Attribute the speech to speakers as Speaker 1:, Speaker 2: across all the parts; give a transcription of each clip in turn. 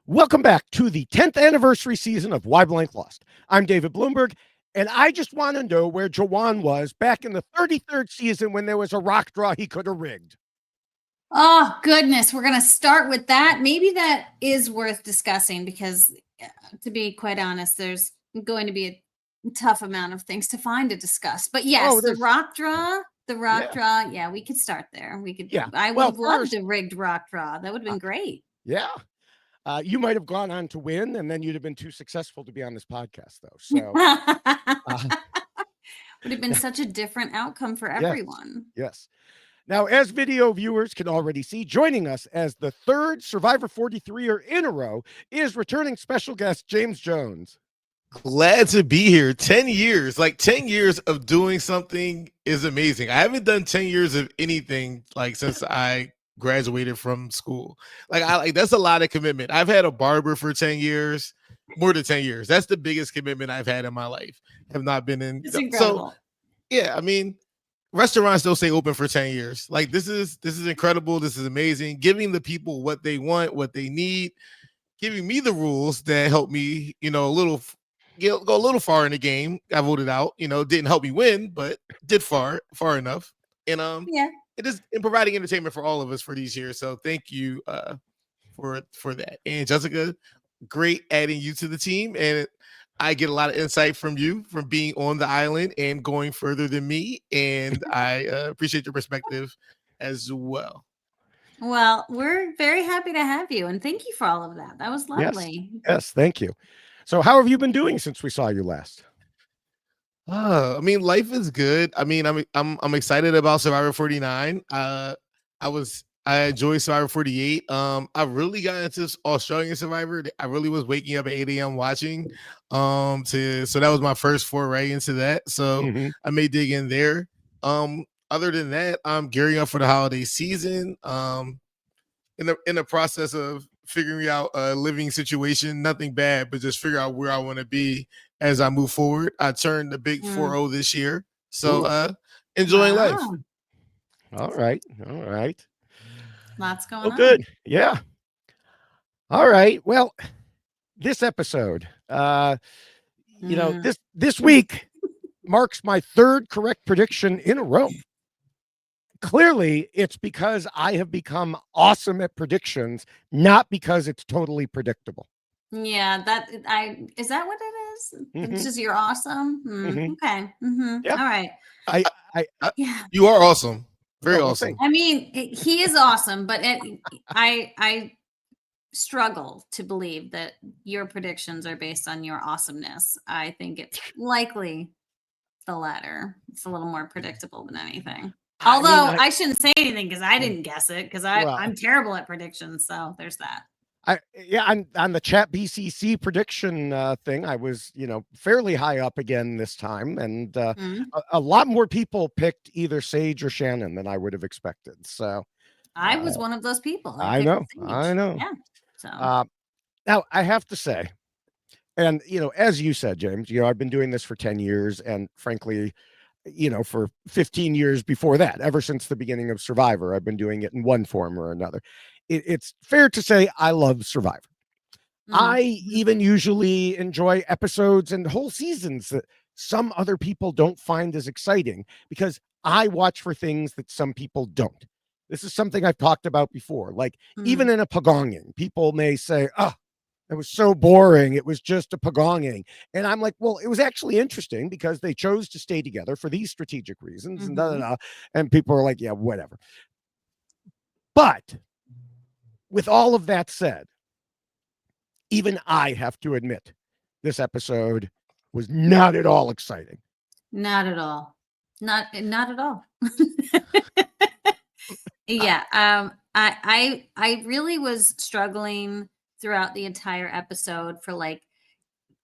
Speaker 1: Welcome back to the 10th anniversary season of Why Blank Lost. I'm David Bloomberg, and I just want to know where Jawan was back in the 33rd season when there was a rock draw he could have rigged.
Speaker 2: Oh, goodness. We're going to start with that. Maybe that is worth discussing because, to be quite honest, there's going to be a tough amount of things to find to discuss. But yes, the rock draw. Yeah, we could start there. I would have loved a rigged rock draw. That would have been great.
Speaker 1: Yeah. You might have gone on to win, and then you'd have been too successful to be on this podcast, though. So
Speaker 2: would have been such a different outcome for everyone.
Speaker 1: Yes. Now, as video viewers can already see, joining us as the third Survivor 43er in a row is returning special guest James Jones.
Speaker 3: Glad to be here. 10 years, like 10 years of doing something is amazing. I haven't done 10 years of anything like since I graduated from school. Like that's a lot of commitment. I've had a barber for 10 years, more than 10 years. That's the biggest commitment I've had in my life. Have not been in.
Speaker 2: It's incredible.
Speaker 3: So yeah, I mean, restaurants don't stay open for 10 years. Like this is incredible. This is amazing. Giving the people what they want, what they need, giving me the rules that help me, go a little far in the game. I voted out, didn't help me win, but did far enough. And it is in providing entertainment for all of us for these years. So thank you for that. And Jessica, great adding you to the team. And I get a lot of insight from you from being on the island and going further than me. And I appreciate your perspective as well.
Speaker 2: Well, we're very happy to have you. And thank you for all of that. That was lovely.
Speaker 1: Yes, thank you. So how have you been doing since we saw you last?
Speaker 3: I mean, life is good. I mean, I'm excited about Survivor 49. I enjoy Survivor 48. I really got into Australian Survivor. I really was waking up at 8 a.m. watching. So that was my first foray into that. So I may dig in there. Other than that, I'm gearing up for the holiday season. In the process of figuring out a living situation, nothing bad, but just figure out where I want to be as I move forward. I turned the big 4-0 this year. So enjoying life.
Speaker 1: All right.
Speaker 2: Lots going on.
Speaker 1: Good. Yeah. All right. Well, this episode, this week marks my third correct prediction in a row. Clearly, it's because I have become awesome at predictions, not because it's totally predictable.
Speaker 2: Yeah, is that what it is? It's just you're awesome. Okay.
Speaker 1: Yep.
Speaker 2: All right.
Speaker 3: Yeah. You are awesome. Very awesome.
Speaker 2: I mean, he is awesome, but I struggle to believe that your predictions are based on your awesomeness. I think it's likely the latter. It's a little more predictable than anything. Although I shouldn't say anything because I didn't guess it because I'm terrible at predictions. So there's that.
Speaker 1: On the chat BCC prediction thing, I was, fairly high up again this time. And a lot more people picked either Sage or Shannon than I would have expected. So
Speaker 2: I was one of those people.
Speaker 1: I know.
Speaker 2: Yeah. So
Speaker 1: now I have to say, and, as you said, James, I've been doing this for 10 years and frankly, for 15 years before that, ever since the beginning of Survivor, I've been doing it in one form or another. It's fair to say I love Survivor. I even usually enjoy episodes and whole seasons that some other people don't find as exciting because I watch for things that some people don't. This is something I've talked about before. Like even in a pagonging, people may say, "Oh, it was so boring. It was just a pagonging." And I'm like, well, it was actually interesting because they chose to stay together for these strategic reasons. And people are like, yeah, whatever. But with all of that said, even I have to admit, this episode was not at all exciting.
Speaker 2: Not at all. Not at all. Yeah. I really was struggling throughout the entire episode for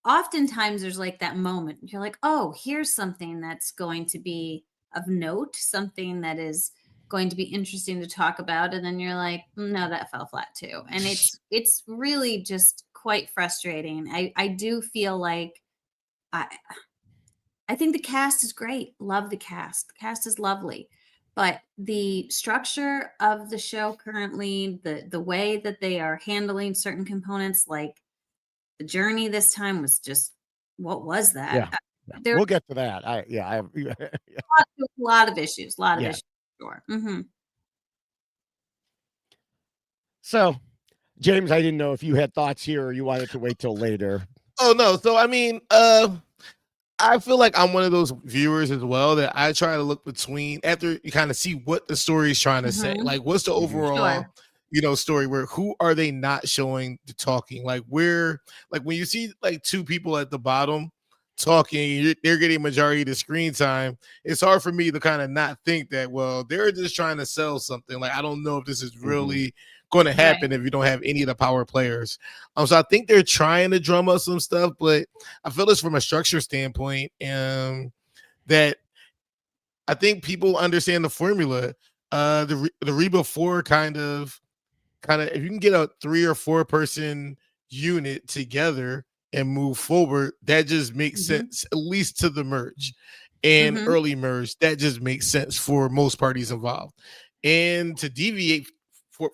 Speaker 2: oftentimes there's that moment you're like, oh, here's something that's going to be of note, something that is going to be interesting to talk about, and then you're like, no, that fell flat too. And it's really just quite frustrating. I do feel like I think the cast is great. Love the cast. The cast is lovely. but the structure of the show currently, the way that they are handling certain components, like the journey this time was just, what was that?
Speaker 1: Yeah. Yeah.
Speaker 2: There
Speaker 1: We'll get to that. I have
Speaker 2: a lot of issues,
Speaker 1: yeah.
Speaker 2: sure. Hmm.
Speaker 1: So, James, I didn't know if you had thoughts here or you wanted to wait till later.
Speaker 3: Oh no. So I mean, I feel like I'm one of those viewers as well that I try to look between after you kind of see what the story is trying to say.
Speaker 2: Mhm.
Speaker 3: Like, what's the overall,
Speaker 2: Sure.
Speaker 3: story where who are they not showing the talking? Like, where, like when you see like two people at the bottom talking, they're getting majority of the screen time. It's hard for me to kind of not think that, well, they're just trying to sell something. Like, I don't know if this is really going to
Speaker 2: Right.
Speaker 3: happen if you don't have any of the power players. So I think they're trying to drum up some stuff, but I feel this from a structure standpoint, that I think people understand the formula. The Reba 4 kind of if you can get a 3 or 4 person unit together and move forward, that just makes
Speaker 2: Mhm.
Speaker 3: sense, at least to the merge and
Speaker 2: Mhm.
Speaker 3: early merge. That just makes sense for most parties involved. And to deviate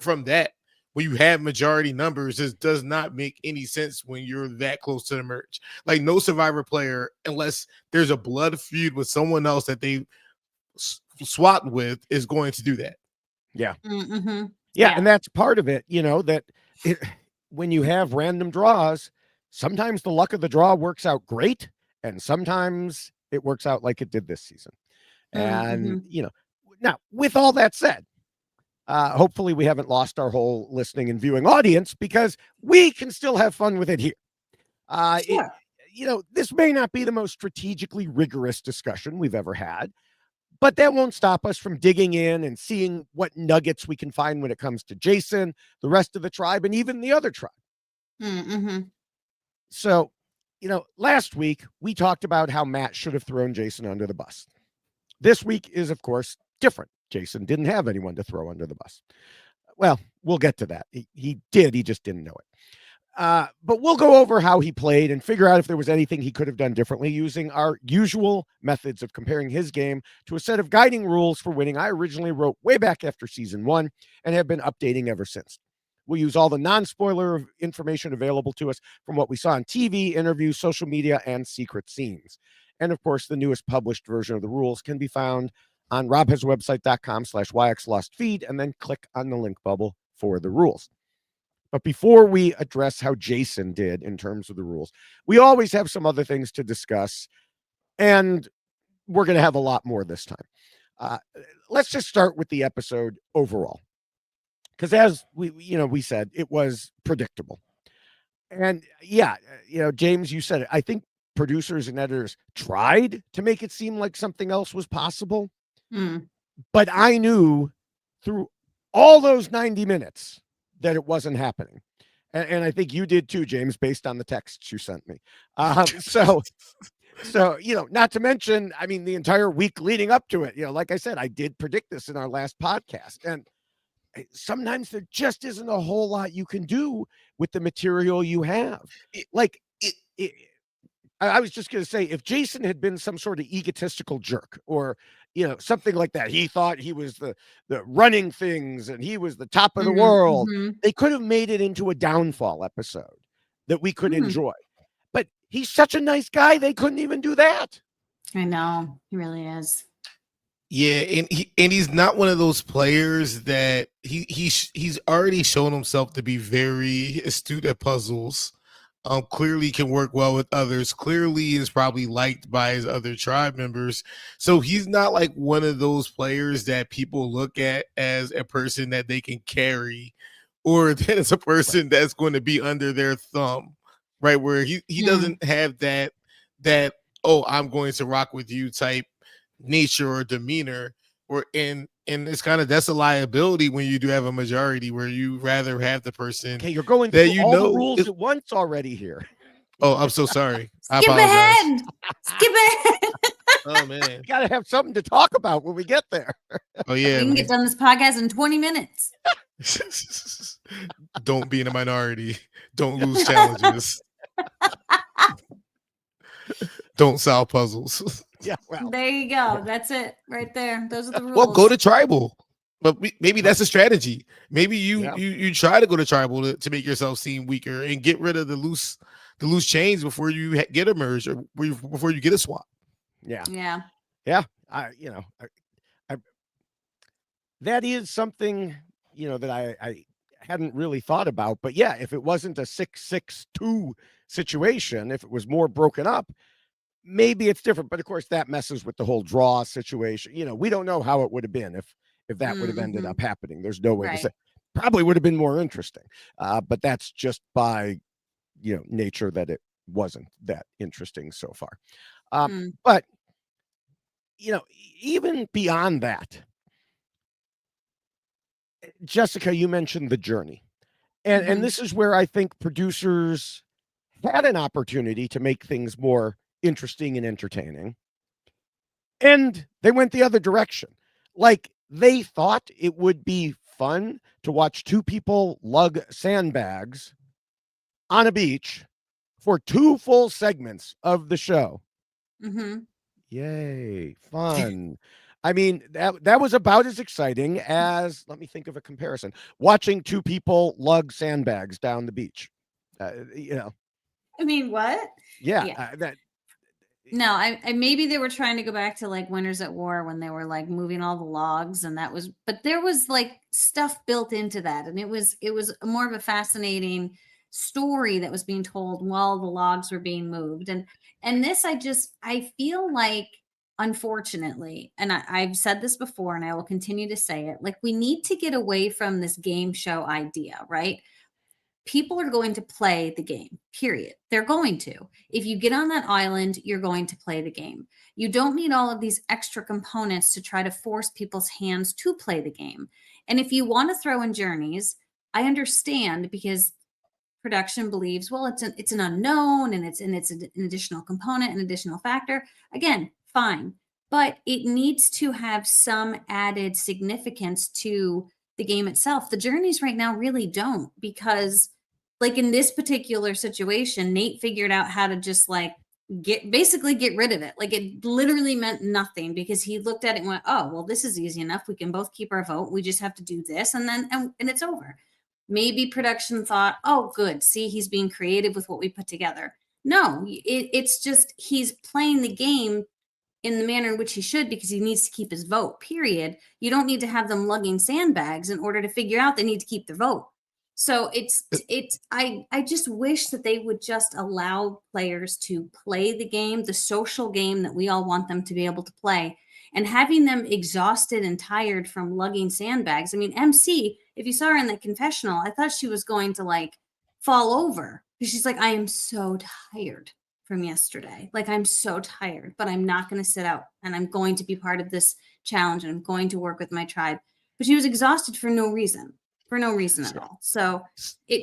Speaker 3: from that, when you have majority numbers, this does not make any sense when you're that close to the merge. Like, no Survivor player, unless there's a blood feud with someone else that they swapped with, is going to do that.
Speaker 1: Yeah.
Speaker 2: Mhm.
Speaker 1: Yeah,
Speaker 2: Yeah.
Speaker 1: and that's part of it, that it when you have random draws, sometimes the luck of the draw works out great, and sometimes it works out like it did this season. And,
Speaker 2: Mhm.
Speaker 1: now with all that said, hopefully we haven't lost our whole listening and viewing audience because we can still have fun with it here. It,
Speaker 2: Sure.
Speaker 1: this may not be the most strategically rigorous discussion we've ever had, but that won't stop us from digging in and seeing what nuggets we can find when it comes to Jason, the rest of the tribe, and even the other tribe.
Speaker 2: Mhm.
Speaker 1: So, last week we talked about how Matt should have thrown Jason under the bus. This week is, of course, different. Jason didn't have anyone to throw under the bus. Well, we'll get to that. He did, he just didn't know it. But we'll go over how he played and figure out if there was anything he could have done differently using our usual methods of comparing his game to a set of guiding rules for winning I originally wrote way back after season 1 and have been updating ever since. We'll use all the non-spoiler information available to us from what we saw on TV, interviews, social media, and secret scenes. And of course, the newest published version of the rules can be found on robhaswebsite.com/yxlostfeed and then click on the link bubble for the rules. But before we address how Jason did in terms of the rules, we always have some other things to discuss, and we're going to have a lot more this time. Let's just start with the episode overall, because as we said, it was predictable. And yeah, James, you said it. I think producers and editors tried to make it seem like something else was possible,
Speaker 2: Mm.
Speaker 1: but I knew through all those 90 minutes that it wasn't happening. And I think you did too, James, based on the texts you sent me. So, not to mention, I mean, the entire week leading up to it, like I said, I did predict this in our last podcast. And sometimes there just isn't a whole lot you can do with the material you have. Like, I was just going to say, if Jason had been some sort of egotistical jerk or, something like that, he thought he was the running things and he was the top of the world,
Speaker 2: Mhm.
Speaker 1: they could have made it into a downfall episode that we could
Speaker 2: Mhm.
Speaker 1: enjoy. But he's such a nice guy, they couldn't even do that.
Speaker 2: I know. He really is.
Speaker 3: Yeah, and he's not one of those players that he's already shown himself to be very astute at puzzles. Clearly can work well with others. Clearly is probably liked by his other tribe members. So he's not like one of those players that people look at as a person that they can carry, or that is a person that's going to be under their thumb, right? Where he
Speaker 2: Mm.
Speaker 3: doesn't have that oh, I'm going to rock with you type nature or demeanor, or and it's kind of, that's a liability when you do have a majority where you rather have the person
Speaker 1: Okay, you're going
Speaker 3: that
Speaker 1: through all the rules
Speaker 3: is,
Speaker 1: at once already here.
Speaker 3: oh, I'm so sorry. I
Speaker 2: Skip
Speaker 3: apologize.
Speaker 2: ahead. Skip ahead.
Speaker 3: Oh man.
Speaker 1: You got to have something to talk about when we get there.
Speaker 3: Oh
Speaker 2: We
Speaker 3: yeah,
Speaker 2: can
Speaker 3: man.
Speaker 2: get done this podcast in 20 minutes.
Speaker 3: Don't be in a minority. Don't lose challenges. Don't solve puzzles.
Speaker 1: Yeah, well,
Speaker 2: There you go. That's it right there. Those are the rules.
Speaker 3: Well, go to tribal. But maybe that's a strategy. Maybe
Speaker 1: Yeah.
Speaker 3: you try to go to tribal to make yourself seem weaker and get rid of the loose chains before you get a merge or before you get a swap.
Speaker 1: Yeah.
Speaker 2: Yeah.
Speaker 1: Yeah. I that is something, that I hadn't really thought about. But yeah, if it wasn't a 6-6-2 situation, if it was more broken up, maybe it's different. But of course, that messes with the whole draw situation. We don't know how it would have been if that would have ended up happening. There's no way to say.
Speaker 2: Right.
Speaker 1: Probably would have been more interesting. But that's just by nature that it wasn't that interesting so far. But even beyond that, Jessica, you mentioned the journey. And this is where I think producers had an opportunity to make things more interesting and entertaining. And they went the other direction. Like, they thought it would be fun to watch two people lug sandbags on a beach for 2 full segments of the show.
Speaker 2: Mm-hmm.
Speaker 1: Yay, fun. I mean, that was about as exciting as, let me think of a comparison, watching 2 people lug sandbags down the beach.
Speaker 2: I mean, what?
Speaker 1: Yeah.
Speaker 2: No, I maybe they were trying to go back to like Winners at War when they were like moving all the logs, and but there was like stuff built into that, and it was more of a fascinating story that was being told while the logs were being moved. And this, I feel like, unfortunately, and I've said this before and I will continue to say it, like, we need to get away from this game show idea, right? People are going to play the game, period. They're going to. If you get on that island, you're going to play the game. You don't need all of these extra components to try to force people's hands to play the game. And if you want to throw in journeys, I understand, because production believes, well, it's an unknown, and it's an additional component, an additional factor. Again, fine. But it needs to have some added significance to the game itself. The journeys right now really don't, because like in this particular situation, Nate figured out how to just like get rid of it. Like, it literally meant nothing, because he looked at it and went, oh, well, this is easy enough. We can both keep our vote. We just have to do this, and then and it's over. Maybe production thought, oh, good. See, he's being creative with what we put together. No, it's just he's playing the game in the manner in which he should, because he needs to keep his vote, period. You don't need to have them lugging sandbags in order to figure out they need to keep their vote. So I just wish that they would just allow players to play the game, the social game that we all want them to be able to play. And having them exhausted and tired from lugging sandbags. I mean, MC, if you saw her in the confessional, I thought she was going to like fall over, because she's like, I am so tired from yesterday. Like, I'm so tired, but I'm not going to sit out, and I'm going to be part of this challenge, and I'm going to work with my tribe. But she was exhausted for no reason at all. So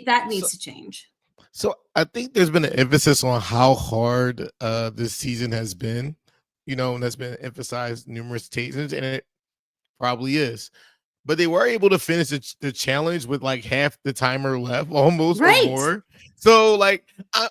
Speaker 2: that needs to change.
Speaker 3: So I think there's been an emphasis on how hard this season has been, and that's been emphasized numerous occasions, and it probably is. But they were able to finish the challenge with like half the timer left, almost,
Speaker 2: right,
Speaker 3: or more. So like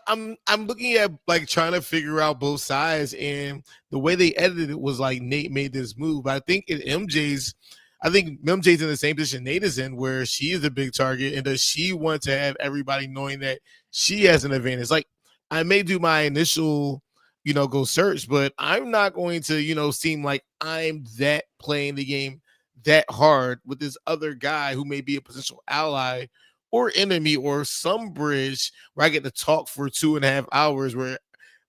Speaker 3: I'm looking at like trying to figure out both sides, and the way they edited it was like Nate made this move. But I think MJ's in the same position Nate is in, where she is a big target, and does she want to have everybody knowing that she has an advantage? Like, I may do my initial, go search, but I'm not going to, seem like I'm that playing the game that hard with this other guy who may be a potential ally or enemy or some bridge where I get to talk for 2.5 hours where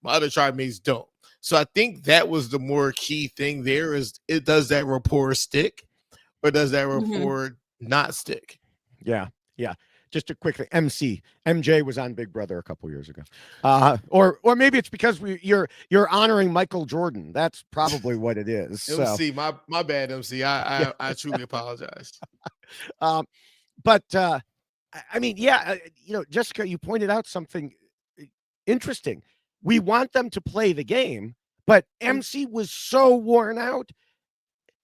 Speaker 3: my other tribe mates don't. So I think that was the more key thing there, is it does that rapport stick, or does that rapport not stick?
Speaker 1: Yeah. Just to quickly, MJ was on Big Brother a couple years ago, or maybe it's because you're honoring Michael Jordan. That's probably what it is.
Speaker 3: MC, my bad, MC. I truly apologize.
Speaker 1: But I mean, yeah, Jessica, you pointed out something interesting. We want them to play the game, but MC was so worn out.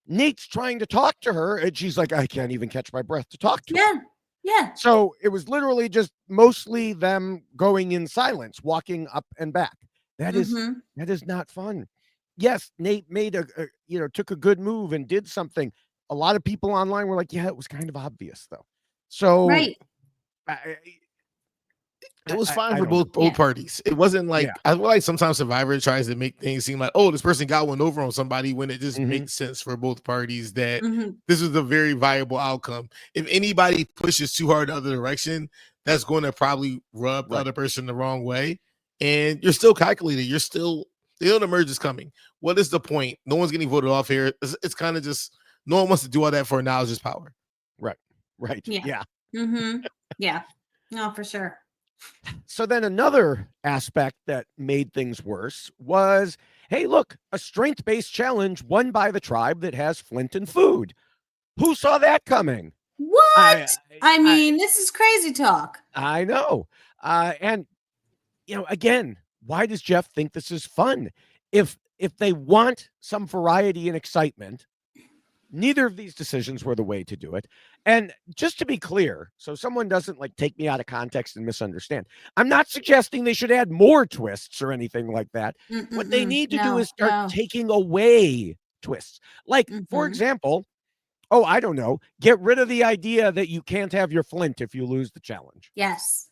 Speaker 1: Nate's trying to talk to her, and she's like, I can't even catch my breath to talk to her.
Speaker 2: Yeah.
Speaker 1: So it was literally just mostly them going in silence, walking up and back. That is not fun. yes, Nate made took a good move and did something. A lot of people online were like, yeah, it was kind of obvious though. So
Speaker 2: Right.
Speaker 1: I,
Speaker 3: It was fine
Speaker 1: I
Speaker 3: for
Speaker 1: don't know.
Speaker 3: both parties. It wasn't
Speaker 1: Yeah.
Speaker 3: like, I feel like sometimes Survivor tries to make things seem like, oh, this person got one over on somebody, when it just
Speaker 1: Mhm.
Speaker 3: makes sense for both parties that
Speaker 2: Mhm.
Speaker 3: this is a very viable outcome. If anybody pushes too hard the other direction, that's going to probably rub the
Speaker 1: Right.
Speaker 3: other person the wrong way. And you're still calculated. You're still, the other merge is coming. What is the point? No one's getting voted off here. It's kind of just, no one wants to do all that for knowledge is power.
Speaker 1: Right.
Speaker 2: Yeah.
Speaker 1: Yeah.
Speaker 2: Mm-hmm. Yeah. No, for sure.
Speaker 1: So then another aspect that made things worse was, hey, look, a strength-based challenge won by the tribe that has flint and food. Who saw that coming?
Speaker 2: What? I mean, this is crazy talk.
Speaker 1: I know. And again, why does Jeff think this is fun? If they want some variety and excitement, neither of these decisions were the way to do it. And just to be clear, so someone doesn't like take me out of context and misunderstand, I'm not suggesting they should add more twists or anything like that. What they need to do is start taking away twists. Like, for example, I don't know, get rid of the idea that you can't have your flint if you lose the challenge.
Speaker 2: Yes,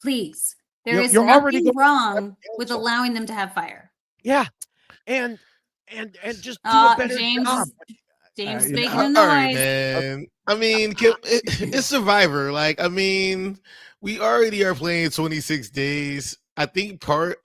Speaker 2: please. There is
Speaker 1: You're already
Speaker 2: nothing
Speaker 1: going
Speaker 2: wrong with allowing them to have fire.
Speaker 1: Yeah. And just do a better job.
Speaker 2: James is
Speaker 1: you know,
Speaker 2: making a
Speaker 3: All right,
Speaker 2: noise.
Speaker 3: man. I mean, it's Survivor. Like, I mean, we already are playing 26 days. I think for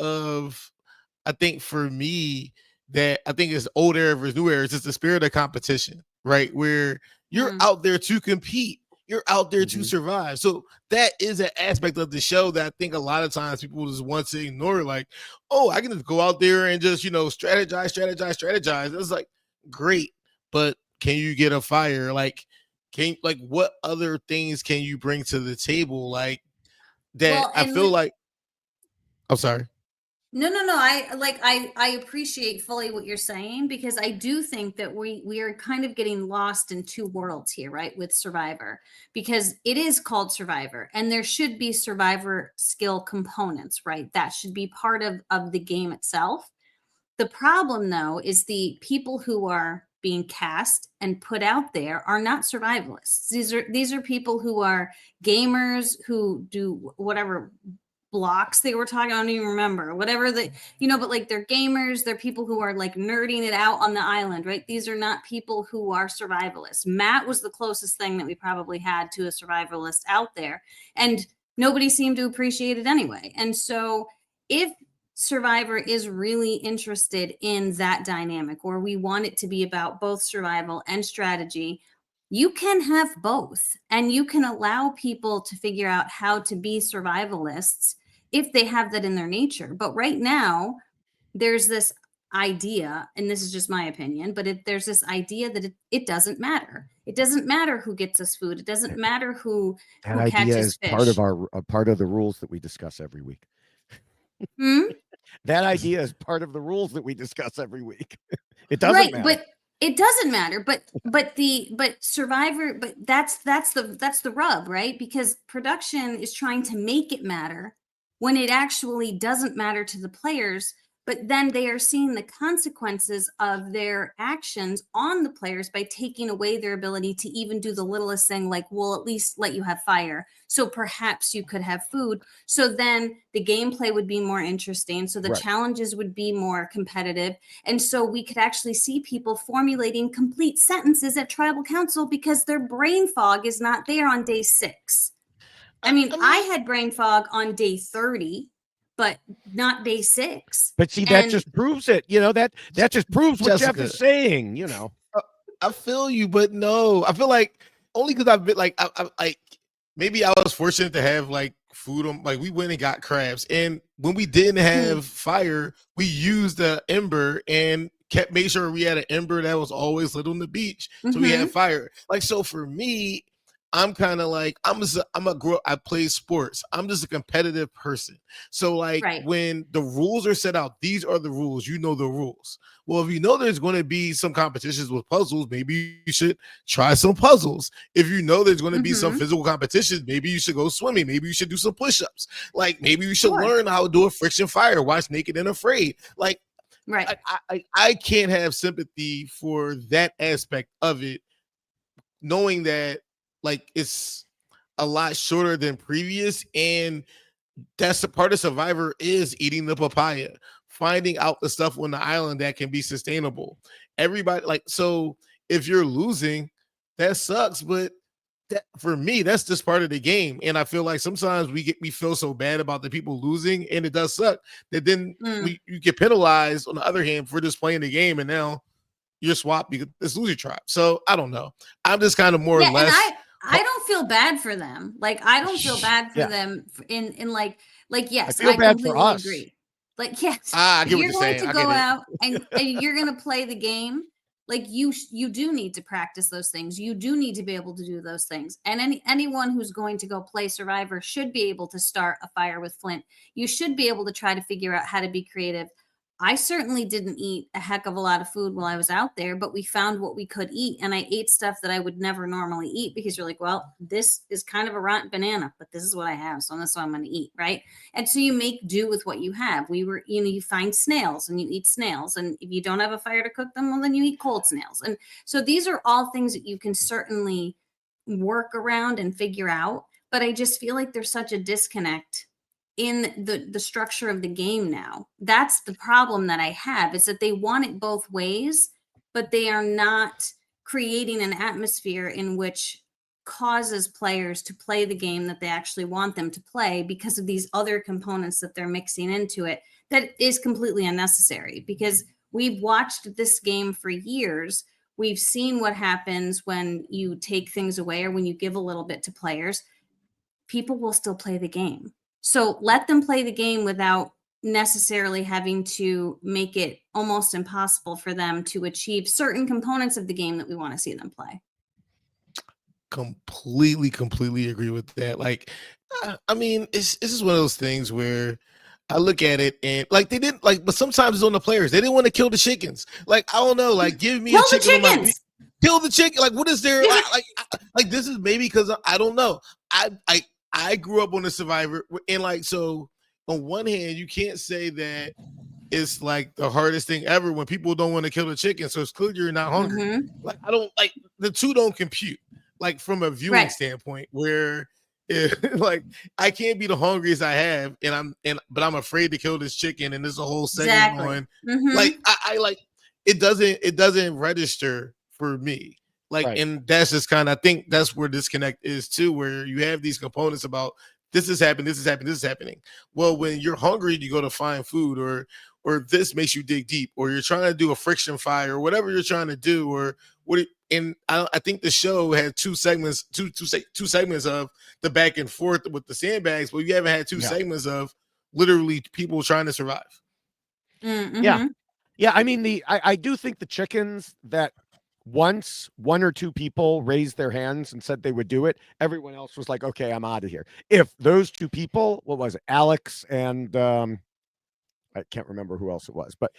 Speaker 3: me, that I think is old era versus new era, is just the spirit of competition, right? Where you're out there to compete. You're out there to survive. So that is an aspect of the show that I think a lot of times people just want to ignore. Like, oh, I can just go out there and just, strategize. It's like, great. But can you get a fire? Like, what other things can you bring to the table? Like that,
Speaker 2: Well,
Speaker 3: I feel like, I'm sorry.
Speaker 2: No. I appreciate fully what you're saying, because I do think that we are kind of getting lost in two worlds here, right? With Survivor, because it is called Survivor, and there should be Survivor skill components, right? That should be part of the game itself. The problem, though, is the people who are being cast and put out there are not survivalists. These are people who are gamers who do whatever blocks they were talking. I don't even remember whatever but like they're gamers. They're people who are like nerding it out on the island, right? These are not people who are survivalists. Matt was the closest thing that we probably had to a survivalist out there, and nobody seemed to appreciate it anyway. And so if Survivor is really interested in that dynamic, or we want it to be about both survival and strategy, you can have both, and you can allow people to figure out how to be survivalists if they have that in their nature. But right now, there's this idea, and this is just my opinion, but there's this idea that it doesn't matter. It doesn't matter who gets us food. It doesn't matter who
Speaker 1: idea
Speaker 2: catches
Speaker 1: is
Speaker 2: fish.
Speaker 1: part of the rules that we discuss every week. That idea is part of the rules that we discuss every week. It doesn't matter.
Speaker 2: But it doesn't matter. But Survivor, but that's the rub, right? Because production is trying to make it matter when it actually doesn't matter to the players. But then they are seeing the consequences of their actions on the players by taking away their ability to even do the littlest thing, like, we'll at least let you have fire, so perhaps you could have food. So then the gameplay would be more interesting. So the challenges would be more competitive. And so we could actually see people formulating complete sentences at tribal council because their brain fog is not there on day 6. I mean, I had brain fog on day 30, but not day 6.
Speaker 1: But see, that just proves it. That just proves what
Speaker 3: Jessica,
Speaker 1: Jeff is saying.
Speaker 3: I feel you, but no, I feel like only because I've been like, I like, maybe I was fortunate to have like food on, like we went and got crabs, and when we didn't have fire, we used the ember and made sure we had an ember that was always lit on the beach, so we had fire. Like, so for me, I'm kind of like, I play sports. I'm just a competitive person. So like when the rules are set out, these are the rules, the rules. Well, if you know there's going to be some competitions with puzzles, maybe you should try some puzzles. If you know there's going to be some physical competitions, maybe you should go swimming. Maybe you should do some push-ups. Like maybe you should learn how to do a friction fire, watch Naked and Afraid. Like
Speaker 2: Right.
Speaker 3: I can't have sympathy for that aspect of it, knowing that like it's a lot shorter than previous, and that's the part of Survivor is eating the papaya, finding out the stuff on the island that can be sustainable. Everybody like so if you're losing, that sucks, but that for me, that's just part of the game. And I feel like sometimes we feel so bad about the people losing, and it does suck that then you get penalized on the other hand for just playing the game, and now you're swapped because it's loser tribe. So I don't know. I'm just kind of more or less.
Speaker 2: And I don't feel bad for them. Like I don't feel bad for them in like yes, I completely agree. Like yes,
Speaker 3: I
Speaker 2: if
Speaker 3: get what
Speaker 2: you're
Speaker 3: you're
Speaker 2: going
Speaker 3: saying.
Speaker 2: to go out and you're going to play the game, like you do need to practice those things. You do need to be able to do those things. And anyone who's going to go play Survivor should be able to start a fire with Flint. You should be able to try to figure out how to be creative. I certainly didn't eat a heck of a lot of food while I was out there, but we found what we could eat. And I ate stuff that I would never normally eat because you're like, well, this is kind of a rotten banana, but this is what I have. So that's what I'm going to eat. Right. And so you make do with what you have. You find snails and you eat snails. And if you don't have a fire to cook them, well, then you eat cold snails. And so these are all things that you can certainly work around and figure out. But I just feel like there's such a disconnect in the structure of the game now. That's the problem that I have, is that they want it both ways, but they are not creating an atmosphere in which causes players to play the game that they actually want them to play because of these other components that they're mixing into it that is completely unnecessary. Because we've watched this game for years. We've seen what happens when you take things away or when you give a little bit to players. People will still play the game. So let them play the game without necessarily having to make it almost impossible for them to achieve certain components of the game that we want to see them play.
Speaker 3: Completely agree with that. Like, I mean, it's just one of those things where I look at it and like they didn't like, but sometimes it's on the players. They didn't want to kill the chickens. Like, I don't know, like give me
Speaker 2: kill
Speaker 3: a chicken
Speaker 2: the
Speaker 3: on
Speaker 2: chickens.
Speaker 3: Kill the chicken. Like, what is there? Like this is maybe because I don't know. I grew up on the Survivor, and like so. On one hand, you can't say that it's like the hardest thing ever when people don't want to kill the chicken. So it's clear you're not hungry.
Speaker 2: Mm-hmm.
Speaker 3: Like I don't like the two don't compute. Like from a viewing standpoint, where like I can't be the hungriest I have, but I'm afraid to kill this chicken, and there's a whole segment on like I like it doesn't register for me. Like, and that's just kind of, I think that's where disconnect is too, where you have these components about this is happening, this is happening, this is happening. Well, when you're hungry, you go to find food, or this makes you dig deep, or you're trying to do a friction fire, or whatever you're trying to do, or what. And I think the show had two segments of the back and forth with the sandbags, but you haven't had two segments of literally people trying to survive.
Speaker 1: Yeah. I mean, I do think the chickens that once one or two people raised their hands and said they would do it, everyone else was like, okay, I'm out of here. If those two people, what was it, Alex and I can't remember who else it was, but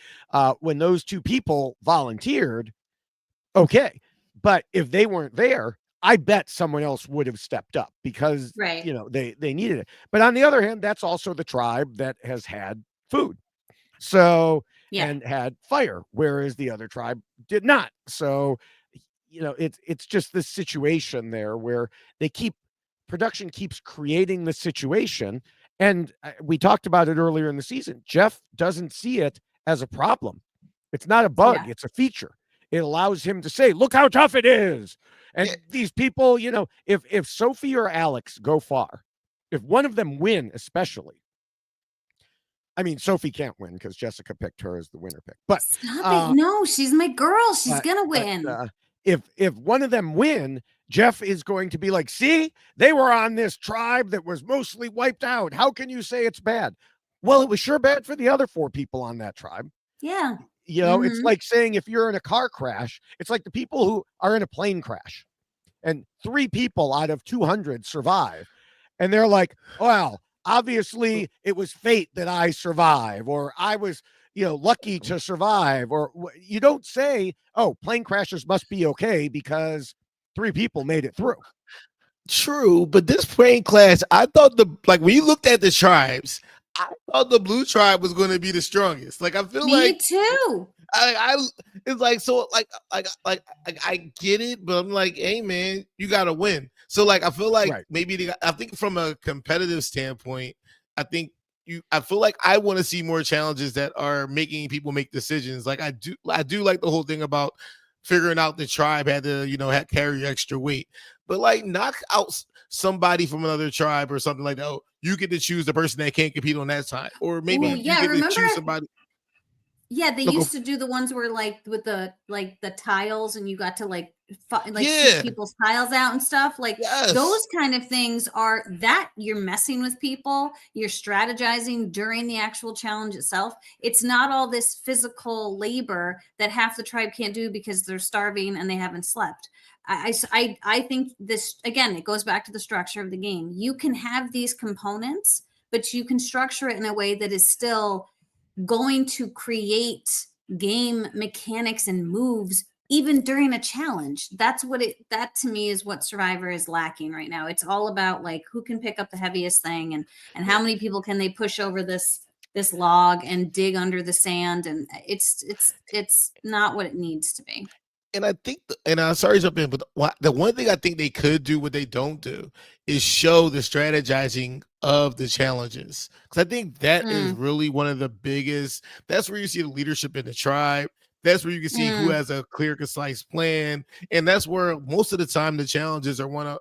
Speaker 1: when those two people volunteered, okay. But if they weren't there, I bet someone else would have stepped up because you know they needed it. But on the other hand, that's also the tribe that has had food. So and had fire, whereas the other tribe did not. So, you know, it's just this situation there where production keeps creating the situation. And we talked about it earlier in the season. Jeff doesn't see it as a problem. It's not a bug. It's a feature. It allows him to say, look how tough it is. And these people, you know, if Sophie or Alex go far, if one of them win, especially, I mean, Sophie can't win because Jessica picked her as the winner pick. But
Speaker 2: stop it. No, she's my girl. She's gonna win.
Speaker 1: If one of them win, Jeff is going to be like, see, they were on this tribe that was mostly wiped out. How can you say it's bad? Well, it was sure bad for the other 4 people on that tribe.
Speaker 2: Yeah.
Speaker 1: You know, it's like saying if you're in a car crash, it's like the people who are in a plane crash and 3 people out of 200 survive. And they're like, well, obviously it was fate that I survive, or I was, you know, lucky to survive, or you don't say, oh, plane crashers must be okay because 3 people made it through.
Speaker 3: True, but this plane crash, I thought when you looked at the tribes, I thought the blue tribe was going to be the strongest. Like I feel
Speaker 2: Me
Speaker 3: like
Speaker 2: too.
Speaker 3: I it's like so like I get it, but I'm like, hey man, you gotta win. So like I feel like
Speaker 1: Right.
Speaker 3: maybe I think from a competitive standpoint, I think I feel like I want to see more challenges that are making people make decisions. Like I do like the whole thing about figuring out the tribe had to, carry extra weight. But like knock out somebody from another tribe or something like that. Oh, you get to choose the person that can't compete on that side. Or maybe
Speaker 2: Ooh,
Speaker 1: Right.
Speaker 3: you
Speaker 2: yeah.
Speaker 3: get to
Speaker 2: Remember?
Speaker 3: choose somebody.
Speaker 2: Yeah, they
Speaker 3: No, go
Speaker 2: used to do the ones where like with the tiles and you got to like shoot
Speaker 3: Yeah.
Speaker 2: people's tiles out and stuff. Like those
Speaker 3: Yes.
Speaker 2: kind of things are that you're messing with people, you're strategizing during the actual challenge itself. It's not all this physical labor that half the tribe can't do because they're starving and they haven't slept. I think this again, it goes back to the structure of the game. You can have these components, but you can structure it in a way that is still going to create game mechanics and moves even during a challenge. That to me is what Survivor is lacking right now. It's all about like who can pick up the heaviest thing and how many people can they push over this log and dig under the sand, and it's not what it needs to be.
Speaker 3: And I think, and I'm sorry to jump in, but the one thing I think they could do, what they don't do, is show the strategizing of the challenges. Because I think that is
Speaker 2: Mm,
Speaker 3: really one of the biggest. That's where you see the leadership in the tribe. That's where you can see who
Speaker 2: mm,
Speaker 3: has a clear, concise plan, and that's where most of the time the challenges are one of.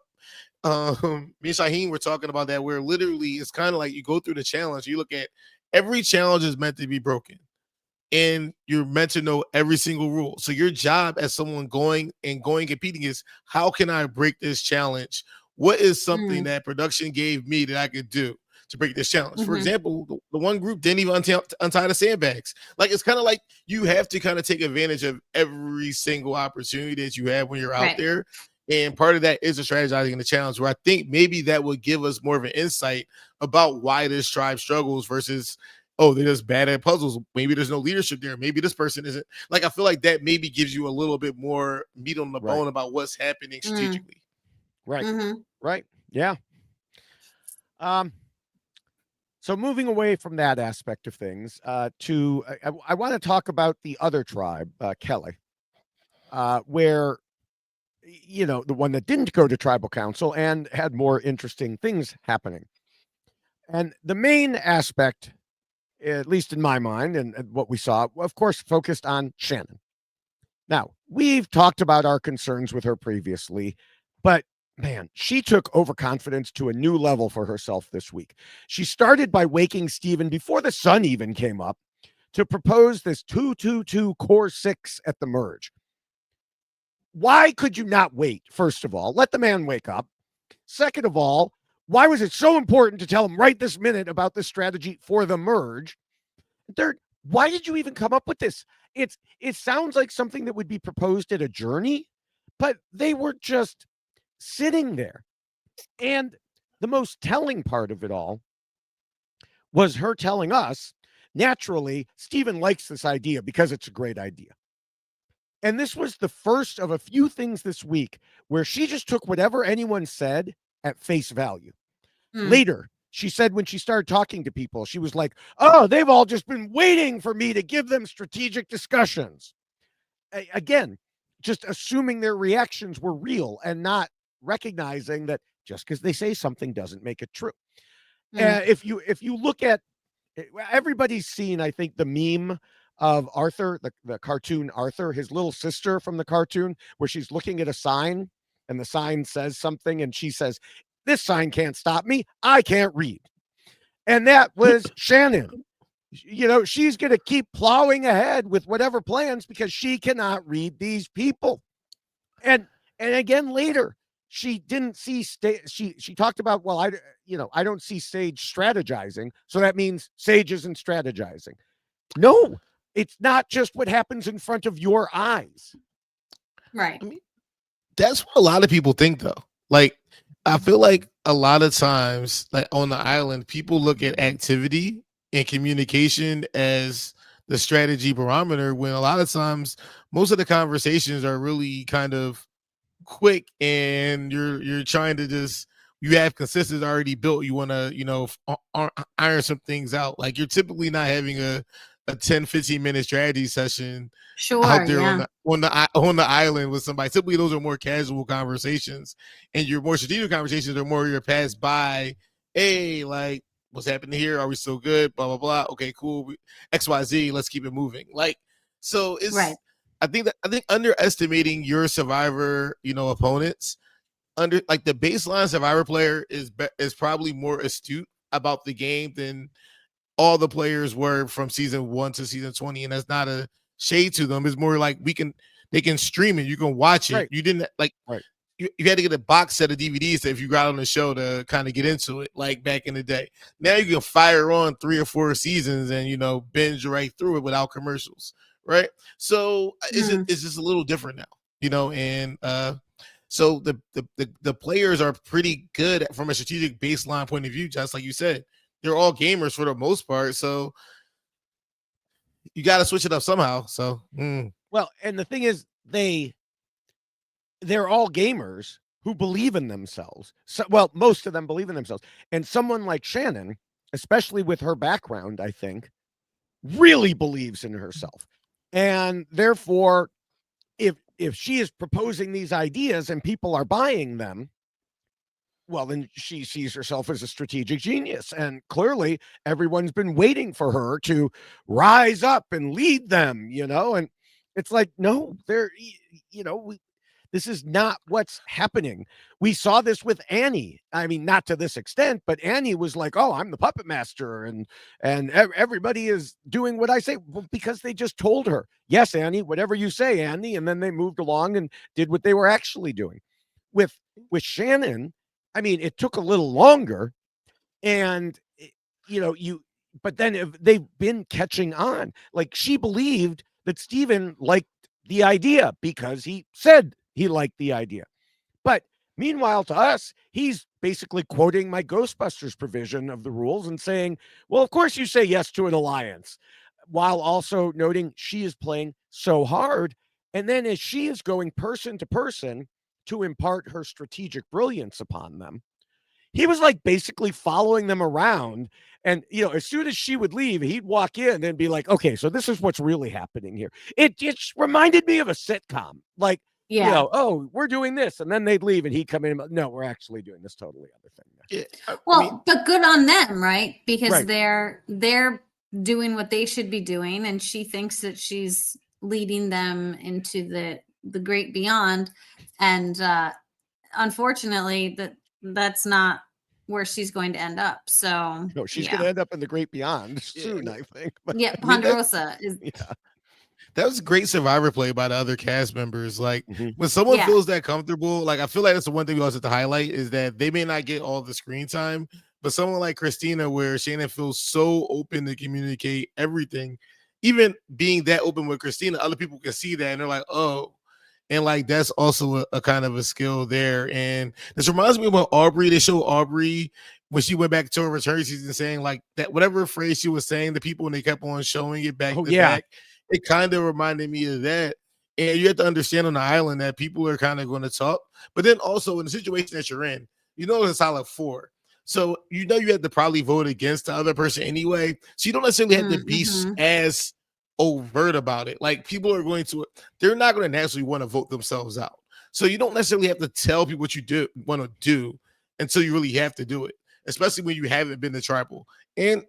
Speaker 3: Me and Shaheen were talking about that, where literally it's kind of like you go through the challenge, you look at every challenge is meant to be broken and you're meant to know every single rule. So your job as someone going competing is how can I break this challenge? What is something
Speaker 2: mm,
Speaker 3: that production gave me that I could do to break this challenge? For
Speaker 2: mhm.
Speaker 3: example, the one group didn't even untie the sandbags. Like it's kind of like you have to kind of take advantage of every single opportunity that you have when you're out
Speaker 2: Right.
Speaker 3: there. And part of that is the strategizing and the challenge, where I think maybe that would give us more of an insight about why this tribe struggles versus, oh, they're just bad at puzzles. Maybe there's no leadership there. Maybe this person isn't. Like I feel like that maybe gives you a little bit more meat on the
Speaker 1: Right.
Speaker 3: bone about what's happening
Speaker 2: Mm,
Speaker 3: strategically.
Speaker 1: Right.
Speaker 2: mhm.
Speaker 1: Right. Yeah. Um, so moving away from that aspect of things, to I want to talk about the other tribe, Kelly, where the one that didn't go to tribal council and had more interesting things happening. And the main aspect, at least in my mind, and what we saw, of course, focused on Shannon. Now, we've talked about our concerns with her previously, but man, she took overconfidence to a new level for herself this week. She started by waking Steven before the sun even came up to propose this 2-2-2 core 6 at the merge. Why could you not wait? First of all, let the man wake up. Second of all, why was it so important to tell him right this minute about this strategy for the merge? Third, why did you even come up with this? It sounds like something that would be proposed at a journey, but they were just sitting there. And the most telling part of it all was her telling us, naturally, Stephen likes this idea because it's a great idea. And this was the first of a few things this week where she just took whatever anyone said at face value.
Speaker 2: Mm,
Speaker 1: Later, she said when she started talking to people, she was like, oh, they've all just been waiting for me to give them strategic discussions. Again, just assuming their reactions were real and not recognizing that just because they say something doesn't make it true.
Speaker 2: mm.
Speaker 1: If you look at everybody's seen, I think, the meme of Arthur, the cartoon Arthur, his little sister from the cartoon, where she's looking at a sign and the sign says something and she says, this sign can't stop me. I can't read. And that was Shannon. She's going to keep plowing ahead with whatever plans because she cannot read these people. And again later, she didn't see she talked about, well, I don't see Sage strategizing, so that means Sage isn't strategizing. No, it's not just what happens in front of your eyes.
Speaker 2: Right.
Speaker 3: I mean, that's what a lot of people think, though. Like, I feel like a lot of times, like on the island, people look at activity and communication as the strategy barometer, when a lot of times most of the conversations are really kind of quick and you're trying to just you have consistency already built. You want to, iron some things out. Like you're typically not having a 10, 15-minute strategy session out
Speaker 2: Sure.
Speaker 3: there
Speaker 2: Yeah.
Speaker 3: on the island with somebody. Typically, those are more casual conversations, and your more strategic conversations are more your pass by. Hey, like what's happening here? Are we still good? Blah blah blah. Okay, cool. XYZ. Let's keep it moving. Like so, it's.
Speaker 2: Right.
Speaker 3: I think underestimating your Survivor, opponents under like the baseline Survivor player is probably more astute about the game than all the players were from season 1 to season 20, and that's not a shade to them. It's more like they can stream it, you can watch it.
Speaker 1: Right.
Speaker 3: You didn't like
Speaker 1: Right.
Speaker 3: you had to get a box set of DVDs if you got on the show to kind of get into it, like back in the day. Now you can fire on 3 or 4 seasons and binge right through it without commercials, right? So it's just a little different now, and so the players are pretty good from a strategic baseline point of view, just like you said. They're all gamers for the most part, so you got to switch it up somehow. So,
Speaker 1: Well, and the thing is, they're all gamers who believe in themselves. So, well, most of them believe in themselves. And someone like Shannon, especially with her background, I think, really believes in herself. And therefore, if she is proposing these ideas and people are buying them, well, then she sees herself as a strategic genius. And clearly everyone's been waiting for her to rise up and lead them, and it's like, no, this is not what's happening. We saw this with Annie. I mean, not to this extent, but Annie was like, "Oh, I'm the puppet master, and everybody is doing what I say." Well, because they just told her, "Yes, Annie, whatever you say, Annie," and then they moved along and did what they were actually doing. With Shannon, I mean, it took a little longer, and but then if they've been catching on. Like she believed that Steven liked the idea because he said he liked the idea. But meanwhile, to us, he's basically quoting my Ghostbusters provision of the rules and saying, well, of course you say yes to an alliance, while also noting she is playing so hard. And then as she is going person to person to impart her strategic brilliance upon them, he was like basically following them around. And, as soon as she would leave, he'd walk in and be like, okay, so this is what's really happening here. It reminded me of a sitcom. Like, oh, we're doing this. And then they'd leave and he'd come in. No, we're actually doing this totally other thing.
Speaker 3: Yeah,
Speaker 2: well, but good on them, right? Because
Speaker 1: Right.
Speaker 2: they're doing what they should be doing. And she thinks that she's leading them into the great beyond. And unfortunately, that's not where she's going to end up. So
Speaker 1: No, she's going to end up in the great beyond soon, I think. But,
Speaker 2: Ponderosa is.
Speaker 1: Yeah.
Speaker 3: That was great Survivor play by the other cast members. Like
Speaker 1: Mhm.
Speaker 3: when someone feels that comfortable, like I feel like that's the one thing we always have to highlight is that they may not get all the screen time, but someone like Christina, where Shannon feels so open to communicate everything, even being that open with Christina, other people can see that and they're like, oh, and like that's also a kind of a skill there. And this reminds me about Aubrey. They show Aubrey when she went back to her return season saying like that, whatever phrase she was saying to people, and they kept on showing it back to back. It kind of reminded me of that. And you have to understand on the island that people are kind of going to talk. But then also in the situation that you're in, it's a solid 4. So you have to probably vote against the other person anyway. So you don't necessarily have to be as overt about it. Like people are they're not going to naturally want to vote themselves out. So you don't necessarily have to tell people what you want to do until you really have to do it, especially when you haven't been to tribal. And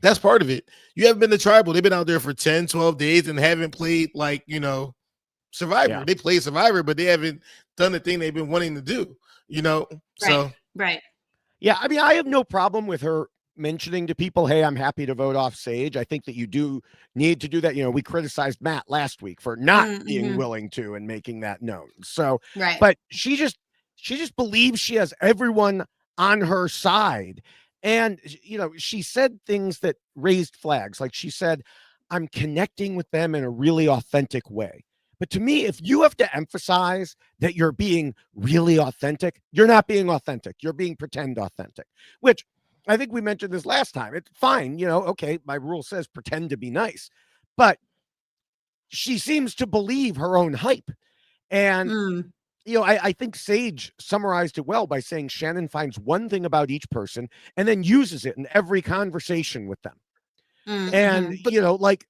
Speaker 3: that's part of it. You haven't been to tribal. They've been out there for 10, 12 days and haven't played Survivor. Yeah. They played Survivor, but they haven't done the thing they've been wanting to do, So
Speaker 2: right.
Speaker 1: Yeah, I mean, I have no problem with her mentioning to people, hey, I'm happy to vote off Sage. I think that you do need to do that. We criticized Matt last week for not being willing to and making that known. So,
Speaker 2: right.
Speaker 1: But she just believes she has everyone on her side. And, she said things that raised flags. Like she said, I'm connecting with them in a really authentic way. But to me, if you have to emphasize that you're being really authentic, you're not being authentic. You're being pretend authentic, which I think we mentioned this last time. It's fine. Okay, my rule says pretend to be nice. But she seems to believe her own hype. And I think Sage summarized it well by saying Shannon finds one thing about each person and then uses it in every conversation with them. And,
Speaker 2: Mm-hmm.
Speaker 1: like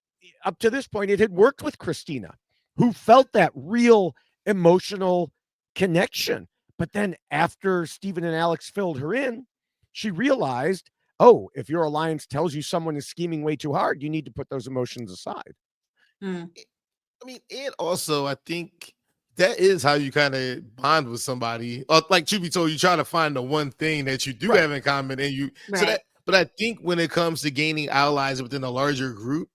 Speaker 1: up to this point, it had worked with Christina, who felt that real emotional connection. But then after Stephen and Alex filled her in, she realized, oh, if your alliance tells you someone is scheming way too hard, you need to put those emotions aside.
Speaker 2: Mm.
Speaker 3: I mean, and also I think that is how you kind of bond with somebody. Or like truth be told, you try to find the one thing that you do
Speaker 1: Right.
Speaker 3: have in common, and you so
Speaker 2: Right.
Speaker 3: that. But I think when it comes to gaining allies within a larger group,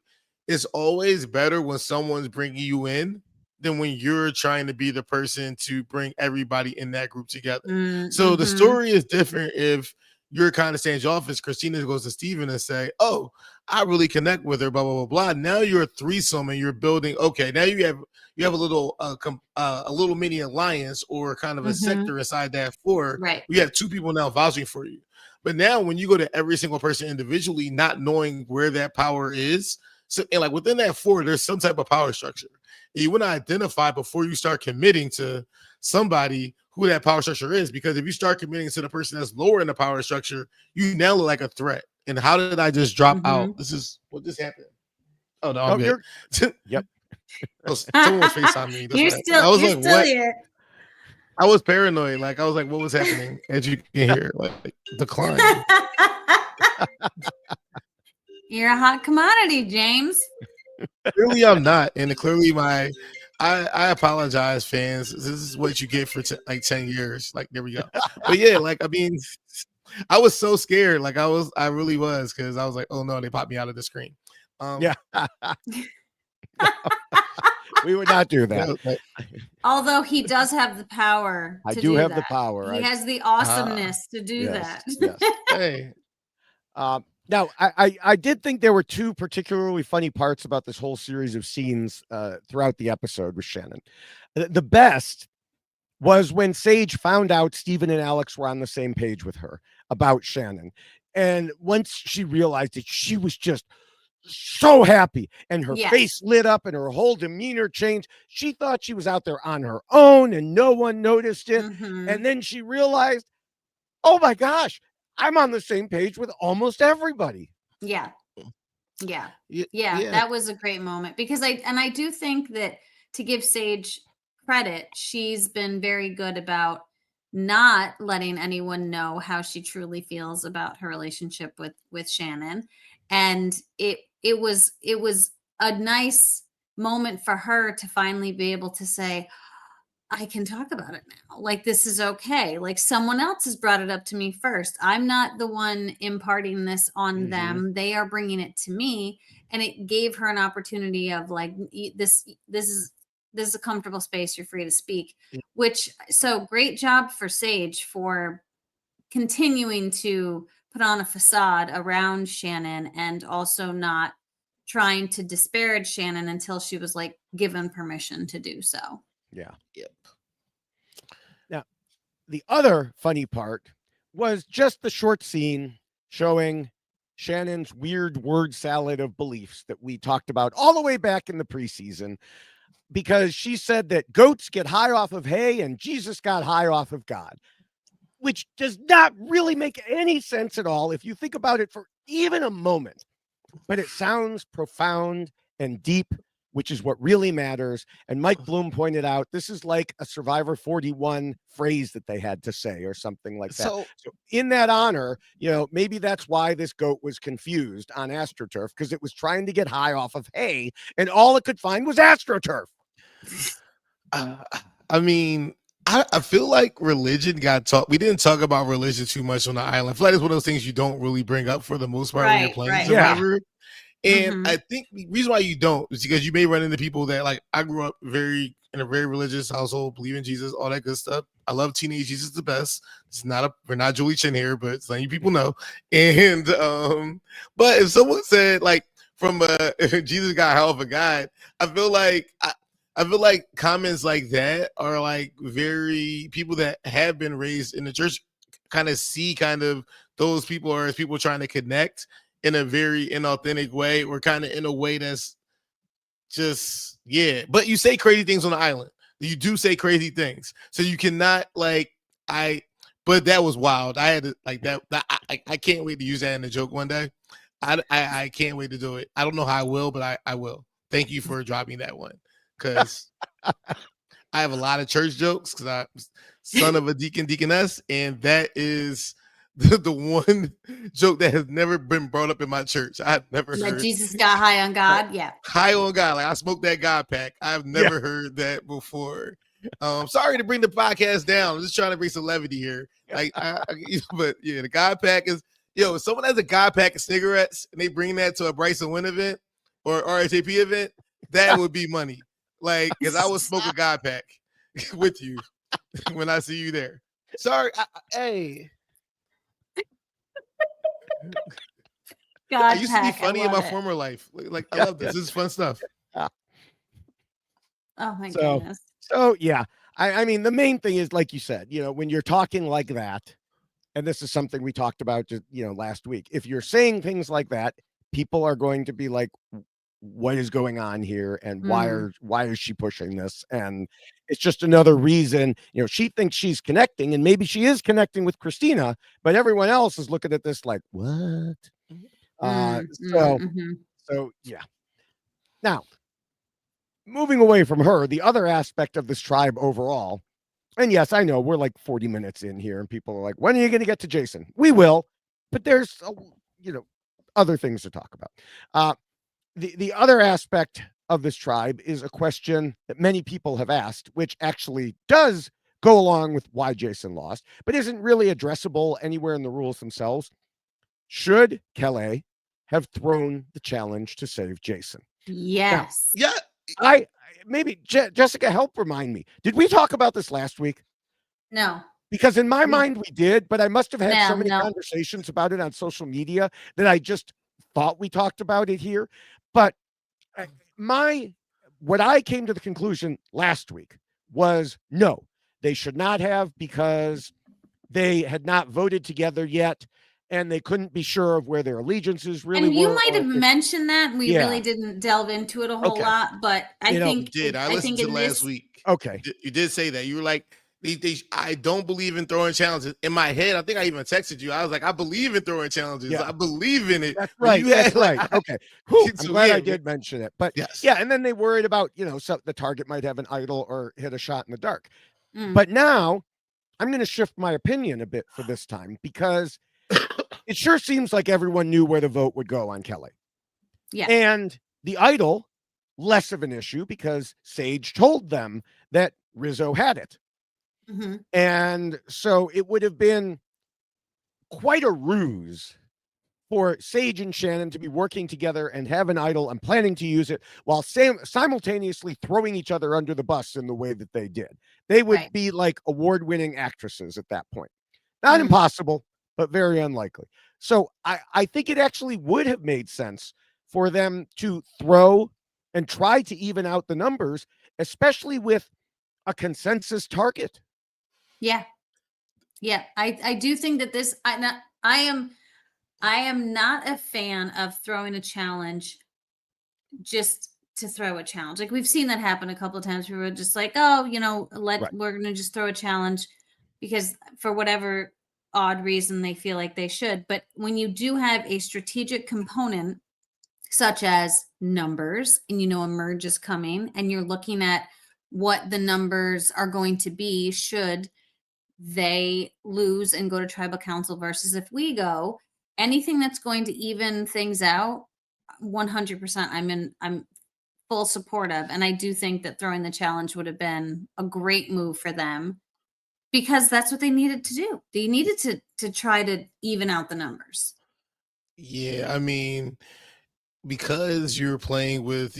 Speaker 3: it's always better when someone's bringing you in than when you're trying to be the person to bring everybody in that group together. So the
Speaker 2: Mm-hmm.
Speaker 3: story is different if you're kind of standoffish. Christina goes to Steven and say, "Oh, I really connect with her." Blah blah blah blah. Now you're a threesome and you're building. Okay, now you have a little mini alliance or kind of a
Speaker 2: Mm-hmm.
Speaker 3: sector inside that four.
Speaker 2: Right.
Speaker 3: You have two people now vouching for you. But now when you go to every single person individually, not knowing where that power is, so and like within that four, there's some type of power structure. And you want to identify before you start committing to somebody who that power structure is, because if you start committing to the person that's lower in the power structure, you now look like a threat. And how did I just drop
Speaker 2: Mm-hmm.
Speaker 3: out? This is what this happened. Oh no, I'm
Speaker 1: Oh,
Speaker 3: good.
Speaker 1: yep.
Speaker 3: Oh, someone was FaceTiming me. That's
Speaker 2: you're
Speaker 3: what happened.
Speaker 2: still
Speaker 3: I was
Speaker 2: you're
Speaker 3: like,
Speaker 2: still
Speaker 3: what?
Speaker 2: here.
Speaker 3: I was paranoid. Like I was like, what was happening? As you can hear, like decline.
Speaker 2: You're a hot commodity, James.
Speaker 3: Clearly, I'm not, and clearly, I apologize, fans. This is what you get for like 10 years. Like there we go. But yeah, like I mean, I was so scared. Like I really was, because I was like, oh no, they popped me out of the screen.
Speaker 1: Yeah. We would not do that.
Speaker 2: Although he does have the power
Speaker 1: I
Speaker 2: to
Speaker 1: do
Speaker 2: do
Speaker 1: have the
Speaker 2: that.
Speaker 1: power.
Speaker 2: He has the awesomeness to do
Speaker 1: Yes,
Speaker 2: that.
Speaker 1: yes.
Speaker 3: Hey,
Speaker 1: Now, I did think there were two particularly funny parts about this whole series of scenes throughout the episode with Shannon. The best was when Sage found out Stephen and Alex were on the same page with her about Shannon. And once she realized it, she was just so happy and her
Speaker 2: Yes.
Speaker 1: face lit up and her whole demeanor changed. She thought she was out there on her own and no one noticed it.
Speaker 2: Mhm.
Speaker 1: And then she realized, oh my gosh, I'm on the same page with almost everybody.
Speaker 2: Yeah. Yeah.
Speaker 3: yeah,
Speaker 2: Yeah. That was a great moment because I do think that, to give Sage credit, she's been very good about not letting anyone know how she truly feels about her relationship with Shannon. And it was a nice moment for her to finally be able to say, I can talk about it now. Like, this is okay. Like, someone else has brought it up to me first. I'm not the one imparting this on
Speaker 1: Mhm.
Speaker 2: them. They are bringing it to me. And it gave her an opportunity of like, this is a comfortable space. You're free to speak, which, so great job for Sage for continuing to put on a facade around Shannon and also not trying to disparage Shannon until she was like given permission to do so.
Speaker 1: Yeah.
Speaker 3: Yep.
Speaker 1: Now, the other funny part was just the short scene showing Shannon's weird word salad of beliefs that we talked about all the way back in the preseason, because she said that goats get high off of hay and Jesus got high off of God, which does not really make any sense at all if you think about it for even a moment. But it sounds profound and deep, which is what really matters. And Mike Bloom pointed out this is like a Survivor 41 phrase that they had to say or something like that. So in that honor, maybe that's why this goat was confused on AstroTurf, because it was trying to get high off of hay and all it could find was AstroTurf.
Speaker 3: I mean, I feel like religion got taught. We didn't talk about religion too much on the island. I feel like it's one of those things you don't really bring up for the most part when you're
Speaker 2: Right,
Speaker 3: playing
Speaker 2: right.
Speaker 3: Survivor. And
Speaker 2: Mhm.
Speaker 3: I think the reason why you don't is because you may run into people that, like, I grew up in a very religious household, believe in Jesus, all that good stuff. I love teenage Jesus the best. We're not Julie Chen here, but it's letting you people know. And but if someone said like if Jesus got hell of a God, I feel like comments like that are like very people that have been raised in the church kind of see kind of those people as people trying to connect in a very inauthentic way, or kind of in a way that's just, yeah. But you say crazy things on the island. You do say crazy things, so you cannot But that was wild. I had to like that. I can't wait to use that in a joke one day. I can't wait to do it. I don't know how I will, but I will. Thank you for dropping that one, because I have a lot of church jokes because I'm son of a deaconess, and that is the one joke that has never been brought up in my church. I've never
Speaker 2: That
Speaker 3: heard
Speaker 2: Jesus got high on God. Yeah.
Speaker 3: high on God. Like I smoked that God pack. I've never heard that before. Sorry to bring the podcast down. I'm just trying to bring some levity here. Like, but yeah, the God pack is, if someone has a God pack of cigarettes and they bring that to a Bryson Wynn event or RHAP event, that would be money. Like, because I would smoke a God pack with you when I see you there. Sorry, hey.
Speaker 2: God
Speaker 3: I used to be funny in my
Speaker 2: it.
Speaker 3: former life. Like I love this. This is fun stuff.
Speaker 2: Oh my goodness.
Speaker 1: So yeah, I mean, the main thing is, like you said, when you're talking like that, and this is something we talked about just, last week. If you're saying things like that, people are going to be like, what is going on here? And why is she pushing this? And it's just another reason, she thinks she's connecting, and maybe she is connecting with Christina, but everyone else is looking at this like, what? So yeah. Now, moving away from her, the other aspect of this tribe overall, and yes, I know we're like 40 minutes in here and people are like, when are you going to get to Jason? We will, but there's, other things to talk about. The other aspect of this tribe is a question that many people have asked, which actually does go along with why Jason lost, but isn't really addressable anywhere in the rules themselves. Should Kelly have thrown the challenge to save Jason?
Speaker 2: Yes.
Speaker 3: Now,
Speaker 1: yeah. Maybe Jessica, help remind me. Did we talk about this last week?
Speaker 2: No.
Speaker 1: Because in my mind we did, but I must have had so many
Speaker 2: No.
Speaker 1: conversations about it on social media that I just thought we talked about it here. But what I came to the conclusion last week was no, they should not have, because they had not voted together yet and they couldn't be sure of where their allegiances really
Speaker 2: and you
Speaker 1: were.
Speaker 2: might have mentioned that. We really didn't delve into it a whole lot, but I think
Speaker 3: you did. I listened to last week.
Speaker 1: Okay.
Speaker 3: You did say that. You were like, I don't believe in throwing challenges. In my head, I think I even texted you. I was like, I believe in throwing challenges.
Speaker 1: Yeah.
Speaker 3: I believe in it.
Speaker 1: That's right. That's right. Okay. I'm glad I did mention it. But
Speaker 3: yes.
Speaker 1: Yeah, and then they worried about, so the target might have an idol or hit a shot in the dark. But now I'm going to shift my opinion a bit for this time, because it sure seems like everyone knew where the vote would go on Kelly.
Speaker 2: Yeah.
Speaker 1: And the idol, less of an issue, because Sage told them that Rizzo had it. And so it would have been quite a ruse for Sage and Shannon to be working together and have an idol and planning to use it while simultaneously throwing each other under the bus in the way that they did. They would be like award-winning actresses at that point. Not impossible, but very unlikely. So I think it actually would have made sense for them to throw and try to even out the numbers, especially with a consensus target.
Speaker 2: Yeah. Yeah. I do think that this, I am not a fan of throwing a challenge just to throw a challenge. Like, we've seen that happen a couple of times. We were just like, oh, we're going to just throw a challenge because for whatever odd reason they feel like they should. But when you do have a strategic component, such as numbers, and a merge is coming, and you're looking at what the numbers are going to be should they lose and go to tribal council versus if we go, anything that's going to even things out, 100% I'm full support of. And I do think that throwing the challenge would have been a great move for them, because that's what they needed to do. They needed to try to even out the numbers.
Speaker 3: Yeah, I mean, because you're playing with,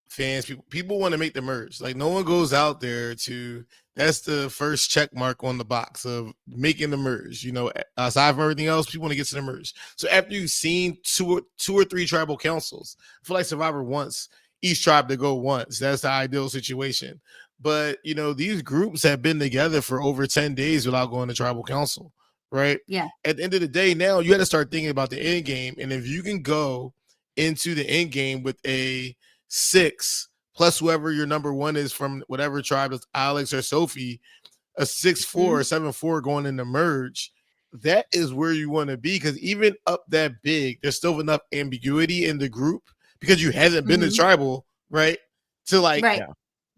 Speaker 3: fans, people want to make the merge. Like, no one goes out there that's the first check mark on the box of making the merge. Aside from everything else, people want to get to the merge. So after you've seen two or three tribal councils, I feel like Survivor wants each tribe to go once. That's the ideal situation. But, these groups have been together for over 10 days without going to tribal council, right?
Speaker 2: Yeah.
Speaker 3: At the end of the day, now you got to start thinking about the end game. And if you can go into the end game with a 6 plus whoever your number one is from whatever tribe is, Alex or Sophie, a 6'4" or 7'4" going in the merge, that is where you want to be. Because even up that big, there's still enough ambiguity in the group because you haven't been to tribal, right? To like
Speaker 2: Right.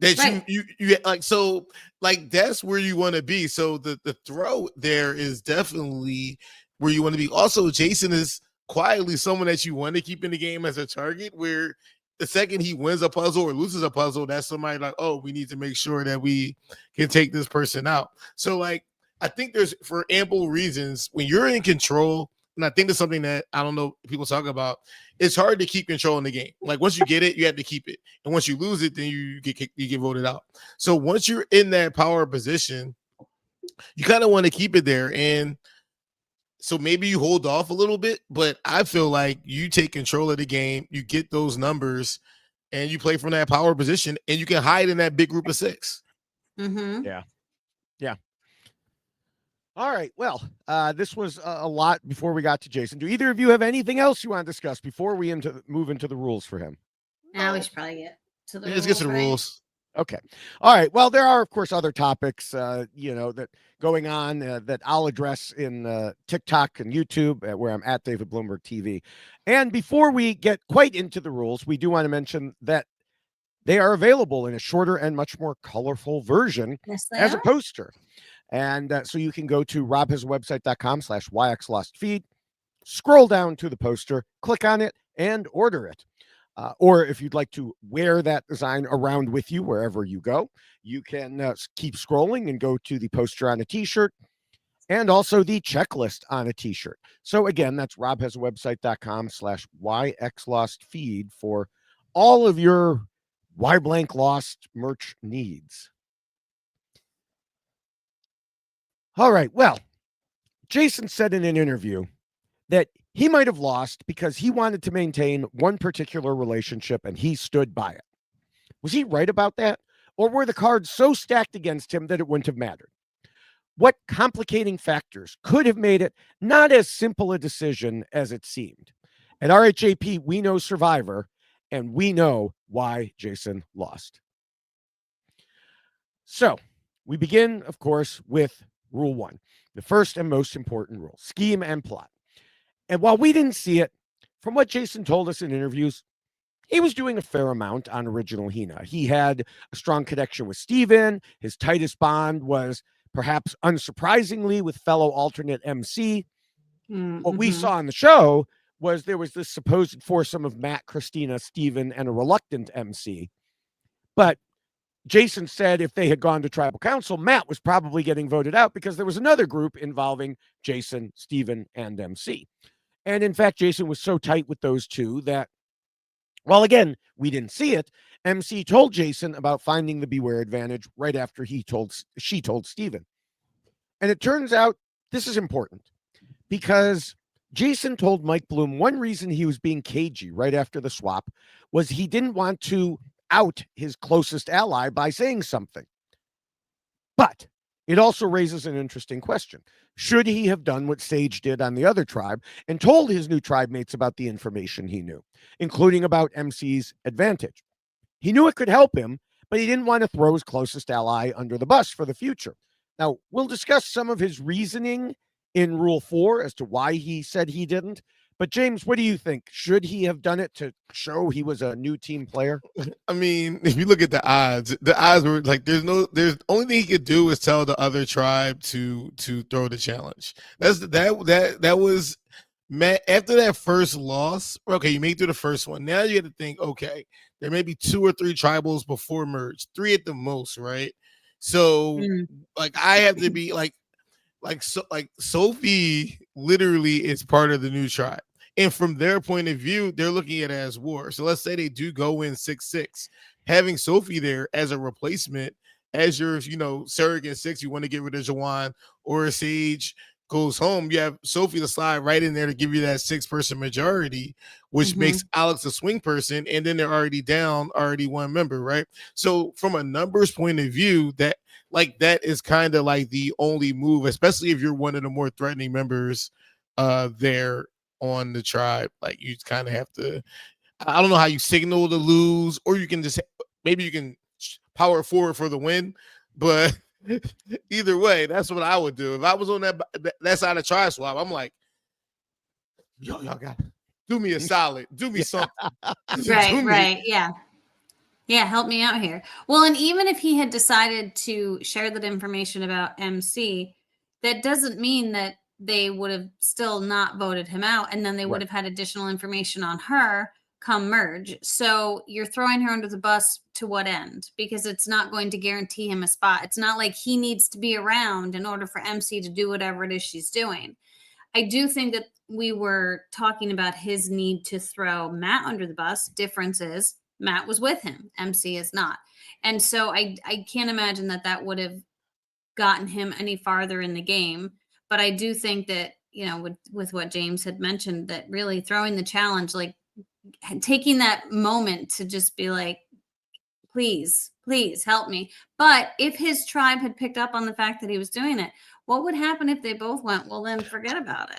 Speaker 3: that
Speaker 2: Right.
Speaker 3: you like, so like that's where you want to be. So the throw there is definitely where you want to be. Also, Jason is quietly someone that you want to keep in the game as a target, where the second he wins a puzzle or loses a puzzle, that's somebody like, oh, we need to make sure that we can take this person out. So like, I think there's, for ample reasons, when you're in control, and I think that's something that I don't know people talk about, it's hard to keep control in the game. Like once you get it, you have to keep it. And once you lose it, then you get voted out. So once you're in that power position, you kind of want to keep it there. And so maybe you hold off a little bit, but I feel like you take control of the game, you get those numbers, and you play from that power position, and you can hide in that big group of 6.
Speaker 1: Yeah. All right. Well, this was a lot before we got to Jason. Do either of you have anything else you want to discuss before we move into the rules for him?
Speaker 2: Now we should probably get to the
Speaker 3: Let's get to the
Speaker 2: right?
Speaker 3: rules.
Speaker 1: Okay. All right. Well, there are, of course, other topics, that going on that I'll address in TikTok and YouTube, where I'm at David Bloomberg TV. And before we get quite into the rules, we do want to mention that they are available in a shorter and much more colorful version as a poster. And so you can go to robhasawebsite.com/yxlostfeed, scroll down to the poster, click on it, and order it. Or if you'd like to wear that design around with you wherever you go, you can keep scrolling and go to the poster on a t-shirt and also the checklist on a t-shirt. So again, that's robhasawebsite.com/yxlostfeed for all of your Y Blank Lost merch needs. All right. Well, Jason said in an interview that he might have lost because he wanted to maintain one particular relationship and he stood by it. Was he right about that? Or were the cards so stacked against him that it wouldn't have mattered? What complicating factors could have made it not as simple a decision as it seemed? At RHAP, we know Survivor, and we know why Jason lost. So we begin, of course, with Rule 1, the first and most important rule: scheme and plot. And while we didn't see it, from what Jason told us in interviews, he was doing a fair amount on Original Hina. He had a strong connection with Steven. His tightest bond was, perhaps unsurprisingly, with fellow alternate MC. What we saw on the show was there was this supposed foursome of Matt, Christina, Steven, and a reluctant MC. But Jason said if they had gone to tribal council, Matt was probably getting voted out because there was another group involving Jason, Steven, and MC. And in fact, Jason was so tight with those two that, well, again, we didn't see it. MC told Jason about finding the beware advantage right after she told Steven. And it turns out this is important because Jason told Mike Bloom one reason he was being cagey right after the swap was he didn't want to out his closest ally by saying something. But it also raises an interesting question. Should he have done what Sage did on the other tribe and told his new tribe mates about the information he knew, including about MC's advantage? He knew it could help him, but he didn't want to throw his closest ally under the bus for the future. Now, we'll discuss some of his reasoning in Rule 4 as to why he said he didn't. But James, what do you think? Should he have done it to show he was a new team player?
Speaker 3: I mean, if you look at the odds were like, there's only thing he could do is tell the other tribe to throw the challenge. That was after that first loss. Okay, you made it through the first one. Now you have to think, okay, there may be 2 or 3 tribals before merge, 3 at the most, right? So like I have to be like Sophie literally is part of the new tribe. And from their point of view, they're looking at it as war. So let's say they do go in 6-6. Having Sophie there as a replacement, as your, surrogate 6, you want to get rid of Jawan, or Sage goes home, you have Sophie to slide right in there to give you that 6-person majority, which makes Alex a swing person. And then they're already one member, right? So from a numbers point of view, that is kind of like the only move, especially if you're one of the more threatening members there on the tribe. Like you kind of have to, I don't know how you signal to lose, or you can just maybe you can power forward for the win, but either way, that's what I would do if I was on that side of Tri Swap. I'm like, y'all got do me a solid, do me something,
Speaker 2: Right. Yeah, help me out here. Well, and even if he had decided to share that information about MC, that doesn't mean that they would have still not voted him out, and then they would
Speaker 1: Right.
Speaker 2: have had additional information on her come merge. So you're throwing her under the bus to what end? Because it's not going to guarantee him a spot. It's not like he needs to be around in order for MC to do whatever it is she's doing. I do think that we were talking about his need to throw Matt under the bus. Difference is Matt was with him. MC is not. And so I can't imagine that would have gotten him any farther in the game. But I do think that, with what James had mentioned, that really throwing the challenge, like taking that moment to just be like, please help me. But if his tribe had picked up on the fact that he was doing it, what would happen if they both went, well, then forget about it?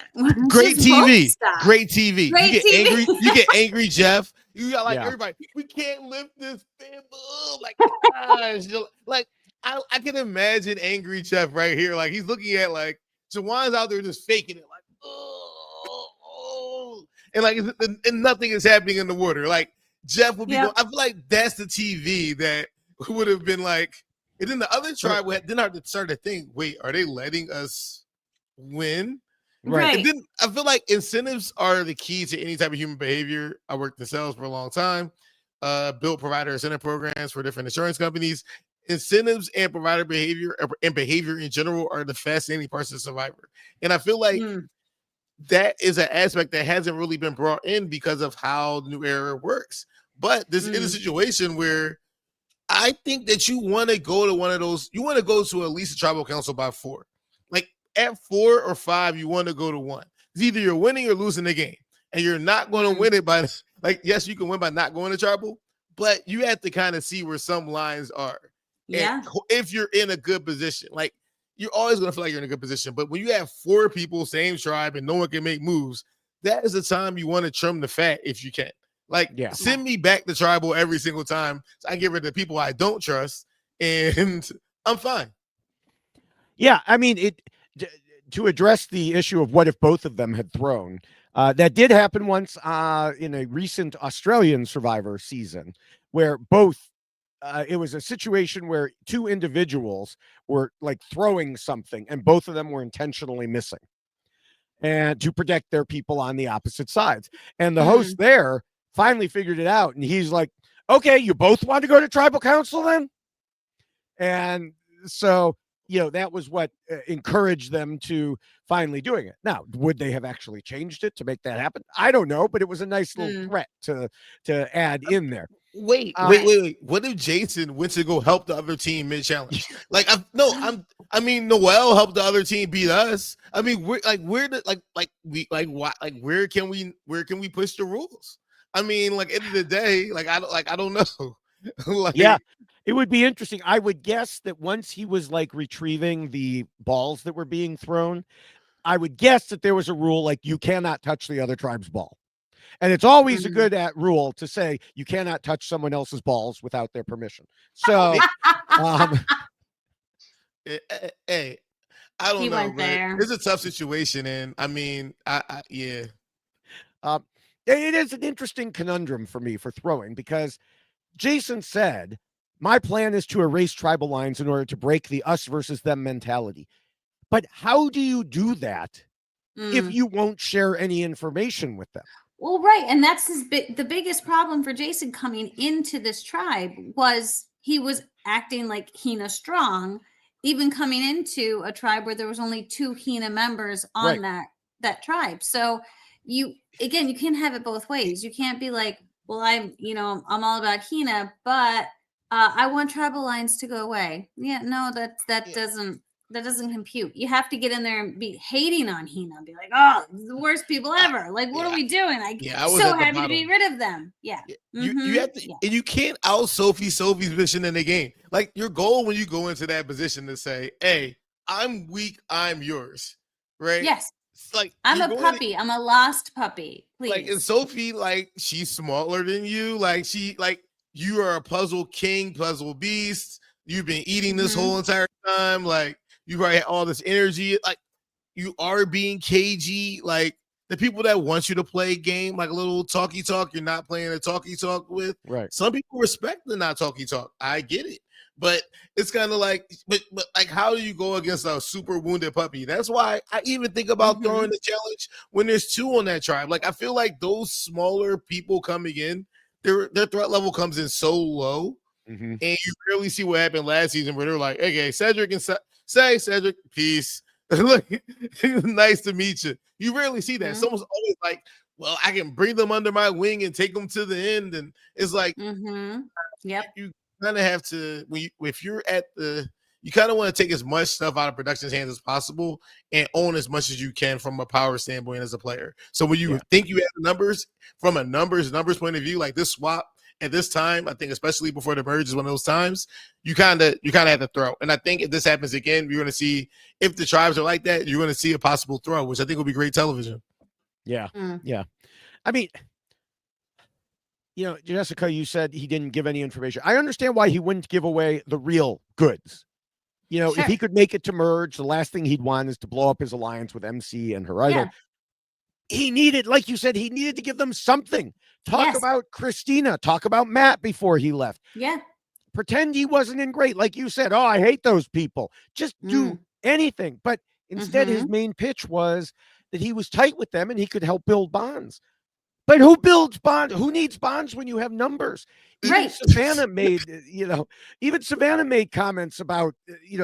Speaker 3: Great
Speaker 2: Just both
Speaker 3: TV.
Speaker 2: stop.
Speaker 3: Great TV.
Speaker 2: Great
Speaker 3: you get
Speaker 2: TV.
Speaker 3: angry. You get angry, Jeff. You got like
Speaker 1: Yeah.
Speaker 3: everybody. We can't lift this bamboo. Like, gosh, like I can imagine angry Jeff right here. Like he's looking at like Jawan's out there just faking it. Like, oh, and like and nothing is happening in the water. Like Jeff would be.
Speaker 2: Yep.
Speaker 3: I feel like that's the TV that would have been like. And then the other tribe would then have to start to think, wait, are they letting us win?
Speaker 2: Right.
Speaker 3: And then I feel like incentives are the key to any type of human behavior. I worked in sales for a long time, built provider incentive programs for different insurance companies. Incentives and provider behavior and behavior in general are the fascinating parts of Survivor. And I feel like that is an aspect that hasn't really been brought in because of how the new era works. But this is a situation where I think that you want to go to one of those, you want to go to at least a tribal council by 4. Like at 4 or 5, you want to go to 1. It's either you're winning or losing the game. And you're not going to win it by, like, yes, you can win by not going to tribal, but you have to kind of see where some lines are.
Speaker 2: Yeah.
Speaker 3: And if you're in a good position, like you're always going to feel like you're in a good position. But when you have 4 people, same tribe, and no one can make moves, that is the time you want to trim the fat if you can. Like, send me back to tribal every single time so I can get rid of the people I don't trust, and I'm fine.
Speaker 1: Yeah, I mean, to address the issue of what if both of them had thrown, that did happen once in a recent Australian Survivor season where both, it was a situation where 2 individuals were like throwing something and both of them were intentionally missing and to protect their people on the opposite sides. And the host there finally figured it out. And he's like, okay, you both want to go to tribal council then? And so, that was what encouraged them to finally doing it. Now, would they have actually changed it to make that happen? I don't know, but it was a nice little threat to add in there.
Speaker 3: Wait. What if Jason went to go help the other team mid-challenge? Like, Noel helped the other team beat us. I mean, where can we push the rules? I mean, like, end of the day, I don't know.
Speaker 1: Yeah, it would be interesting. I would guess that once he was like retrieving the balls that were being thrown, I would guess that there was a rule like you cannot touch the other tribe's ball. And it's always a good rule to say you cannot touch someone else's balls without their permission. So,
Speaker 3: hey, I don't
Speaker 2: He
Speaker 3: know,
Speaker 2: went there.
Speaker 3: It's a tough situation, and I mean, yeah.
Speaker 1: It is an interesting conundrum for me for throwing because Jason said, my plan is to erase tribal lines in order to break the us versus them mentality. But how do you do that if you won't share any information with them?
Speaker 2: Well, right. And that's the biggest problem for Jason coming into this tribe was he was acting like Hina strong, even coming into a tribe where there was only 2 Hina members on that tribe. So you can't have it both ways. You can't be like, well, I'm all about Hina, but I want tribal lines to go away. Yeah, no, that doesn't compute. You have to get in there and be hating on Hina and be like, oh, the worst people ever. Like, what are we doing? I'm so happy to be rid of them. Yeah.
Speaker 3: You have to, and you can't out Sophie's position in the game. Like, your goal when you go into that position to say, hey, I'm weak, I'm yours. Right?
Speaker 2: Yes.
Speaker 3: Like,
Speaker 2: I'm a puppy. I'm a lost puppy. Please.
Speaker 3: Like, and Sophie, like, she's smaller than you. Like, you are a puzzle king, puzzle beast. You've been eating this
Speaker 2: Mhm.
Speaker 3: whole entire time. Like you probably had all this energy. Like you are being cagey. Like the people that want you to play a game, like a little talky talk, you're not playing a talky talk with.
Speaker 1: Right.
Speaker 3: Some people respect the not talky talk. I get it. But it's kind of like, but like, how do you go against a super wounded puppy? That's why I even think about throwing the challenge when there's 2 on that tribe. Like, I feel like those smaller people coming in, their threat level comes in so low,
Speaker 1: Mhm.
Speaker 3: and you rarely see what happened last season where they're like, okay, Cedric and say Cedric, peace. Look, nice to meet you. You rarely see that.
Speaker 2: Mhm.
Speaker 3: Someone's always like, well, I can bring them under my wing and take them to the end, and it's like
Speaker 2: Yep.
Speaker 3: you kind of have to if you're at the you kind of want to take as much stuff out of production's hands as possible and own as much as you can from a power standpoint as a player. So when you
Speaker 1: Yeah.
Speaker 3: think you have the numbers from a numbers point of view, like this swap at this time, I think especially before the merge is one of those times you kind of have to throw. And I think if this happens again, you're going to see if the tribes are like that, you're going to see a possible throw, which I think will be great television.
Speaker 1: Yeah.
Speaker 2: Mm.
Speaker 1: Yeah. I mean, Jessica, you said he didn't give any information. I understand why he wouldn't give away the real goods. If
Speaker 2: Sure.
Speaker 1: he could make it to merge, the last thing he'd want is to blow up his alliance with MC and her idol.
Speaker 2: Yeah.
Speaker 1: He needed, like you said, he needed to give them something. Talk
Speaker 2: Yes.
Speaker 1: about Christina, talk about Matt before he left.
Speaker 2: Yeah.
Speaker 1: Pretend he wasn't in great. Like you said, I hate those people. Just do anything. But instead, his main pitch was that he was tight with them and he could help build bonds. But who builds bonds? Who needs bonds when you have numbers? Even
Speaker 2: Right.
Speaker 1: Savannah made, even Savannah made comments about,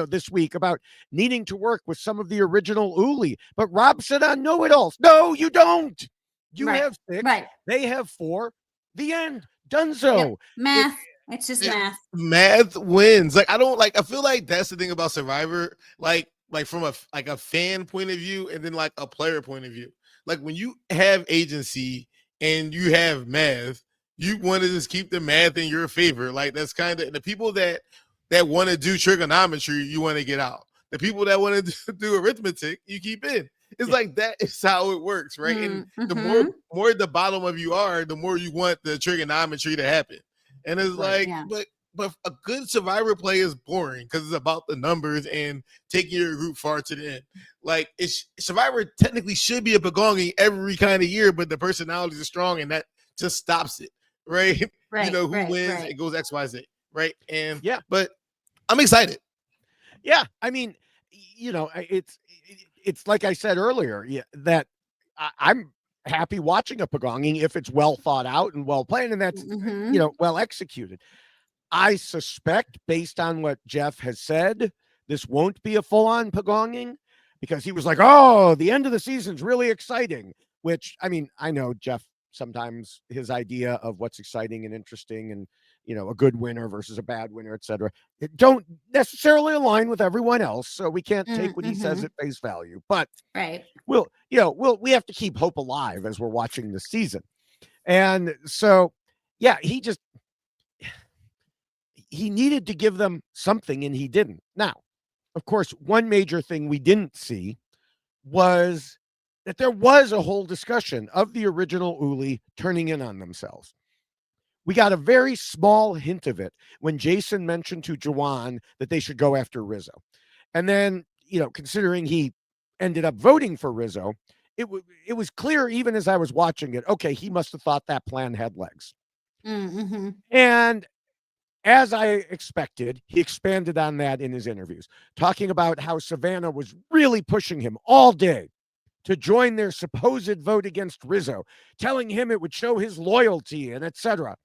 Speaker 1: this week about needing to work with some of the original Uli. But Rob said on Know It Alls, no, you don't. You
Speaker 2: Right.
Speaker 1: have 6.
Speaker 2: Right.
Speaker 1: They have 4. The end. Dunzo.
Speaker 2: Yep. Math. It's just math.
Speaker 3: Math wins. Like I feel like that's the thing about Survivor. Like from a fan point of view, and then like a player point of view. Like when you have agency and you have math, you want to just keep the math in your favor. Like that's kind of the people that want to do trigonometry, you want to get out. The people that want to do arithmetic, you keep in. It's like that is how it works, right? And the more at the bottom of you are, the more you want the trigonometry to happen. And it's
Speaker 1: Right.
Speaker 3: like, but a good Survivor play is boring because it's about the numbers and taking your group far to the end. Like Survivor technically should be a begonging every kind of year, but the personalities are strong and that just stops it, right?
Speaker 2: Right.
Speaker 3: Who
Speaker 2: right,
Speaker 3: wins?
Speaker 2: right.
Speaker 3: It goes XYZ, right? And
Speaker 1: Yeah.
Speaker 3: but I'm excited.
Speaker 1: Yeah. I mean, it's like I said earlier, that I'm happy watching a begonging if it's well thought out and well planned, and that's well executed. I suspect, based on what Jeff has said, this won't be a full-on begonging because he was like, "Oh, the end of the season's really exciting." Which, I mean, I know Jeff sometimes his idea of what's exciting and interesting, and a good winner versus a bad winner, etc., it don't necessarily align with everyone else. So we can't take what he says at face value. But
Speaker 2: Right.
Speaker 1: we have to keep hope alive as we're watching the season. And so, yeah, he needed to give them something and he didn't. Now, of course, one major thing we didn't see was that there was a whole discussion of the original Uli turning in on themselves. We got a very small hint of it when Jason mentioned to Juwan that they should go after Rizzo. And then, considering he ended up voting for Rizzo, it was clear even as I was watching it, okay, he must have thought that plan had legs. And as I expected, he expanded on that in his interviews, talking about how Savannah was really pushing him all day to join their supposed vote against Rizzo, telling him it would show his loyalty and etc.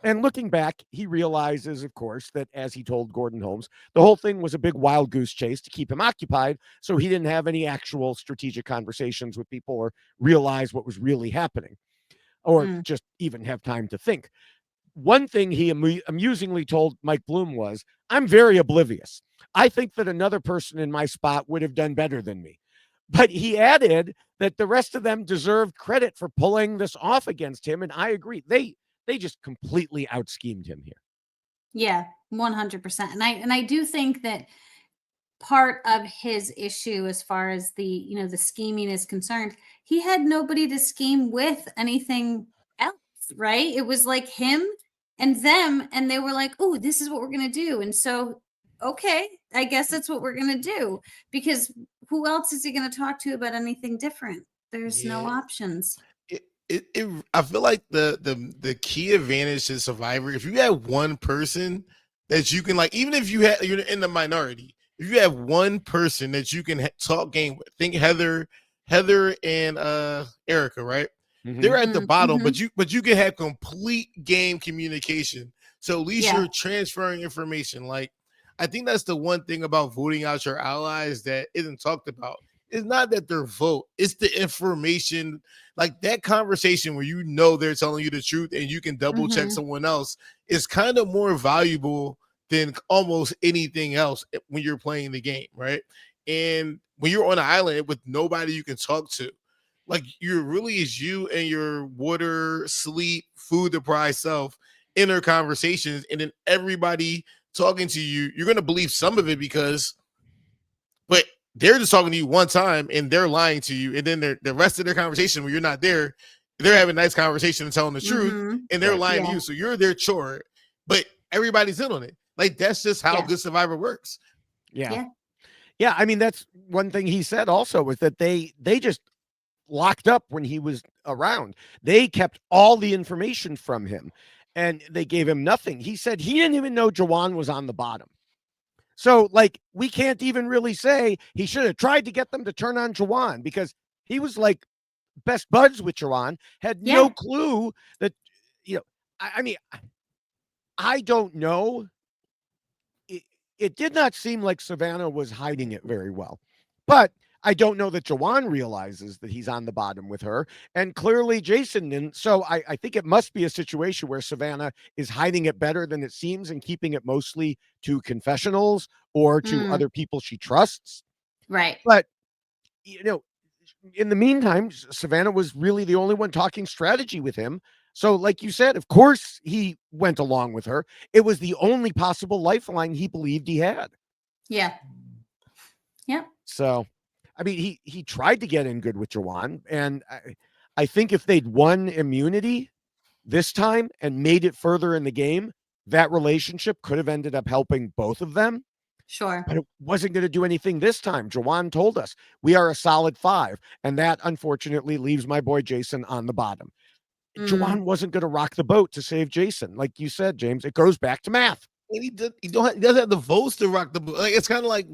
Speaker 1: And looking back, he realizes, of course, that as he told Gordon Holmes, the whole thing was a big wild goose chase to keep him occupied, so he didn't have any actual strategic conversations with people or realize what was really happening, or just even have time to think. One thing he amusingly told Mike Bloom was, "I'm very oblivious. I think that another person in my spot would have done better than me." But he added that the rest of them deserved credit for pulling this off against him, and I agree. They just completely out-schemed him here.
Speaker 2: Yeah, 100%. And I do think that part of his issue as far as the the scheming is concerned, he had nobody to scheme with anything else, right? It was like him and they were like, oh, this is what we're going to do. And so, okay, I guess that's what we're going to do, because who else is he going to talk to about anything different? There's no options.
Speaker 3: I feel like the key advantage to Survivor, if you have one person that you can, like, even if you're in the minority, if you have one person that you can talk game with, think Heather and Erica, right? They're at the bottom, but you can have complete game communication. So at least you're transferring information. Like, I think that's the one thing about voting out your allies that isn't talked about. It's not that their vote, it's the information, like that conversation where you know they're telling you the truth and you can double check someone else is kind of more valuable than almost anything else when you're playing the game, right? And when you're on an island with nobody you can talk to, like, you're really is you and your water, sleep, food deprived self in their conversations, and then everybody talking to you, you're going to believe some of it but they're just talking to you one time and they're lying to you, and then the rest of their conversation when you're not there, they're having a nice conversation and telling the truth, and they're lying to you. So you're their chore, but everybody's in on it. Like, that's just how good Survivor works.
Speaker 1: Yeah. I mean, that's one thing he said also, was that they just locked up when he was around. They kept all the information from him and they gave him nothing. He said he didn't even know Jawan was on the bottom. So, like, we can't even really say he should have tried to get them to turn on Jawan, because he was like best buds with Jawan, had no clue that, I mean, I don't know. It did not seem like Savannah was hiding it very well, but I don't know that Jawan realizes that he's on the bottom with her, and clearly Jason didn't. So I think it must be a situation where Savannah is hiding it better than it seems and keeping it mostly to confessionals or to other people she trusts.
Speaker 2: Right.
Speaker 1: But, in the meantime, Savannah was really the only one talking strategy with him. So, like you said, of course he went along with her. It was the only possible lifeline he believed he had.
Speaker 2: Yeah.
Speaker 1: So, I mean, he tried to get in good with Jawan, and I think if they'd won immunity this time and made it further in the game, that relationship could have ended up helping both of them.
Speaker 2: Sure.
Speaker 1: But it wasn't going to do anything this time. Jawan told us we are a solid 5, and that unfortunately leaves my boy Jason on the bottom. Jawan wasn't going to rock the boat to save Jason. Like you said, James, it goes back to math.
Speaker 3: And he doesn't have the votes to rock the boat. Like, it's kind of like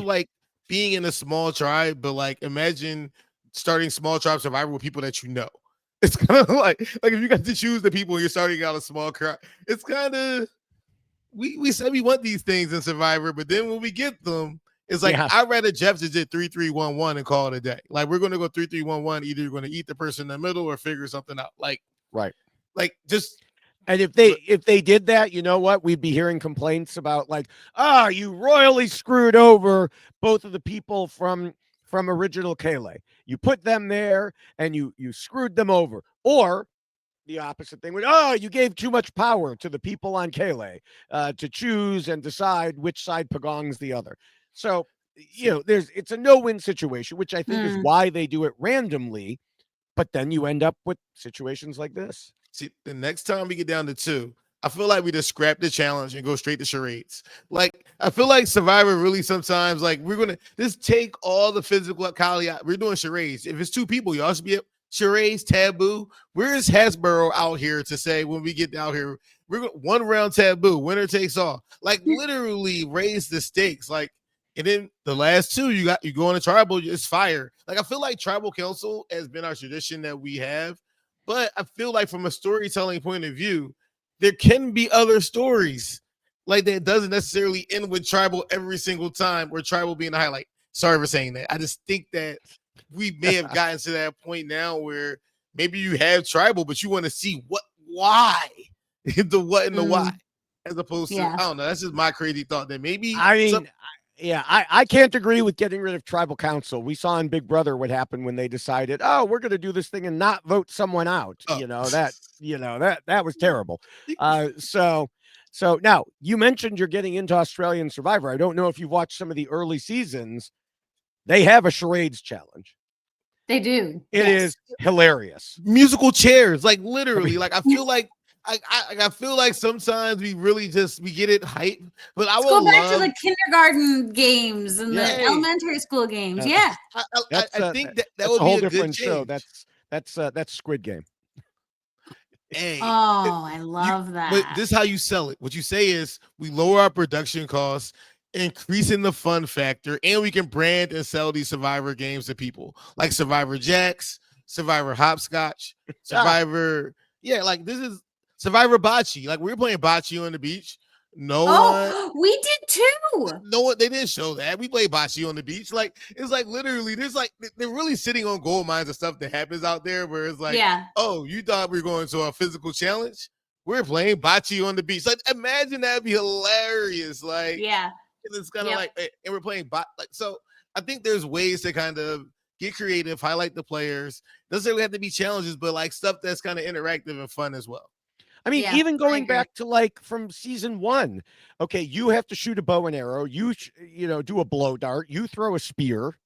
Speaker 3: like being in a small tribe, but like, imagine starting small tribe Survivor with people that you know. It's kind of like if you got to choose the people you're starting out a small tribe. It's kind of, we said we want these things in Survivor, but then when we get them, it's like, I'd rather Jeff just did 3-3-1-1 and call it a day. Like, we're going to go 3-3-1-1. Either you're going to eat the person in the middle or figure something out. Like,
Speaker 1: right.
Speaker 3: Like, just.
Speaker 1: And if they did that, you know what? We'd be hearing complaints about, like, you royally screwed over both of the people from original Kaylee. You put them there and you screwed them over. Or the opposite thing would, you gave too much power to the people on Kaylee to choose and decide which side pagongs the other. So, it's a no-win situation, which I think is why they do it randomly. But then you end up with situations like this.
Speaker 3: See, the next time we get down to 2, I feel like we just scrap the challenge and go straight to charades. Like, I feel like Survivor really sometimes, like, we're going to just take all the physical caveat. We're doing charades. If it's 2 people, y'all should be charades, taboo. Where's Hasbro out here to say when we get out here, we're going 1 round taboo, winner takes all. Like, literally raise the stakes. Like, and then the last 2, you go on a tribal, it's fire. Like, I feel like tribal council has been our tradition that we have. But I feel like from a storytelling point of view, there can be other stories. Like, that doesn't necessarily end with tribal every single time, or tribal being the highlight. Sorry for saying that. I just think that we may have gotten to that point now where maybe you have tribal, but you want to see why, the what and the why, as opposed to, I don't know. That's just my crazy thought that maybe.
Speaker 1: I mean, I can't agree with getting rid of tribal council. We saw in Big Brother what happened when they decided, we're going to do this thing and not vote someone out. That was terrible. So now you mentioned you're getting into Australian Survivor. I don't know if you've watched some of the early seasons. They have a charades challenge.
Speaker 2: They do.
Speaker 1: It is hilarious.
Speaker 3: Musical chairs, like, literally. Like, I feel like I feel like sometimes we really we get it hype, but I
Speaker 2: Let's
Speaker 3: would
Speaker 2: go back to
Speaker 3: love.
Speaker 2: the kindergarten games and
Speaker 1: Yeah.
Speaker 2: the elementary school games.
Speaker 1: Uh,
Speaker 2: Yeah.
Speaker 3: I think that
Speaker 1: that's
Speaker 3: would
Speaker 1: a
Speaker 3: be
Speaker 1: whole
Speaker 3: a good
Speaker 1: different show.
Speaker 3: change.
Speaker 1: That's Squid Game.
Speaker 3: Hey,
Speaker 2: Oh, I love
Speaker 3: but
Speaker 2: that.
Speaker 3: this is how you sell it. What you say is we lower our production costs, increasing the fun factor, and we can brand and sell these Survivor games to people like Survivor Jacks, Survivor Hopscotch, Survivor. Yeah, like this is Survivor Bocce. Like we were playing bocce on the beach. No one.
Speaker 2: Oh, we did too.
Speaker 3: No one, they didn't show that. We play bocce on the beach. Like it's like literally, there's like they're really sitting on gold mines of stuff that happens out there where it's like,
Speaker 2: Yeah.
Speaker 3: oh, you thought we were going to a physical challenge? We're playing bocce on the beach. Like imagine that'd be hilarious. Like
Speaker 2: Yeah.
Speaker 3: and it's kind of
Speaker 2: Yep.
Speaker 3: like, and we're playing like so. I think there's ways to kind of get creative, highlight the players. Doesn't really have to be challenges, but like stuff that's kind of interactive and fun as well.
Speaker 1: I mean,
Speaker 2: Yeah,
Speaker 1: even
Speaker 2: I
Speaker 1: going
Speaker 2: agree.
Speaker 1: back to like from season 1. Okay, you have to shoot a bow and arrow. You do a blow dart. You throw a spear.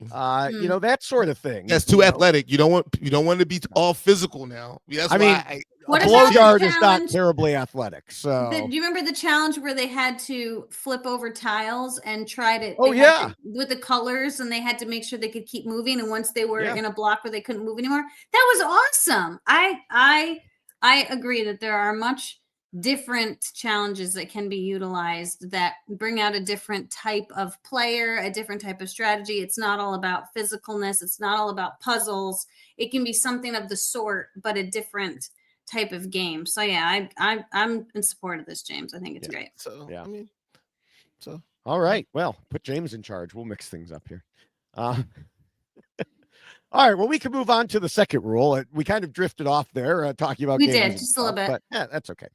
Speaker 1: That sort of thing.
Speaker 3: That's too athletic. You don't want to be all physical now. That's
Speaker 1: I mean,
Speaker 3: why
Speaker 2: What
Speaker 1: a
Speaker 2: about
Speaker 1: blow
Speaker 2: the
Speaker 1: dart is not
Speaker 2: challenge?
Speaker 1: terribly athletic. So
Speaker 2: Do you remember the challenge where they had to flip over tiles and try to?
Speaker 1: Oh,
Speaker 2: they had
Speaker 1: yeah.
Speaker 2: to- with the colors, and they had to make sure they could keep moving. And once they were
Speaker 1: Yeah.
Speaker 2: in a block where they couldn't move anymore, that was awesome. I agree that there are much different challenges that can be utilized that bring out a different type of player, a different type of strategy. It's not all about physicalness. It's not all about puzzles. It can be something of the sort, but a different type of game. So yeah, I'm in support of this, James. I think it's great.
Speaker 3: So
Speaker 1: Yeah.
Speaker 3: I mean, so
Speaker 1: all right. Well, put James in charge. We'll mix things up here. All right. Well, we can move on to the second rule. We kind of drifted off there talking about
Speaker 2: We
Speaker 1: games
Speaker 2: did
Speaker 1: and
Speaker 2: just a little
Speaker 1: stuff,
Speaker 2: bit.
Speaker 1: but yeah, that's okay.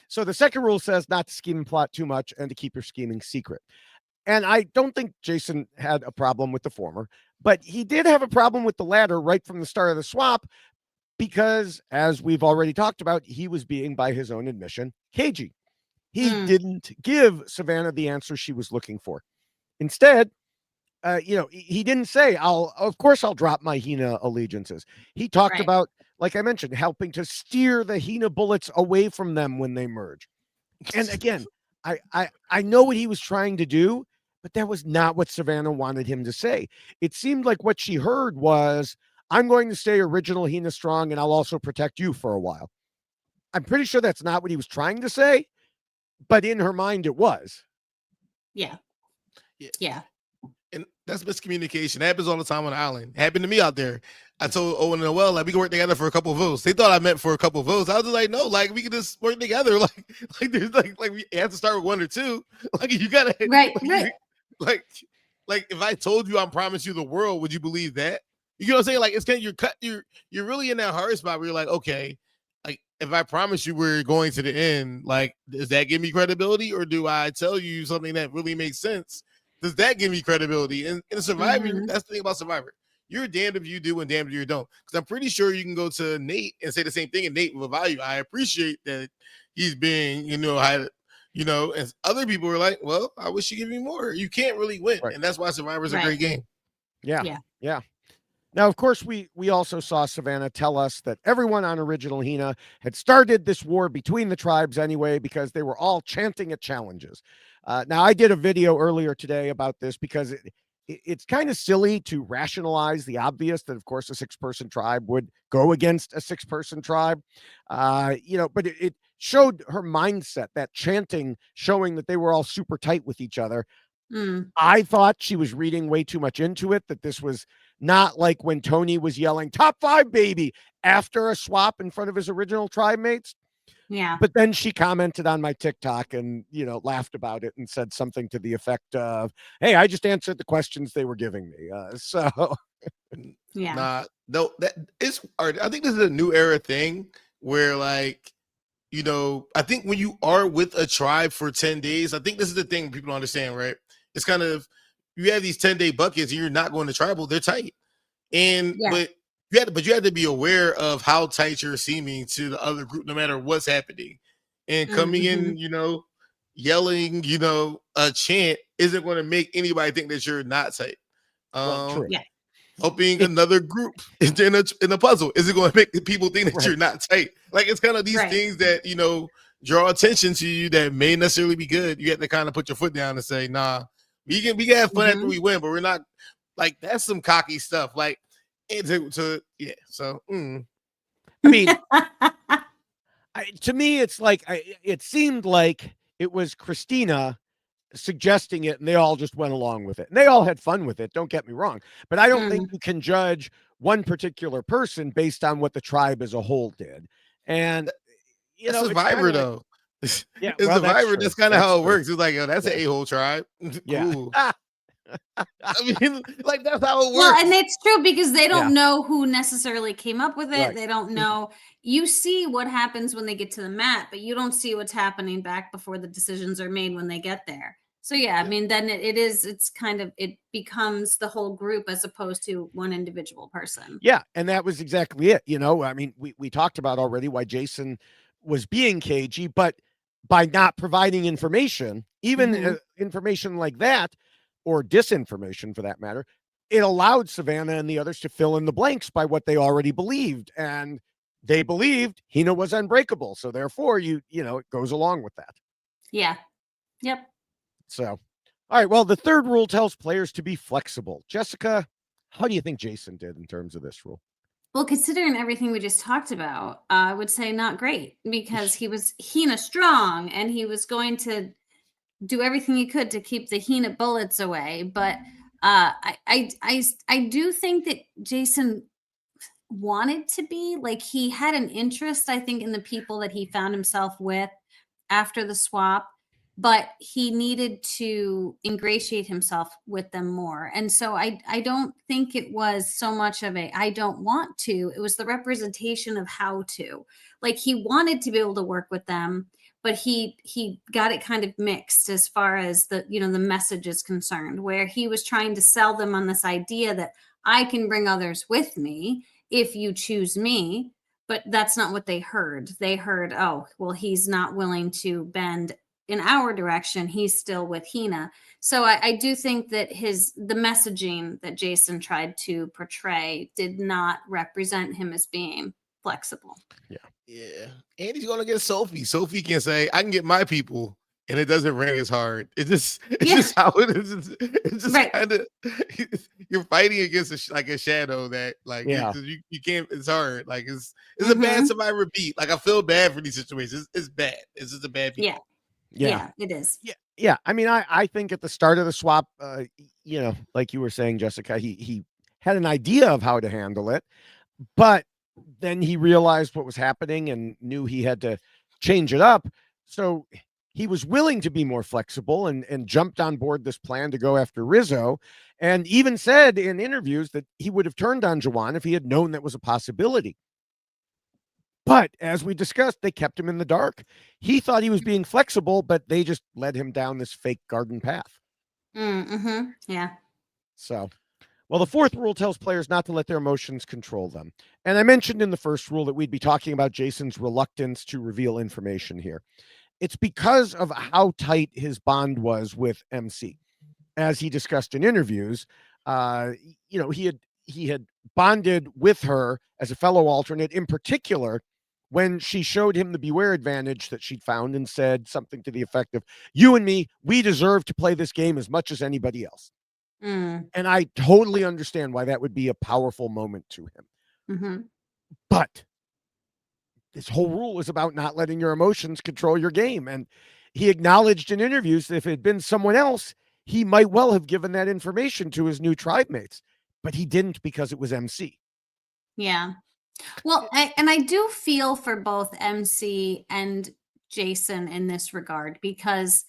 Speaker 1: So the second rule says not to scheme and plot too much and to keep your scheming secret. And I don't think Jason had a problem with the former, but he did have a problem with the latter right from the start of the swap because, as we've already talked about, he was being, by his own admission, cagey. He didn't give Savannah the answer she was looking for. Instead, he didn't say, of course I'll drop my Hina allegiances. He talked about, like I mentioned, helping to steer the Hina bullets away from them when they merge. And again, I know what he was trying to do, but that was not what Savannah wanted him to say. It seemed like what she heard was, I'm going to stay original Hina strong and I'll also protect you for a while. I'm pretty sure that's not what he was trying to say, but in her mind it was.
Speaker 2: Yeah.
Speaker 3: And that's miscommunication. It happens all the time on the island. It happened to me out there. I told Owen and Noel, like, we can work together for a couple of votes. They thought I meant for a couple of votes. I was just like, no, like, we can just work together. Like there's like we have to start with 1 or 2. Like, you gotta
Speaker 2: Right.
Speaker 3: Like if I told you I promised you the world, would you believe that? You know what I'm saying? Like, it's kind of you're really in that hard spot where you're like, okay, like if I promise you we're going to the end, like, does that give me credibility, or do I tell you something that really makes sense? Does that give me credibility? And in Survivor, that's the thing about Survivor. You're damned if you do and damned if you don't. Because I'm pretty sure you can go to Nate and say the same thing, and Nate will value. I appreciate that he's being, and other people are like, well, I wish you give me more. You can't really win.
Speaker 1: Right.
Speaker 3: And that's why Survivor's a great game.
Speaker 1: Yeah. Now, of course, we also saw Savannah tell us that everyone on Original Hina had started this war between the tribes anyway because they were all chanting at challenges. Now, I did a video earlier today about this because it's kind of silly to rationalize the obvious that, of course, a 6-person tribe would go against a 6-person tribe. But it showed her mindset, that chanting, showing that they were all super tight with each other. I thought she was reading way too much into it, that this was not like when Tony was yelling top 5 baby after a swap in front of his original tribe mates.
Speaker 2: Yeah.
Speaker 1: But then she commented on my TikTok and, laughed about it and said something to the effect of, hey, I just answered the questions they were giving me.
Speaker 2: Yeah.
Speaker 3: No, that is, I think this is a new era thing where, like, I think when you are with a tribe for 10 days, I think this is the thing people don't understand, right? It's kind of, you have these 10-day buckets and you're not going to tribal, they're tight. But you have to be aware of how tight you're seeming to the other group, no matter what's happening. And coming in, yelling, a chant isn't going to make anybody think that you're not tight.
Speaker 1: Well, true.
Speaker 2: Yeah.
Speaker 3: helping another group in a puzzle? Is it going to make people think that
Speaker 1: Right.
Speaker 3: you're not tight? Like, it's kind of these
Speaker 2: Right.
Speaker 3: things that, draw attention to you that may necessarily be good. You have to kind of put your foot down and say, nah, we can have fun after we win, but we're not, like, that's some cocky stuff. Like, yeah. So,
Speaker 1: I mean, to me, it's like it seemed like it was Christina suggesting it, and they all just went along with it. And they all had fun with it. Don't get me wrong, but I don't think you can judge one particular person based on what the tribe as a whole did. And
Speaker 3: that's
Speaker 1: it's
Speaker 3: Survivor,
Speaker 1: like,
Speaker 3: though.
Speaker 1: yeah,
Speaker 3: It's
Speaker 1: well, that's
Speaker 3: Survivor.
Speaker 1: true.
Speaker 3: That's kind of how it
Speaker 1: true.
Speaker 3: works. It's like, that's
Speaker 1: Yeah.
Speaker 3: an a-hole tribe.
Speaker 1: Yeah.
Speaker 3: Cool. I mean, like, that's how it works.
Speaker 2: Well, and it's true because they don't
Speaker 1: Yeah.
Speaker 2: know who necessarily came up with it.
Speaker 1: Right.
Speaker 2: They don't know. You see what happens when they get to the mat, but you don't see what's happening back before the decisions are made when they get there. So yeah, I mean, then it's kind of, it becomes the whole group as opposed to one individual person.
Speaker 1: Yeah, and that was exactly it. I mean, we talked about already why Jason was being cagey, but by not providing information, even information like that, or disinformation for that matter, it allowed Savannah and the others to fill in the blanks by what they already believed. And they believed Hina was unbreakable. So therefore, it goes along with that.
Speaker 2: Yeah. Yep.
Speaker 1: So, all right. Well, the third rule tells players to be flexible. Jessica, how do you think Jason did in terms of this rule?
Speaker 2: Well, considering everything we just talked about, I would say not great because he was Hina strong and he was going to do everything he could to keep the Hina bullets away. But I do think that Jason wanted to be like, he had an interest, I think, in the people that he found himself with after the swap, but he needed to ingratiate himself with them more. And so I don't think it was so much of a I don't want to. It was the representation of how to. Like, he wanted to be able to work with them, but he got it kind of mixed as far as the message is concerned, where he was trying to sell them on this idea that I can bring others with me if you choose me. But that's not what they heard. They heard, oh, well, he's not willing to bend in our direction. He's still with Hina. So I do think that the messaging that Jason tried to portray did not represent him as being flexible.
Speaker 3: Yeah. And he's gonna get Sophie. Sophie can say, I can get my people, and it doesn't ring as hard. It's just how it is. It's just
Speaker 2: Right.
Speaker 3: kind of you're fighting against a shadow that, like,
Speaker 1: Yeah.
Speaker 3: you can't. It's hard. Like, it's a bad Survivor beat. Like, I feel bad for these situations. It's bad. It's just a bad beat.
Speaker 2: Yeah, it is.
Speaker 1: Yeah. I mean, I think at the start of the swap, like you were saying, Jessica, he had an idea of how to handle it, but then he realized what was happening and knew he had to change it up. So he was willing to be more flexible and jumped on board this plan to go after Rizzo, and even said in interviews that he would have turned on Juwan if he had known that was a possibility. But as we discussed, they kept him in the dark. He thought he was being flexible, but they just led him down this fake garden path.
Speaker 2: Yeah.
Speaker 1: So, well, the fourth rule tells players not to let their emotions control them. And I mentioned in the first rule that we'd be talking about Jason's reluctance to reveal information here. It's because of how tight his bond was with MC. As he discussed in interviews, he had bonded with her as a fellow alternate, in particular when she showed him the beware advantage that she'd found and said something to the effect of, you and me, we deserve to play this game as much as anybody else. And I totally understand why that would be a powerful moment to him. But this whole rule is about not letting your emotions control your game. And he acknowledged in interviews that if it had been someone else, he might well have given that information to his new tribe mates, but he didn't because it was MC.
Speaker 2: Yeah. Well, I do feel for both MC and Jason in this regard, because,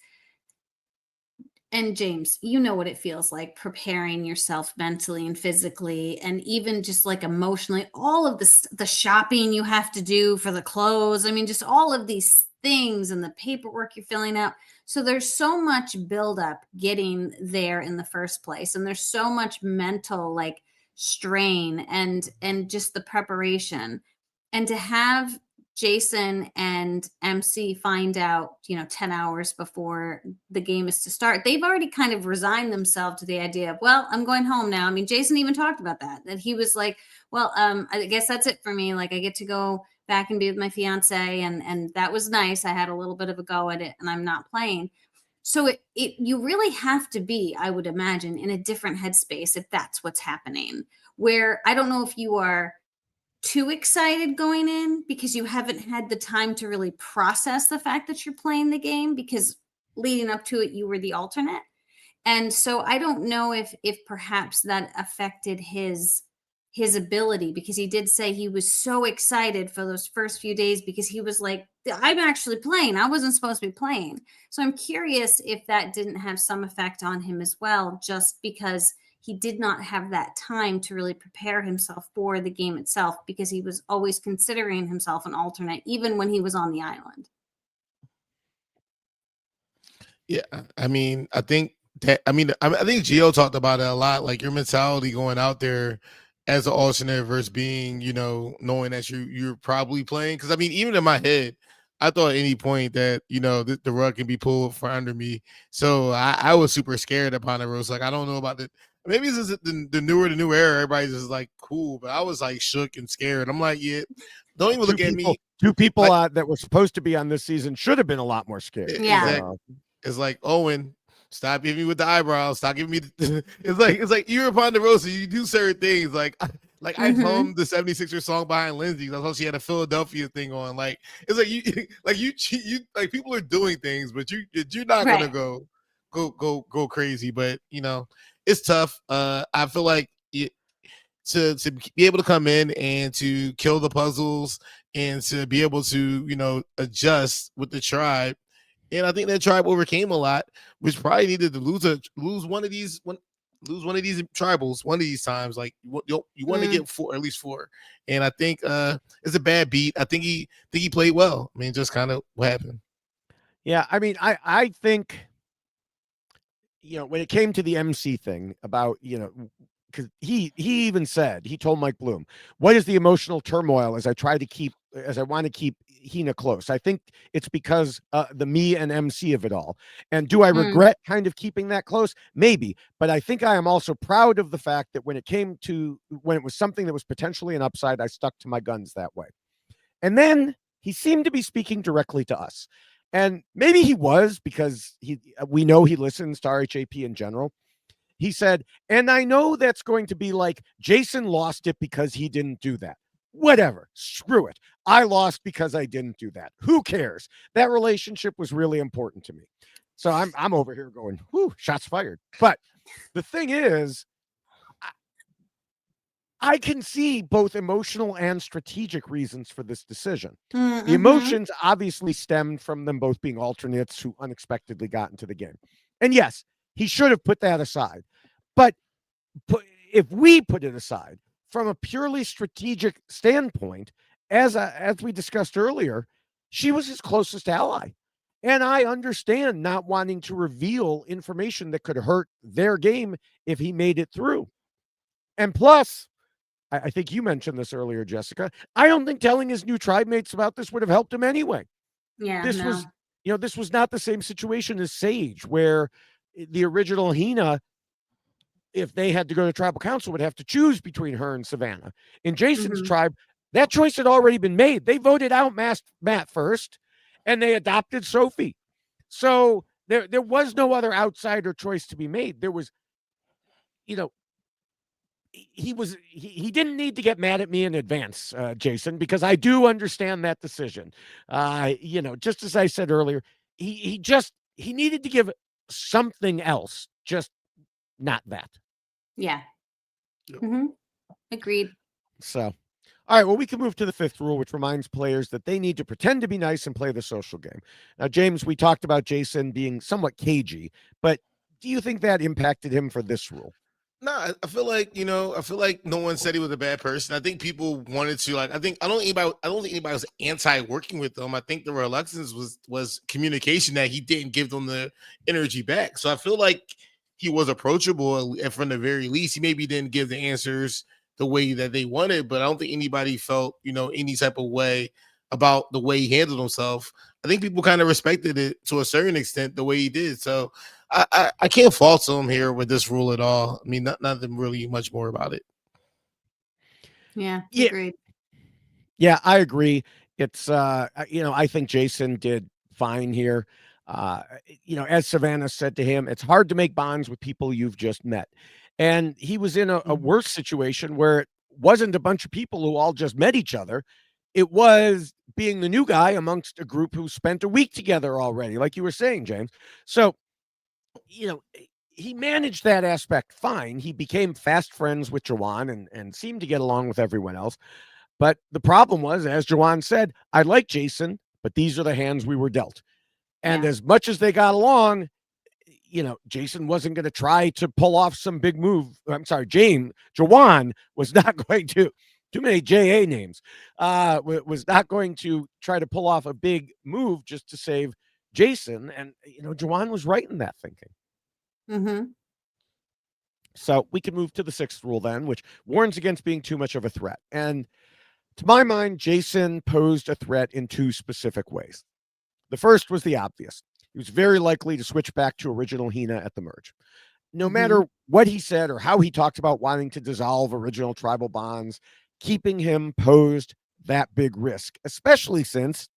Speaker 2: and James, you know what it feels like preparing yourself mentally and physically, and even just like emotionally, all of the shopping you have to do for the clothes. I mean, just all of these things and the paperwork you're filling out. So there's so much buildup getting there in the first place. And there's so much mental like strain and just the preparation. And to have Jason and MC find out, 10 hours before the game is to start, they've already kind of resigned themselves to the idea of, well, I'm going home now. I mean, Jason even talked about that he was like, well, I guess that's it for me. Like, I get to go back and be with my fiance, and that was nice. I had a little bit of a go at it, and I'm not playing. So you really have to be, I would imagine, in a different headspace if that's what's happening. Where I don't know if you are too excited going in because you haven't had the time to really process the fact that you're playing the game, because leading up to it you were the alternate. And so I don't know if perhaps that affected his ability, because he did say he was so excited for those first few days because he was like, I'm actually playing. I wasn't supposed to be playing. So I'm curious if that didn't have some effect on him as well, just because he did not have that time to really prepare himself for the game itself, because he was always considering himself an alternate, even when he was on the island.
Speaker 3: Yeah, I mean, I think I think Gio talked about it a lot. Like your mentality going out there as an alternate versus being, knowing that you're probably playing. Because I mean, even in my head, I thought at any point that the rug can be pulled from under me. So I was super scared upon it. Like, I don't know about it. Maybe this is the new era. Everybody's just like cool, but I was like shook and scared. I'm like, yeah, don't even look at me.
Speaker 1: Two people that were supposed to be on this season should have been a lot more scared.
Speaker 2: Yeah.
Speaker 3: Exactly. It's like, Owen, stop giving me with the eyebrows. Stop giving me. It's like you're upon the road, so you do certain things. Like I hummed the 76er song behind Lindsay. I thought she had a Philadelphia thing on. Like, it's like you like people are doing things, but you're not gonna go crazy. But it's tough. I feel like to be able to come in and to kill the puzzles and to be able to adjust with the tribe. And I think that tribe overcame a lot, which probably needed to lose one of these tribals one of these times. Like you want to get at least four. And I think it's a bad beat. I think he played well. I mean, just kind of what happened.
Speaker 1: Yeah, I mean, I think when it came to the MC thing about because he even said, he told Mike Bloom, what is the emotional turmoil as I want to keep Hina close? I think it's because the me and MC of it all. And do I regret kind of keeping that close? Maybe. But I think I am also proud of the fact that when it was something that was potentially an upside, I stuck to my guns that way. And then he seemed to be speaking directly to us. And maybe he was, because we know he listens to RHAP in general. He said, and I know that's going to be like, Jason lost it because he didn't do that. Whatever. Screw it. I lost because I didn't do that. Who cares? That relationship was really important to me. So I'm over here going, whoo, shots fired. But the thing is, I can see both emotional and strategic reasons for this decision. The emotions obviously stemmed from them both being alternates who unexpectedly got into the game. And yes, he should have put that aside. But if we put it aside from a purely strategic standpoint, as we discussed earlier, she was his closest ally. And I understand not wanting to reveal information that could hurt their game if he made it through. And plus, I think you mentioned this earlier, Jessica, I don't think telling his new tribe mates about this would have helped him anyway.
Speaker 2: Yeah.
Speaker 1: This was not the same situation as Sage, where the original Hina, if they had to go to tribal council, would have to choose between her and Savannah. In Jason's tribe, that choice had already been made. They voted out Matt first, and they adopted Sophie. So there was no other outsider choice to be made. There was, he didn't need to get mad at me in advance, Jason, because I do understand that decision. Just as I said earlier, he needed to give something else, just not that.
Speaker 2: Yeah. Agreed.
Speaker 1: So, all right, well, we can move to the fifth rule, which reminds players that they need to pretend to be nice and play the social game. Now, James, we talked about Jason being somewhat cagey, but do you think that impacted him for this rule?
Speaker 3: No, I feel like no one said he was a bad person. I think people wanted to I don't think anybody was anti working with them. I think the reluctance was communication, that he didn't give them the energy back. So I feel like he was approachable, and from the very least, he maybe didn't give the answers the way that they wanted, but I don't think anybody felt any type of way about the way he handled himself, I think people kind of respected it to a certain extent the way he did. So I can't fault him here with this rule at all. I mean, nothing really much more about it.
Speaker 2: Yeah,
Speaker 1: Yeah.
Speaker 2: agreed.
Speaker 1: Yeah, I agree. It's I think Jason did fine here. As Savannah said to him, it's hard to make bonds with people you've just met. And he was in a worse situation where it wasn't a bunch of people who all just met each other. It was being the new guy amongst a group who spent a week together already, like you were saying, James. So, he managed that aspect fine. He became fast friends with Jawan and seemed to get along with everyone else. But the problem was, as Jawan said, I like Jason, but these are the hands we were dealt. And
Speaker 2: Yeah.
Speaker 1: as much as they got along, Jason wasn't going to try to pull off some big move. I'm sorry, Jawan was not going to, too many JA names, was not going to try to pull off a big move just to save Jason. And, Jawan was right in that thinking.
Speaker 2: Mm-hmm.
Speaker 1: So we can move to the sixth rule then, which warns against being too much of a threat. And to my mind, Jason posed a threat in two specific ways. The first was the obvious. He was very likely to switch back to original Hina at the merge. No matter what he said or how he talked about wanting to dissolve original tribal bonds, keeping him posed that big risk, especially since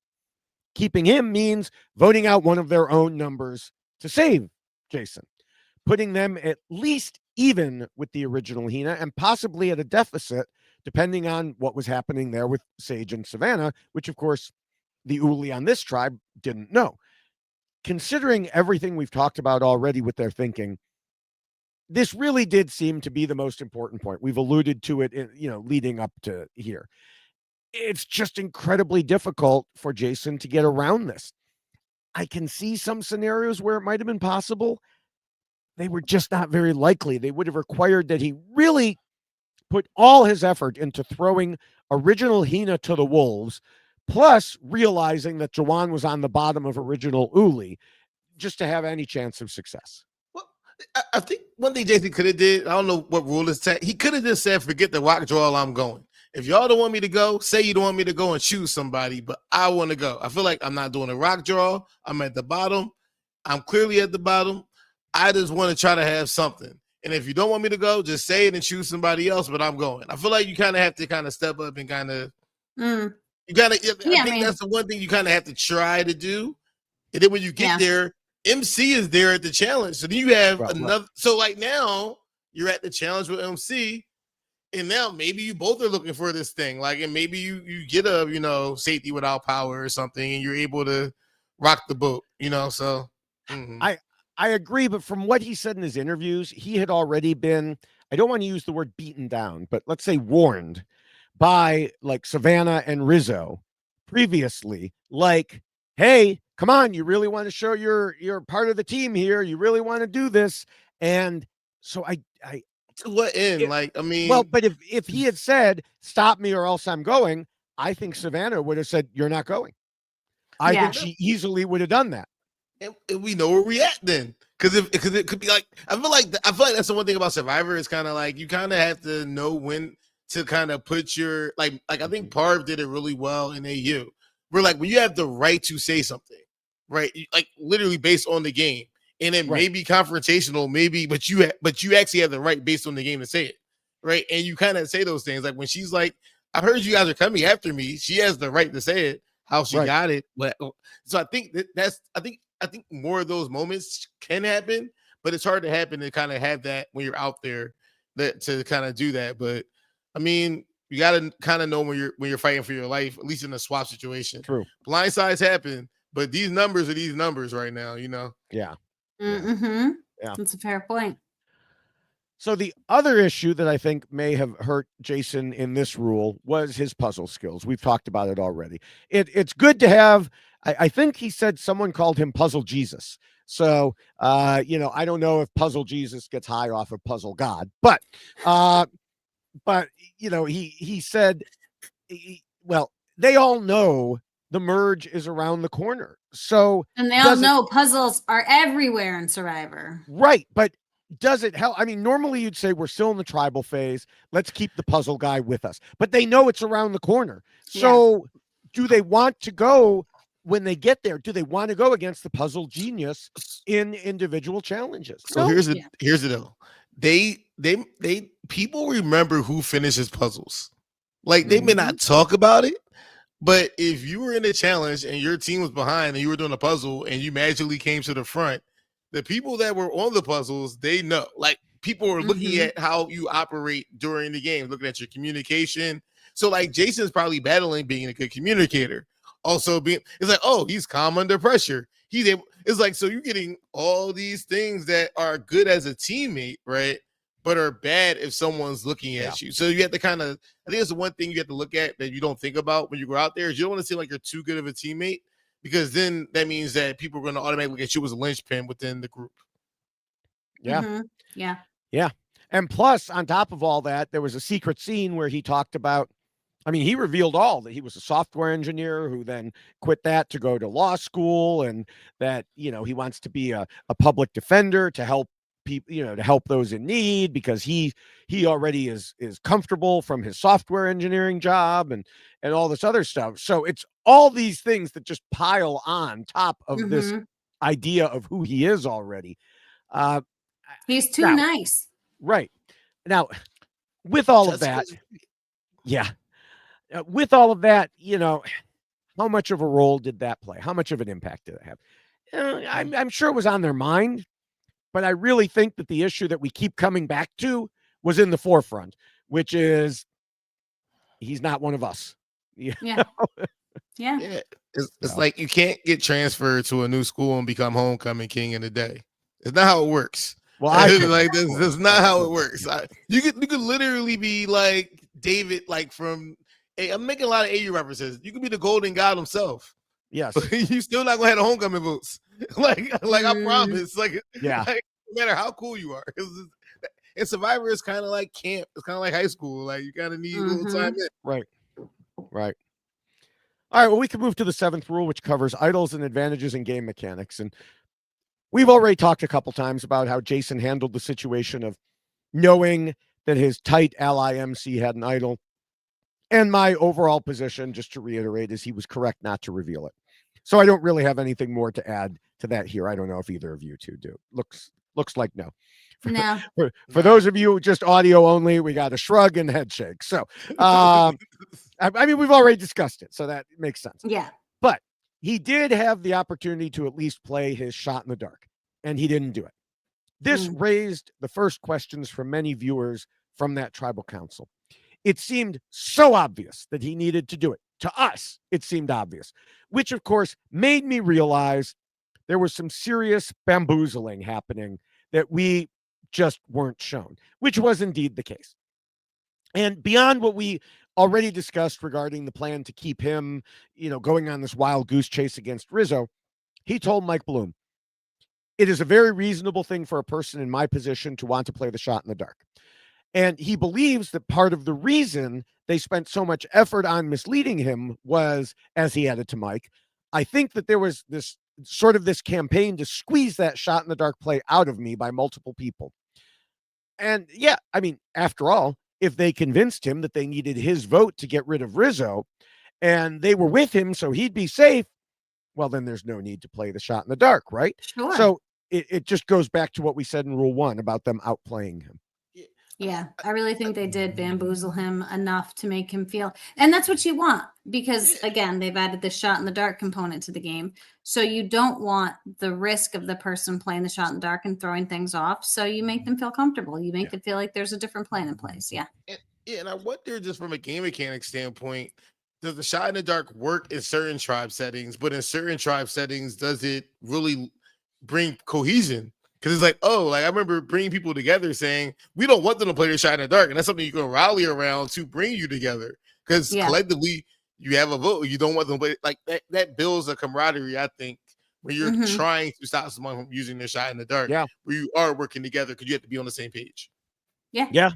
Speaker 1: keeping him means voting out one of their own numbers to save Jason, putting them at least even with the original Hina and possibly at a deficit, depending on what was happening there with Sage and Savannah, which, of course, the Uli on this tribe didn't know. Considering everything we've talked about already with their thinking, this really did seem to be the most important point. We've alluded to it, leading up to here. It's just incredibly difficult for Jason to get around this. I can see some scenarios where it might have been possible. They were just not very likely. They would have required that he really put all his effort into throwing original Hina to the wolves, plus realizing that Jawan was on the bottom of original Uli, just to have any chance of success.
Speaker 3: Well, I think one thing Jason could have did, I don't know what rule is set. He could have just said, forget the rock draw, I'm going. If y'all don't want me to go, say you don't want me to go and choose somebody, but I want to go. I feel like I'm not doing a rock draw. I'm at the bottom. I'm clearly at the bottom. I just want to try to have something. And if you don't want me to go, just say it and choose somebody else, but I'm going. I feel like you kind of have to kind of step up and kind of, you got to, I think that's the one thing you kind of have to try to do. And then when you get there, MC is there at the challenge. So then you have another. So like now you're at the challenge with MC. And now maybe you both are looking for this thing. Like, and maybe you get a, safety without power or something, and you're able to rock the boat, so.
Speaker 1: I agree, but from what he said in his interviews, he had already been, I don't want to use the word beaten down, but let's say warned by like Savannah and Rizzo previously, like, hey, come on, you really want to show you're part of the team here. You really want to do this. And so I
Speaker 3: to what end?
Speaker 1: Well, but if he had said, stop me or else I'm going, I think Savannah would have said, you're not going. I think she easily would have done that.
Speaker 3: And we know where we at then, because it could be like I feel like that's the one thing about Survivor is kind of like you kind of have to know when to kind of put your like I think Parv did it really well in AU. We're like when you have the right to say something, right? Like literally based on the game, and it may be confrontational, maybe, but you actually have the right based on the game to say it, right? And you kind of say those things like when she's like, "I heard you guys are coming after me." She has the right to say it. How she got it, but so I think I think more of those moments can happen, but it's hard to happen to kind of have that when you're out there to kind of do that. But I mean, you got to kind of know when you're fighting for your life, at least in a swap situation.
Speaker 1: True.
Speaker 3: Blindsides happen, but these numbers are these numbers right now,
Speaker 1: Yeah.
Speaker 2: Mm-hmm.
Speaker 1: Yeah.
Speaker 2: That's a fair point.
Speaker 1: So the other issue that I think may have hurt Jason in this rule was his puzzle skills. We've talked about it already. It's good to have. I think he said someone called him Puzzle Jesus. So I don't know if Puzzle Jesus gets high off of Puzzle God, but he said, well, they all know the merge is around the corner. So
Speaker 2: and they all know puzzles are everywhere in Survivor.
Speaker 1: Right, but does it help? I mean, normally you'd say we're still in the tribal phase. Let's keep the puzzle guy with us. But they know it's around the corner. So do they want to go when they get there? Do they want to go against the puzzle genius in individual challenges?
Speaker 3: So here's the deal. They people remember who finishes puzzles. Like they may not talk about it, but if you were in a challenge and your team was behind and you were doing a puzzle and you magically came to the front, the people that were on the puzzles, they know. Like people are looking at how you operate during the game, looking at your communication. So like Jason's probably battling being a good communicator. Also being, it's like, oh, he's calm under pressure. He's able, it's like, so you're getting all these things that are good as a teammate, right? But are bad if someone's looking at you. So you have to kind of, I think it's the one thing you have to look at that you don't think about when you go out there is you don't want to seem like you're too good of a teammate, because then that means that people are going to automatically get you as a linchpin within the group.
Speaker 1: Yeah.
Speaker 2: Yeah.
Speaker 1: Yeah. And plus, on top of all that, there was a secret scene where he talked about, I mean, he revealed all that he was a software engineer who then quit that to go to law school, and that, you know, he wants to be a public defender to help people, you know, to help those in need, because he already is comfortable from his software engineering job and all this other stuff. So it's all these things that just pile on top of this idea of who he is already.
Speaker 2: He's too nice.
Speaker 1: Right. Now, with all of that, with all of that, you know, how much of a role did that play? How much of an impact did it have? I'm sure it was on their mind, but I really think that the issue that we keep coming back to was in the forefront, which is he's not one of us.
Speaker 2: Yeah.
Speaker 3: It's like you can't get transferred to a new school and become homecoming king in a day. It's not how it works. Well, like that's not how it works. You could literally be like David, like from. I'm making a lot of AU references. You could be the golden god himself.
Speaker 1: Yes,
Speaker 3: but you still not gonna have the homecoming boots. like I promise. Like no matter how cool you are. And Survivor is kind of like camp. It's kind of like high school. Like you kind of need a little time in.
Speaker 1: Right. All right. Well, we can move to the 7th rule, which covers idols and advantages in game mechanics. And we've already talked a couple times about how Jason handled the situation of knowing that his tight ally MC had an idol. And my overall position, just to reiterate, is he was correct not to reveal it. So I don't really have anything more to add to that here. I don't know if either of you two do. Looks like no.
Speaker 2: No.
Speaker 1: For those of you just audio only, we got a shrug and head shake. So, I mean, we've already discussed it, so that makes sense.
Speaker 2: Yeah.
Speaker 1: But he did have the opportunity to at least play his shot in the dark, and he didn't do it. This raised the first questions from many viewers from that tribal council. It seemed so obvious that he needed to do it. To us, it seemed obvious, which of course made me realize there was some serious bamboozling happening that we just weren't shown, which was indeed the case. And beyond what we already discussed regarding the plan to keep him, you know, going on this wild goose chase against Rizzo, he told Mike Bloom, "It is a very reasonable thing for a person in my position to want to play the shot in the dark." And he believes that part of the reason they spent so much effort on misleading him was, as he added to Mike, I think that there was this campaign to squeeze that shot in the dark play out of me by multiple people. And yeah, I mean, after all, if they convinced him that they needed his vote to get rid of Rizzo and they were with him so he'd be safe, well, then there's no need to play the shot in the dark, right?
Speaker 2: Sure.
Speaker 1: So it just goes back to what we said in Rule 1 about them outplaying him.
Speaker 2: Yeah, I really think they did bamboozle him enough to make him feel, and that's what you want, because again, they've added the shot in the dark component to the game. So you don't want the risk of the person playing the shot in the dark and throwing things off. So you make them feel comfortable. You make it feel like there's a different plan in place. Yeah.
Speaker 3: And I wonder, just from a game mechanic standpoint, does the shot in the dark work in certain tribe settings, but in certain tribe settings, does it really bring cohesion? Because it's like, oh, like I remember bringing people together saying, we don't want them to play the shot in the dark. And that's something you can rally around to bring you together. Because collectively, you have a vote. You don't want them to play. Like that builds a camaraderie, I think, when you're trying to stop someone from using their shot in the dark.
Speaker 1: Yeah.
Speaker 3: Where you are working together because you have to be on the same page.
Speaker 2: Yeah.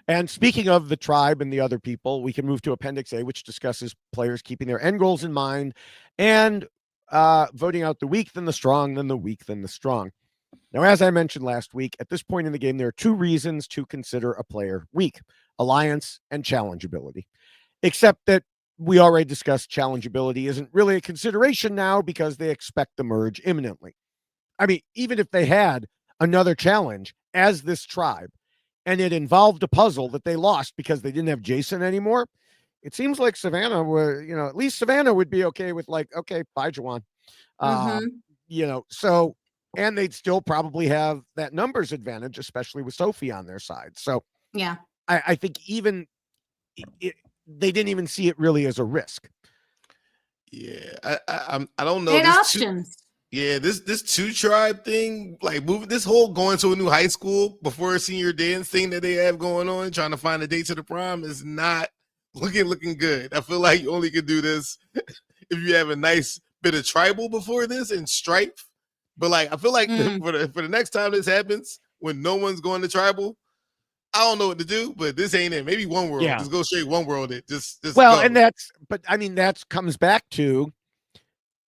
Speaker 1: And speaking of the tribe and the other people, we can move to Appendix A, which discusses players keeping their end goals in mind and voting out the weak, then the strong, then the weak, then the strong. Now, as I mentioned last week, at this point in the game, there are 2 reasons to consider a player weak: alliance and challenge ability. Except that we already discussed challengeability isn't really a consideration now because they expect the merge imminently. I mean, even if they had another challenge as this tribe and it involved a puzzle that they lost because they didn't have Jason anymore, it seems like Savannah were, at least Savannah would be okay with like, okay, bye, Jawan. So, and they'd still probably have that numbers advantage, especially with Sophie on their side. So
Speaker 2: yeah,
Speaker 1: I think even they didn't even see it really as a risk.
Speaker 3: Yeah, I don't know.
Speaker 2: they had options.
Speaker 3: This two tribe thing, like moving this whole going to a new high school before a senior dance thing that they have going on, trying to find a date to the prom is not looking good. I feel like you only could do this if you have a nice bit of tribal before this and stripe. But like, I feel like for the next time this happens, when no one's going to tribal, I don't know what to do. But this ain't it. Maybe One World.
Speaker 1: Yeah.
Speaker 3: Just go straight One World. Just
Speaker 1: well,
Speaker 3: go.
Speaker 1: and that comes back to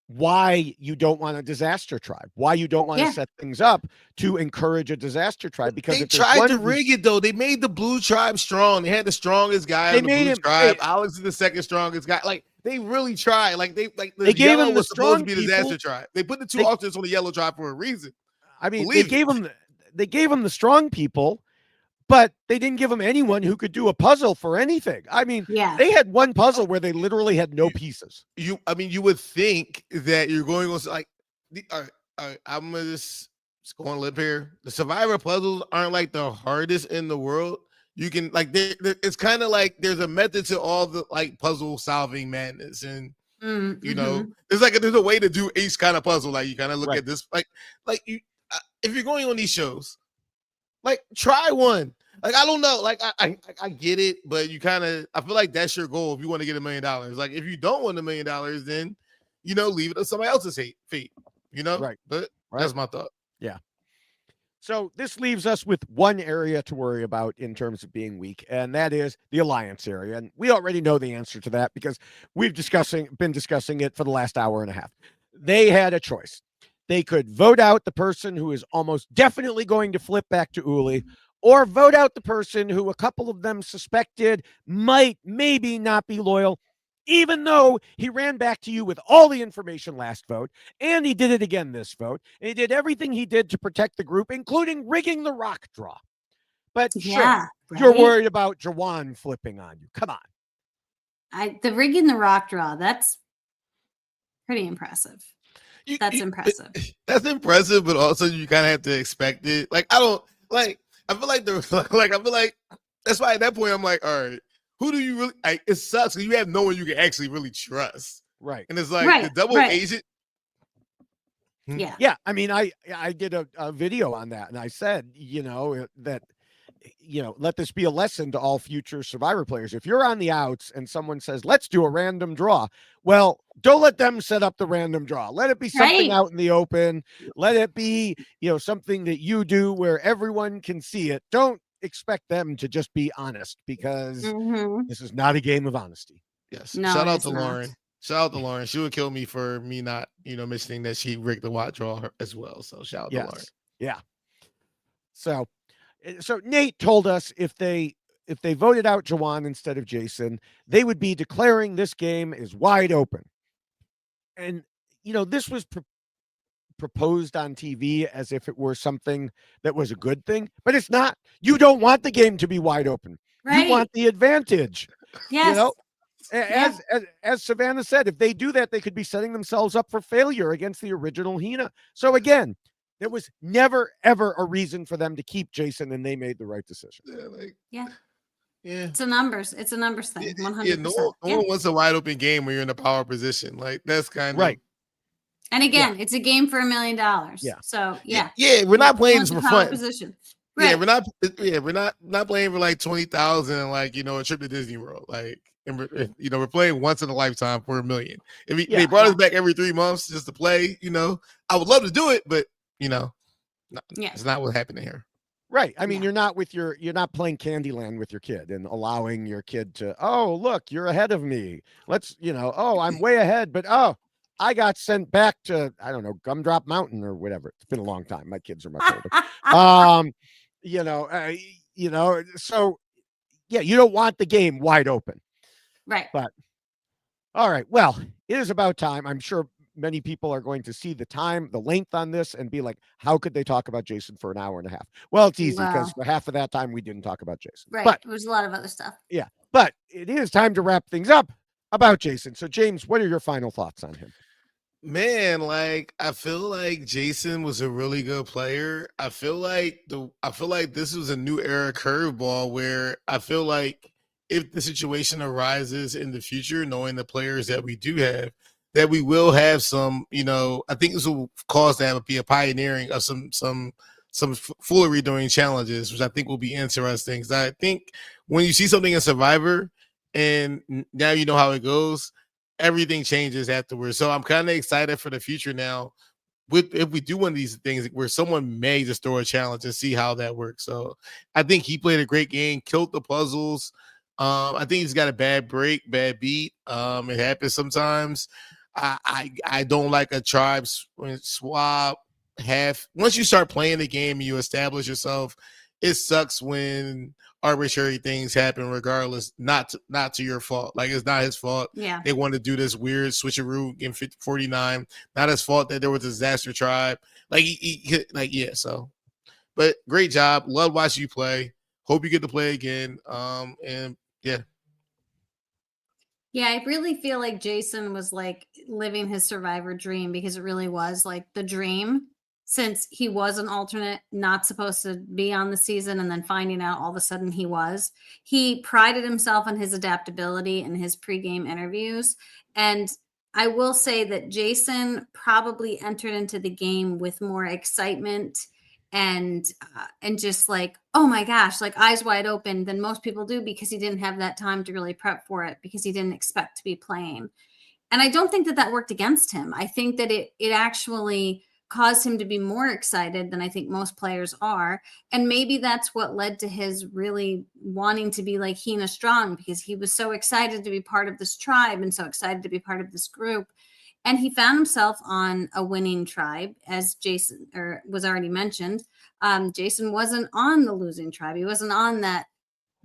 Speaker 1: why you don't want a disaster tribe, why you don't want to set things up to encourage a disaster tribe, because
Speaker 3: they tried to rig it though. They made the blue tribe strong. They had the strongest guy in the blue tribe. Alex is the second strongest guy. Like they really tried. The
Speaker 1: gave
Speaker 3: yellow
Speaker 1: him
Speaker 3: was supposed to be
Speaker 1: people.
Speaker 3: disaster tribe. They put the two alternates on the yellow tribe for a reason.
Speaker 1: I mean, they gave him the strong people, but they didn't give him anyone who could do a puzzle for anything. I mean, they had one puzzle where they literally had no pieces.
Speaker 3: You would think that you're going on like, I'm gonna just go on lip here. The Survivor puzzles aren't like the hardest in the world. You can like, it's kind of like there's a method to all the like puzzle solving madness, and it's like there's a way to do each kind of puzzle. Like you kind of look at this, like you, if you're going on these shows, like try one. Like, I don't know. Like, I get it, but you kind of, I feel like that's your goal if you want to get $1 million. Like, if you don't want $1 million, then, leave it to somebody else's fate,
Speaker 1: Right.
Speaker 3: But that's my thought.
Speaker 1: Yeah. So this leaves us with one area to worry about in terms of being weak, and that is the alliance area. And we already know the answer to that because we've been discussing it for the last hour and a half. They had a choice. They could vote out the person who is almost definitely going to flip back to Uli, or vote out the person who a couple of them suspected might maybe not be loyal, even though he ran back to you with all the information last vote, and he did it again this vote, and he did everything he did to protect the group, including rigging the rock draw. But sure, you're worried about Jawan flipping on you. Come on.
Speaker 2: The rigging the rock draw, that's pretty impressive. That's impressive.
Speaker 3: That's impressive, but also you kind of have to expect it. Like, I don't, like, I feel like that's why at that point I'm like, all right, who do you really? It sucks because you have no one you can actually really trust,
Speaker 1: right?
Speaker 3: And it's like the double agent.
Speaker 1: Yeah. I mean, I did a video on that, and I said, that let this be a lesson to all future Survivor players. If you're on the outs and someone says, let's do a random draw, well, don't let them set up the random draw. Let it be something out in the open. Let it be, something that you do where everyone can see it. Don't expect them to just be honest, because this is not a game of honesty.
Speaker 3: Yes. No, shout out to Lauren. Shout out to Lauren. She would kill me for me not, mentioning that she rigged the watch draw as well. So shout out to Lauren.
Speaker 1: Yeah. So Nate told us if they voted out Jawan instead of Jason, they would be declaring this game is wide open. And, this was proposed on TV as if it were something that was a good thing, but it's not. You don't want the game to be wide open. Right. You want the advantage.
Speaker 2: Yes.
Speaker 1: As Savannah said, if they do that, they could be setting themselves up for failure against the original Hina. So again, there was never, ever a reason for them to keep Jason, and they made the right decision.
Speaker 2: Yeah. It's a numbers thing. 100%.
Speaker 3: Yeah, no one wants a wide open game where you're in a power position. Like, that's kind of
Speaker 1: right.
Speaker 2: And again, it's a game for $1 million. Yeah. So
Speaker 3: yeah, we're not playing this for fun.
Speaker 2: Position. Right.
Speaker 3: Yeah, we're not playing for like 20,000, like, a trip to Disney World. Like, and we're playing once in a lifetime for $1 million. If they brought us back every 3 months just to play, I would love to do it, but it's not what's happening here.
Speaker 1: Right. I mean, you're not playing Candyland with your kid and allowing your kid to, oh, look, you're ahead of me. Let's, I'm way ahead, but I got sent back to, I don't know, Gumdrop Mountain or whatever. It's been a long time. My kids are much older. So yeah, you don't want the game wide open.
Speaker 2: Right.
Speaker 1: But All right. Well, it is about time. I'm sure many people are going to see the length on this and be like, how could they talk about Jason for an hour and a half? Well, it's easy because
Speaker 2: Well,
Speaker 1: for half of that time, we didn't talk about Jason.
Speaker 2: right.
Speaker 1: But
Speaker 2: There was a lot of other stuff.
Speaker 1: yeah, but it is time to wrap things up about Jason. So, James, what are your final thoughts on him?
Speaker 3: Man, like I feel like Jason was a really good player. I feel like this was a new era curveball where I feel like if the situation arises in the future, knowing the players that we do have, that we will have some, I think this will cause to be a pioneering of some foolery during challenges, which I think will be interesting. Because I think when you see something in Survivor and now you know how it goes, everything changes afterwards. So I'm kind of excited for the future now. If we do one of these things where someone may just throw a challenge and see how that works. So I think he played a great game, killed the puzzles. I think he's got a bad bad beat. It happens sometimes. I don't like a tribe swap half. Once you start playing the game and you establish yourself, it sucks when arbitrary things happen regardless, not to your fault. Like it's not his fault.
Speaker 2: Yeah.
Speaker 3: They want to do this weird switcheroo in 49. Not his fault that there was a disaster tribe. So but great job. Love watching you play. Hope you get to play again. And yeah.
Speaker 2: Yeah, I really feel like Jason was like living his Survivor dream because it really was like the dream since he was an alternate, not supposed to be on the season, and then finding out all of a sudden he was. He prided himself on his adaptability in his pregame interviews. And I will say that Jason probably entered into the game with more excitement and just like, oh my gosh, like eyes wide open than most people do because he didn't have that time to really prep for it because he didn't expect to be playing. And I don't think that that worked against him. I think that it actually caused him to be more excited than I think most players are. And maybe that's what led to his really wanting to be like Hina Strong because he was so excited to be part of this tribe and so excited to be part of this group. And he found himself on a winning tribe, as Jason or was already mentioned. Jason wasn't on the losing tribe. He wasn't on that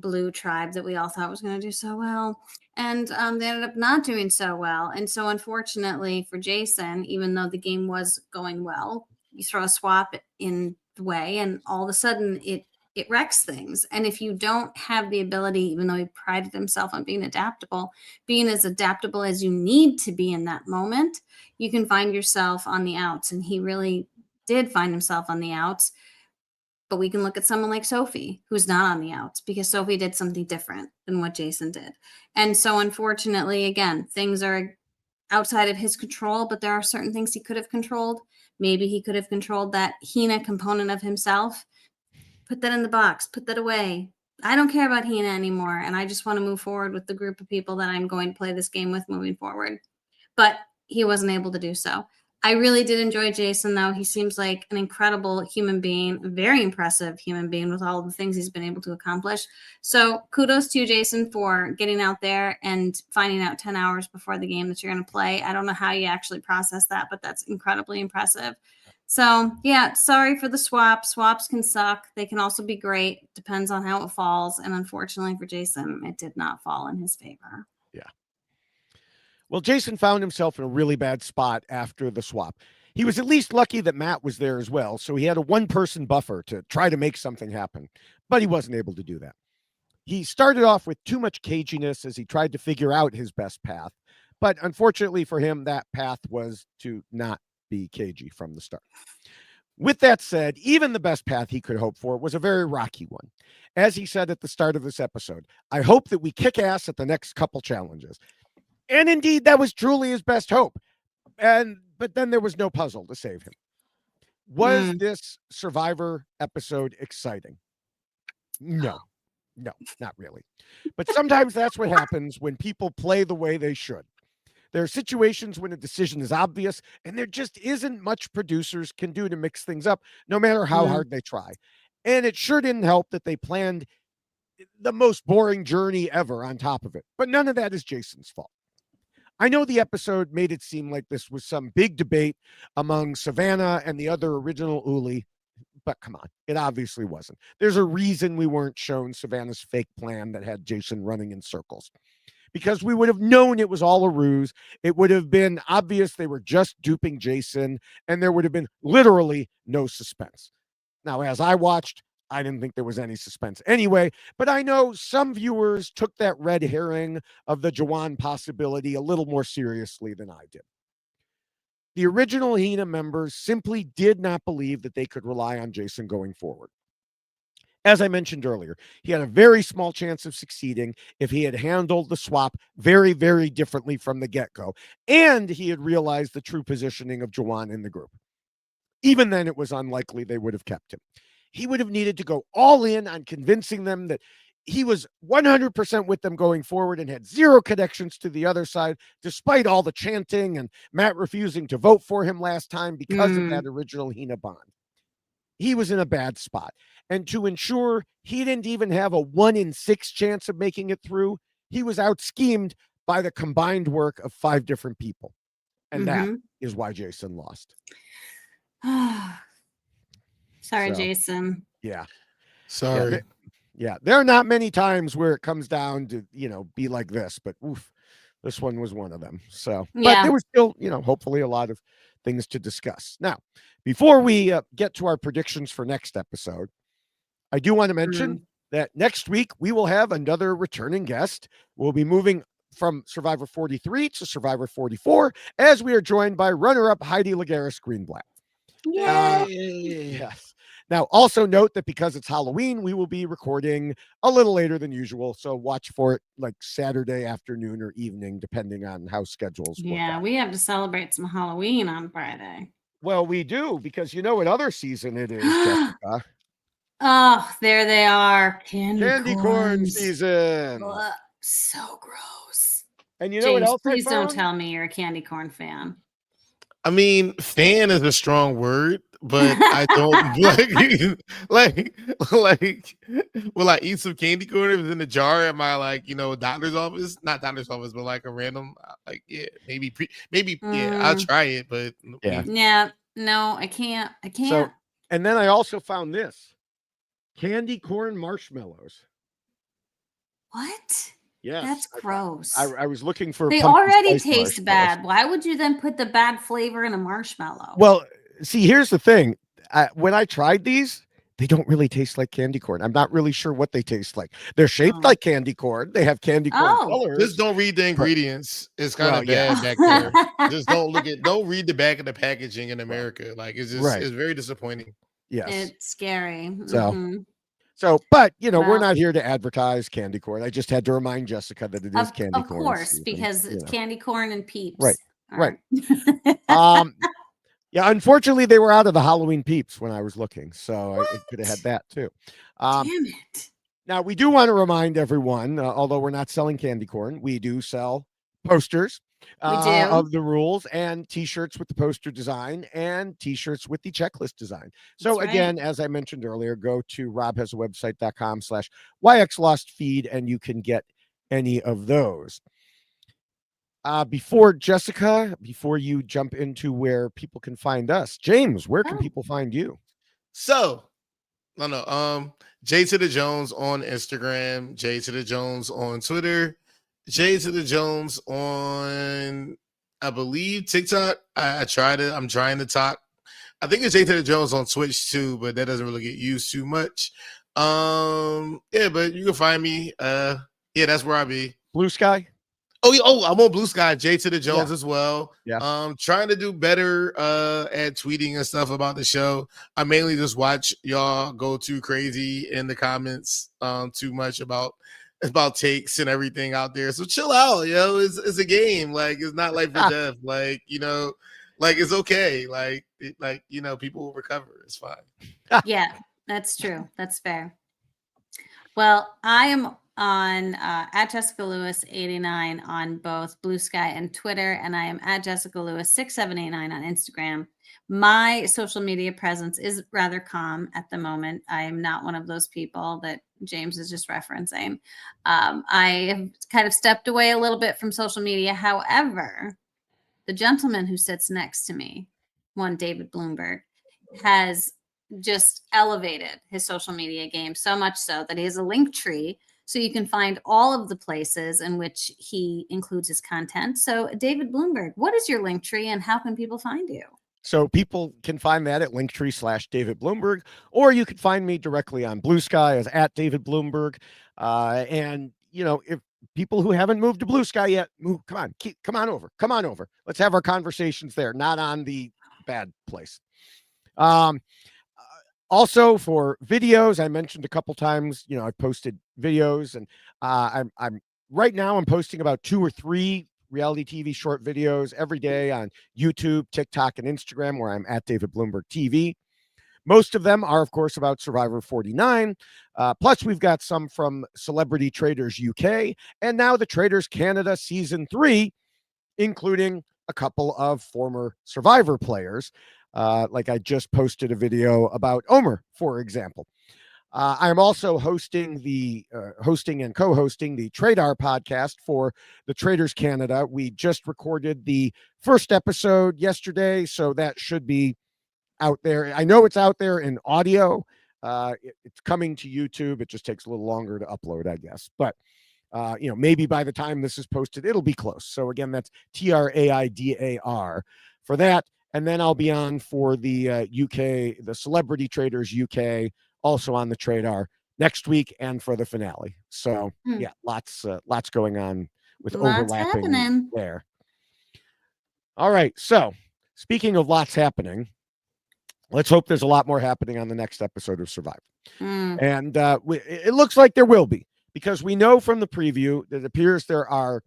Speaker 2: blue tribe that we all thought was going to do so well. And they ended up not doing so well. And so, unfortunately for Jason, even though the game was going well, you throw a swap in the way, and all of a sudden it wrecks things. And if you don't have the ability, even though he prided himself on being as adaptable as you need to be in that moment, you can find yourself on the outs. And he really did find himself on the outs. But we can look at someone like Sophie, who's not on the outs because Sophie did something different than what Jason did. And so, unfortunately, again, things are outside of his control, but there are certain things he could have controlled. Maybe he could have controlled that Hina component of himself. Put that in the box, put that away. I don't care about Hina anymore. And I just want to move forward with the group of people that I'm going to play this game with moving forward. But he wasn't able to do so. I really did enjoy Jason, though. He seems like an incredible human being, a very impressive human being with all of the things he's been able to accomplish. So kudos to you, Jason, for getting out there and finding out 10 hours before the game that you're going to play. I don't know how you actually process that, but that's incredibly impressive. So, yeah, sorry for the swap. Swaps can suck. They can also be great. Depends on how it falls. And unfortunately for Jason, it did not fall in his favor.
Speaker 1: Yeah. Well, Jason found himself in a really bad spot after the swap. He was at least lucky that Matt was there as well, so he had a one-person buffer to try to make something happen, but he wasn't able to do that. He started off with too much caginess as he tried to figure out his best path, but unfortunately for him, that path was to not be cagey from the start. With that said, even the best path he could hope for was a very rocky one. As he said at the start of this episode, I hope that we kick ass at the next couple challenges. And indeed, that was truly his best hope. But then there was no puzzle to save him. Was this Survivor episode exciting? No, not really. But sometimes that's what happens when people play the way they should. There are situations when a decision is obvious, and there just isn't much producers can do to mix things up, no matter how hard they try. And it sure didn't help that they planned the most boring journey ever on top of it. But none of that is Jason's fault. I know the episode made it seem like this was some big debate among Savannah and the other original Uli, but come on, it obviously wasn't. There's a reason we weren't shown Savannah's fake plan that had Jason running in circles. because we would have known it was all a ruse. It would have been obvious they were just duping Jason, and there would have been literally no suspense. Now, as I watched, I didn't think there was any suspense anyway, but I know some viewers took that red herring of the Jawan possibility a little more seriously than I did. The original Hina members simply did not believe that they could rely on Jason going forward. As I mentioned earlier, he had a very small chance of succeeding if he had handled the swap very, very differently from the get-go, and he had realized the true positioning of Jawan in the group. Even then, it was unlikely they would have kept him. He would have needed to go all in on convincing them that he was 100% with them going forward and had zero connections to the other side, despite all the chanting and Matt refusing to vote for him last time because of that original Hina bond. He was in a bad spot. And to ensure he didn't even have a 1 in 6 chance of making it through, he was out schemed by the combined work of 5 different people. And that is why Jason lost.
Speaker 2: Sorry, Jason.
Speaker 1: Yeah.
Speaker 3: Sorry.
Speaker 1: Yeah. There are not many times where it comes down to, be like this, but oof, this one was one of them. So, but there was still, hopefully a lot of things to discuss. Now, before we get to our predictions for next episode, I do want to mention that next week we will have another returning guest. We'll be moving from Survivor 43 to Survivor 44 as we are joined by runner-up Heidi Lagaris Greenblatt. Yes. Now, also note that because it's Halloween, we will be recording a little later than usual. So watch for it like Saturday afternoon or evening, depending on how schedules work.
Speaker 2: Yeah, we have to celebrate some Halloween on Friday.
Speaker 1: Well, we do, because you know what other season it is, Jessica.
Speaker 2: Oh, there they are.
Speaker 1: Candy corn season.
Speaker 2: Ugh, so gross.
Speaker 1: And you know
Speaker 2: James,
Speaker 1: what else
Speaker 2: please
Speaker 1: I found?
Speaker 2: don't tell me you're a candy corn fan.
Speaker 3: I mean, fan is a strong word, but I don't like will I eat some candy corn if it's in a jar at my doctor's office? Not doctor's office, but like a random maybe I'll try it, but
Speaker 2: Yeah, no, I can't.
Speaker 1: So, and then I also found this candy corn marshmallows.
Speaker 2: What?
Speaker 1: Yes,
Speaker 2: that's gross.
Speaker 1: I was looking for.
Speaker 2: They already taste bad. Why would you then put the bad flavor in a marshmallow?
Speaker 1: Well, see, here's the thing. When I tried these, they don't really taste like candy corn. I'm not really sure what they taste like. They're shaped like candy corn. They have candy corn colors.
Speaker 3: Just don't read the ingredients. It's kind of bad back there. Just don't read the back of the packaging in America. Like it's just it's very disappointing.
Speaker 1: Yes,
Speaker 2: it's scary.
Speaker 1: So, but we're not here to advertise candy corn. I just had to remind Jessica that it is candy corn.
Speaker 2: Of course, because it's candy corn and Peeps.
Speaker 1: Right. Yeah, unfortunately, they were out of the Halloween Peeps when I was looking, so I could have had that too.
Speaker 2: Damn it.
Speaker 1: Now, we do want to remind everyone, although we're not selling candy corn, we do sell posters of the rules and T-shirts with the poster design and T-shirts with the checklist design. So again, as I mentioned earlier, go to robhasawebsite.com/YXLostFeed and you can get any of those. Before you jump into where people can find us, James, where can people find you?
Speaker 3: So, J to the Jones on Instagram, J to the Jones on Twitter, J to the Jones on, I believe, TikTok. I'm trying to talk. I think it's J to the Jones on Twitch too, but that doesn't really get used too much. But you can find me. That's where I be.
Speaker 1: Blue Sky.
Speaker 3: I'm on Blue Sky, J to the Jones as well.
Speaker 1: Yeah.
Speaker 3: Trying to do better at tweeting and stuff about the show. I mainly just watch y'all go too crazy in the comments too much about takes and everything out there. So chill out, yo. It's a game. Like it's not life or death. Like, it's okay. People will recover. It's fine.
Speaker 2: Yeah, that's true. That's fair. Well, I am on at Jessica Lewis 89 on both Blue Sky and Twitter, and I am at Jessica Lewis 6789 on Instagram. My social media presence is rather calm at the moment. I am not one of those people that James is just referencing. I have kind of stepped away a little bit from social media. However, the gentleman who sits next to me, one David Bloomberg, has just elevated his social media game so much so that he has a link tree So you can find all of the places in which he includes his content. So David Bloomberg, what is your link tree and how can people find you?
Speaker 1: So people can find that at linktree/David Bloomberg, or you can find me directly on Blue Sky as at David Bloomberg. And if people who haven't moved to Blue Sky yet, come on over. Let's have our conversations there, not on the bad place. Um, Also for videos, I mentioned a couple times, I posted videos, and I'm right now I'm posting about 2 or 3 reality TV short videos every day on YouTube, TikTok, and Instagram, where I'm at David Bloomberg TV. Most of them are, of course, about Survivor 49. Plus, we've got some from Celebrity Traders UK, and now the Traders Canada Season 3, including a couple of former Survivor players. Like I just posted a video about Omer, for example. I'm also hosting and co-hosting the Tradar podcast for the Traders Canada. We just recorded the first episode yesterday, so that should be out there. I know it's out there in audio. It's coming to YouTube. It just takes a little longer to upload, I guess. But maybe by the time this is posted, it'll be close. So again, that's TRAIDAR for that. And then I'll be on for the UK, the Celebrity Traders UK, also on the Tradar next week and for the finale. So yeah, lots going on with overlapping
Speaker 2: happening
Speaker 1: there. All right. So speaking of lots happening, let's hope there's a lot more happening on the next episode of Survivor. And it looks like there will be, because we know from the preview that it appears there are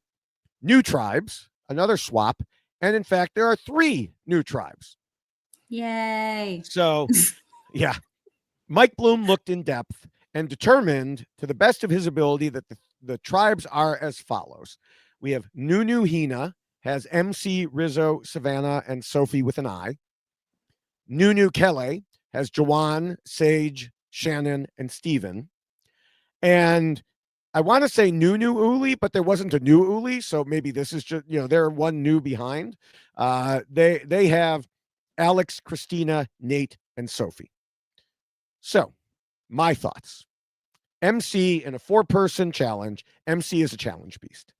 Speaker 1: new tribes, another swap, and in fact, there are 3 new tribes.
Speaker 2: Yay.
Speaker 1: So, yeah, Mike Bloom looked in depth and determined to the best of his ability that the tribes are as follows. We have Nunu Hina, has MC, Rizzo, Savannah, and Sophie with an I. Nunu Kelly has Jawan, Sage, Shannon, and Steven. And I want to say Nunu Uli, but there wasn't a new Uli, so maybe this is just, they're one new behind. They have Alex, Christina, Nate, and Sophie. So, my thoughts. MC in a 4-person challenge. MC is a challenge beast.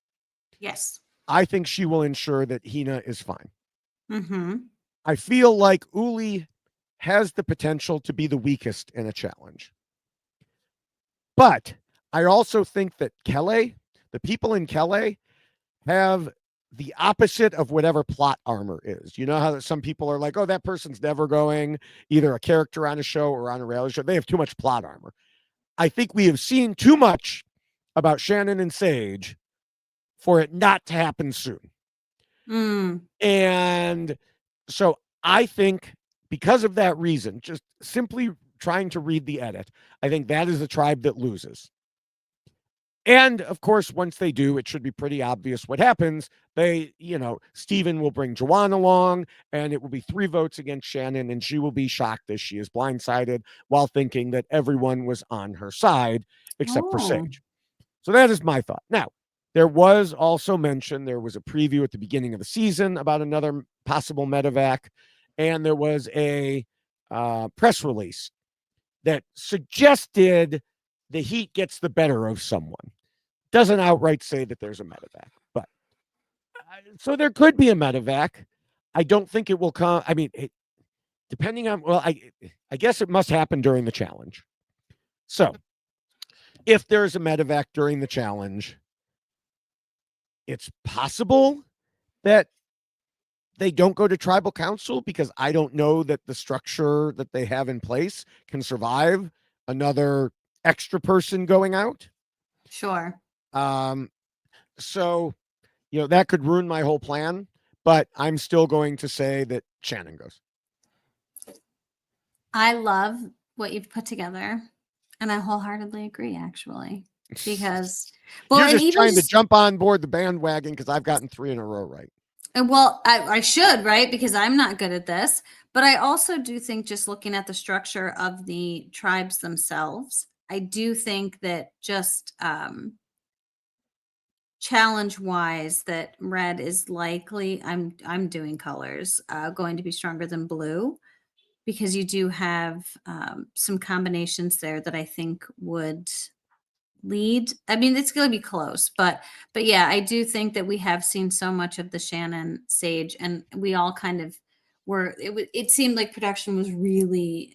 Speaker 2: Yes.
Speaker 1: I think she will ensure that Hina is fine.
Speaker 2: Mm-hmm.
Speaker 1: I feel like Uli has the potential to be the weakest in a challenge. But I also think that Kelly, the people in Kelly, have the opposite of whatever plot armor is. You know how some people are like, oh, that person's never going, either a character on a show or on a reality show. They have too much plot armor. I think we have seen too much about Shannon and Sage for it not to happen soon. And so I think because of that reason, just simply trying to read the edit, I think that is the tribe that loses. And of course, once they do, it should be pretty obvious what happens. Steven will bring Jawan along, and it will be 3 votes against Shannon, and she will be shocked as she is blindsided while thinking that everyone was on her side except for Sage. So that is my thought. Now, there was also mentioned, there was a preview at the beginning of the season about another possible medevac, and there was a press release that suggested the Heat gets the better of someone. Doesn't outright say that there's a medevac, but so there could be a medevac. I don't think it will come. I mean, depending on, I guess it must happen during the challenge. So if there's a medevac during the challenge, it's possible that they don't go to tribal council, because I don't know that the structure that they have in place can survive another extra person going out.
Speaker 2: Sure.
Speaker 1: So, that could ruin my whole plan, but I'm still going to say that Shannon goes.
Speaker 2: I love what you've put together, and I wholeheartedly agree, actually, because
Speaker 1: you're just trying to jump on board the bandwagon because I've gotten 3 in a row right.
Speaker 2: Well, I should, right? Because I'm not good at this, but I also do think, just looking at the structure of the tribes themselves, I do think that just challenge wise, that red is likely, I'm doing colors, going to be stronger than blue, because you do have some combinations there that I think would lead. I mean, it's going to be close, but yeah, I do think that we have seen so much of the Shannon Sage, and we all kind of were. It seemed like production was really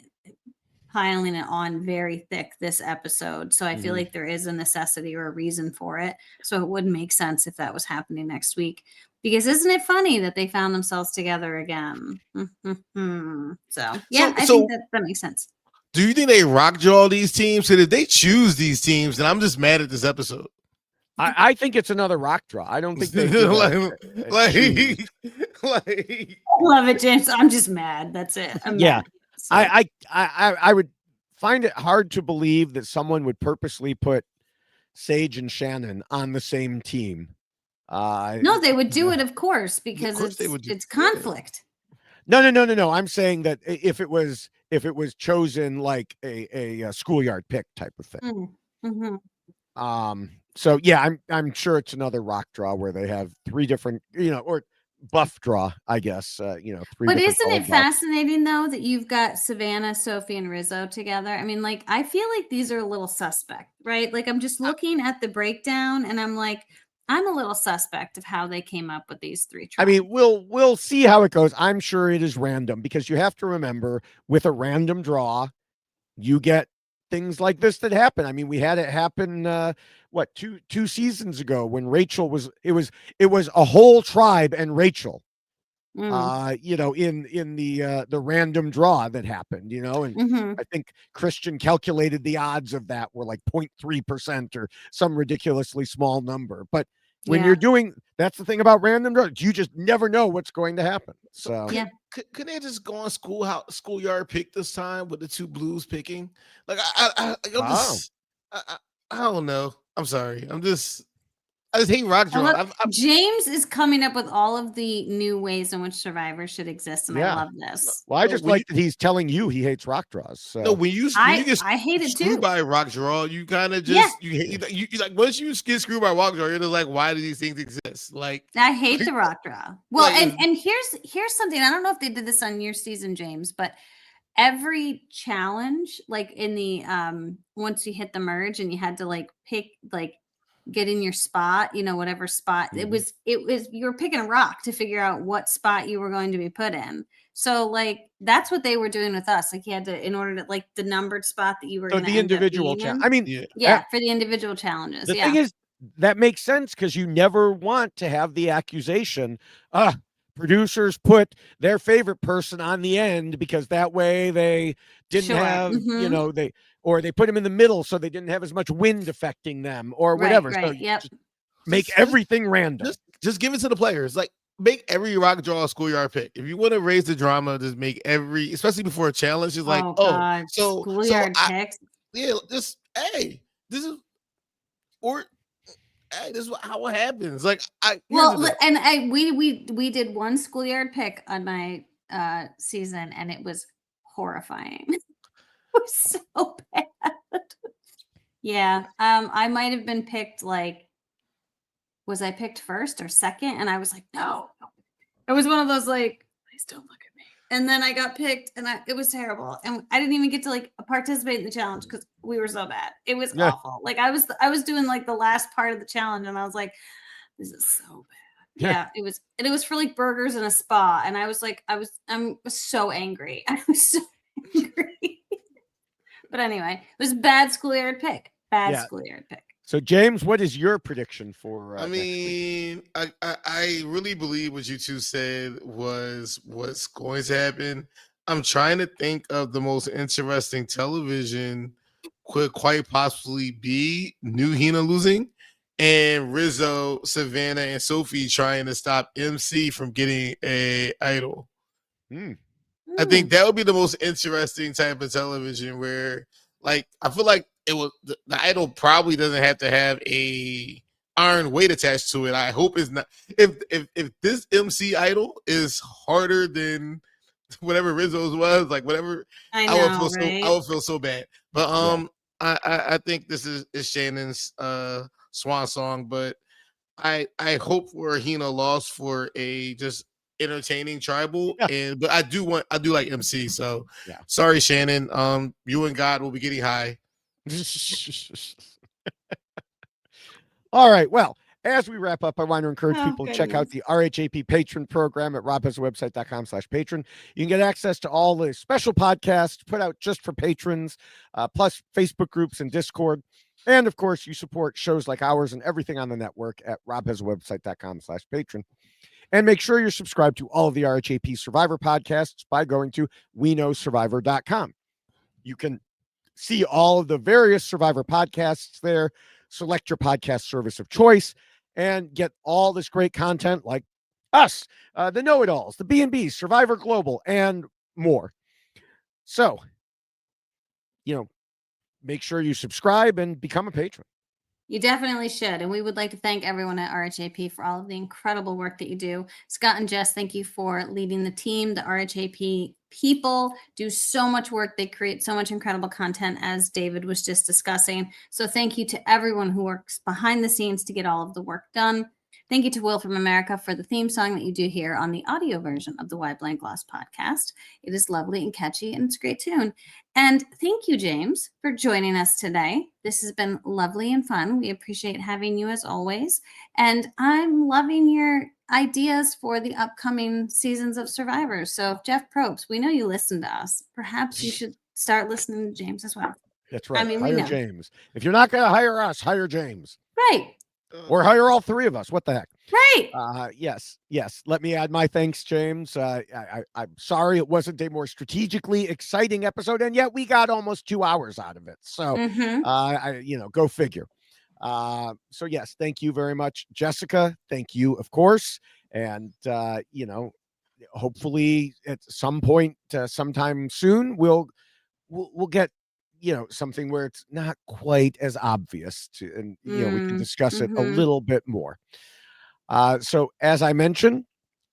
Speaker 2: piling it on very thick this episode. So I feel like there is a necessity or a reason for it. So it would make sense if that was happening next week. Because isn't it funny that they found themselves together again? So yeah, I think that makes sense.
Speaker 3: Do you think they rock draw these teams? So did they choose these teams? And I'm just mad at this episode.
Speaker 1: I think it's another rock draw. I don't think they
Speaker 2: like love it, James. I'm just mad. That's it. I'm mad. So.
Speaker 1: I would find it hard to believe that someone would purposely put Sage and Shannon on the same team.
Speaker 2: No, they would do it, of course, because it's conflict.
Speaker 1: No. I'm saying that if it was chosen like a schoolyard pick type of thing. So yeah, I'm sure it's another rock draw where they have three different, or buff draw, I guess, three.
Speaker 2: But isn't it fascinating though that you've got Savannah, Sophie, and Rizzo together? I mean, like, I feel like these are a little suspect, right? Like, I'm just looking at the breakdown and I'm like, I'm a little suspect of how they came up with these three tribes.
Speaker 1: I mean, we'll see how it goes. I'm sure it is random, because you have to remember, with a random draw, you get things like this that happen. I mean, we had it happen two seasons ago when Rachel was a whole tribe and Rachel. In the random draw that happened, and I think Christian calculated the odds of that were like 0.3% or some ridiculously small number. But when you're doing, that's the thing about random draws, you just never know what's going to happen. So
Speaker 2: yeah,
Speaker 3: could they just go on schoolyard pick this time with the two Blues picking? Like I don't know. I'm sorry. I just hate rock draw.
Speaker 2: James is coming up with all of the new ways in which Survivor should exist, and I love this.
Speaker 1: Well, I just like that he's telling you he hates rock draws. So.
Speaker 3: No, when you get
Speaker 2: I hate it too.
Speaker 3: By rock draw, you kind of just you like once you get screwed by rock draw, you're just like, why do these things exist? Like,
Speaker 2: I hate the rock draw. Well, like, and here's something. I don't know if they did this on your season, James, but every challenge, like in the once you hit the merge and you had to like pick get in your spot, whatever spot it was you were picking a rock to figure out what spot you were going to be put in. So like that's what they were doing with us. Like you had to, in order to, like, the numbered spot that you were going to, the individual challenge.
Speaker 1: I mean,
Speaker 2: for the individual challenges.
Speaker 1: The thing is, that makes sense, because you never want to have the accusation, producers put their favorite person on the end because that way they didn't have, they put him in the middle so they didn't have as much wind affecting them or whatever.
Speaker 2: Right.
Speaker 1: So make everything random.
Speaker 3: Just give it to the players. Like, make every rock draw a schoolyard pick. If you want to raise the drama, just make especially before a challenge, is like,
Speaker 2: schoolyard picks.
Speaker 3: Yeah, this is how it happens. Like,
Speaker 2: we did one schoolyard pick on my season, and it was horrifying. It was so bad. Yeah, I might have been picked, like, was I picked first or second? And I was like, no. It was one of those, like, please don't look at me. And then I got picked, and it was terrible. And I didn't even get to, like, participate in the challenge because we were so bad. It was awful. Like, I was doing, like, the last part of the challenge, and I was like, this is so bad. Yeah, it was for, like, burgers and a spa. And I was like, I'm so angry. I was so angry. But anyway, it was bad schoolyard pick. Schoolyard pick.
Speaker 1: So, James, what is your prediction for?
Speaker 3: I mean, I really believe what you two said was what's going to happen. I'm trying to think of the most interesting television could quite possibly be New Hina losing and Rizzo, Savannah, and Sophie trying to stop MC from getting a idol. I think that would be the most interesting type of television where, like, I feel like the idol probably doesn't have to have a iron weight attached to it. I hope it's not. If this MC idol is harder than whatever Rizzo's was, like whatever, I would feel so bad. But I think this is Shannon's swan song. But I hope for Hina loss for a just entertaining tribal, but I do like MC. So sorry, Shannon. You and God will be getting high.
Speaker 1: All right. Well, as we wrap up, I want to encourage
Speaker 2: Oh,
Speaker 1: people to check out
Speaker 2: goodness.
Speaker 1: the RHAP patron program at robhasawebsite.com/patron. You can get access to all the special podcasts put out just for patrons, plus Facebook groups and Discord. And of course, you support shows like ours and everything on the network at robhasawebsite.com/patron. And make sure you're subscribed to all of the RHAP Survivor podcasts by going to weknowsurvivor.com. You can see all of the various Survivor podcasts there, select your podcast service of choice, and get all this great content like us, the Know-It-Alls, the B&Bs, Survivor Global, and more. So, make sure you subscribe and become a patron.
Speaker 2: You definitely should. And we would like to thank everyone at RHAP for all of the incredible work that you do. Scott and Jess, thank you for leading the team. The RHAP people do so much work. They create so much incredible content, as David was just discussing. So thank you to everyone who works behind the scenes to get all of the work done. Thank you to Will from America for the theme song that you do hear on the audio version of the Why Blank Lost podcast. It is lovely and catchy, and it's a great tune. And thank you, James, for joining us today. This has been lovely and fun. We appreciate having you as always. And I'm loving your ideas for the upcoming seasons of Survivor. So, Jeff Probst, we know you listen to us. Perhaps you should start listening to James as well.
Speaker 1: That's right.
Speaker 2: I mean, we
Speaker 1: hire
Speaker 2: know.
Speaker 1: James. If you're not going to hire us, hire James.
Speaker 2: Right.
Speaker 1: Or hire all three of us. What the heck?
Speaker 2: Right.
Speaker 1: Yes. Let me add my thanks, James. I'm sorry it wasn't a more strategically exciting episode, and yet we got almost 2 hours out of it. So, go figure. So yes, thank you very much, Jessica. Thank you, of course, and hopefully at some point, sometime soon, we'll get something where it's not quite as obvious and we can discuss it a little bit more. So as I mentioned,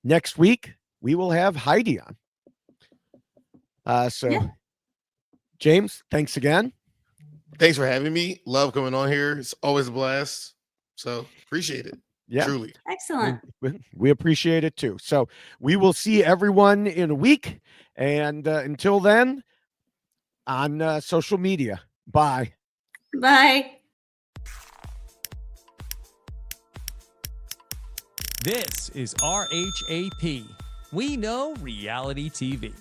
Speaker 1: next week we will have Heidi on. James, thanks again.
Speaker 3: Thanks for having me. Love coming on here. It's always a blast. So appreciate it.
Speaker 1: Yeah.
Speaker 3: Truly.
Speaker 2: Excellent.
Speaker 1: We appreciate it too. So we will see everyone in a week. And until then, on social media. Bye.
Speaker 2: Bye.
Speaker 4: This is RHAP. We know reality TV.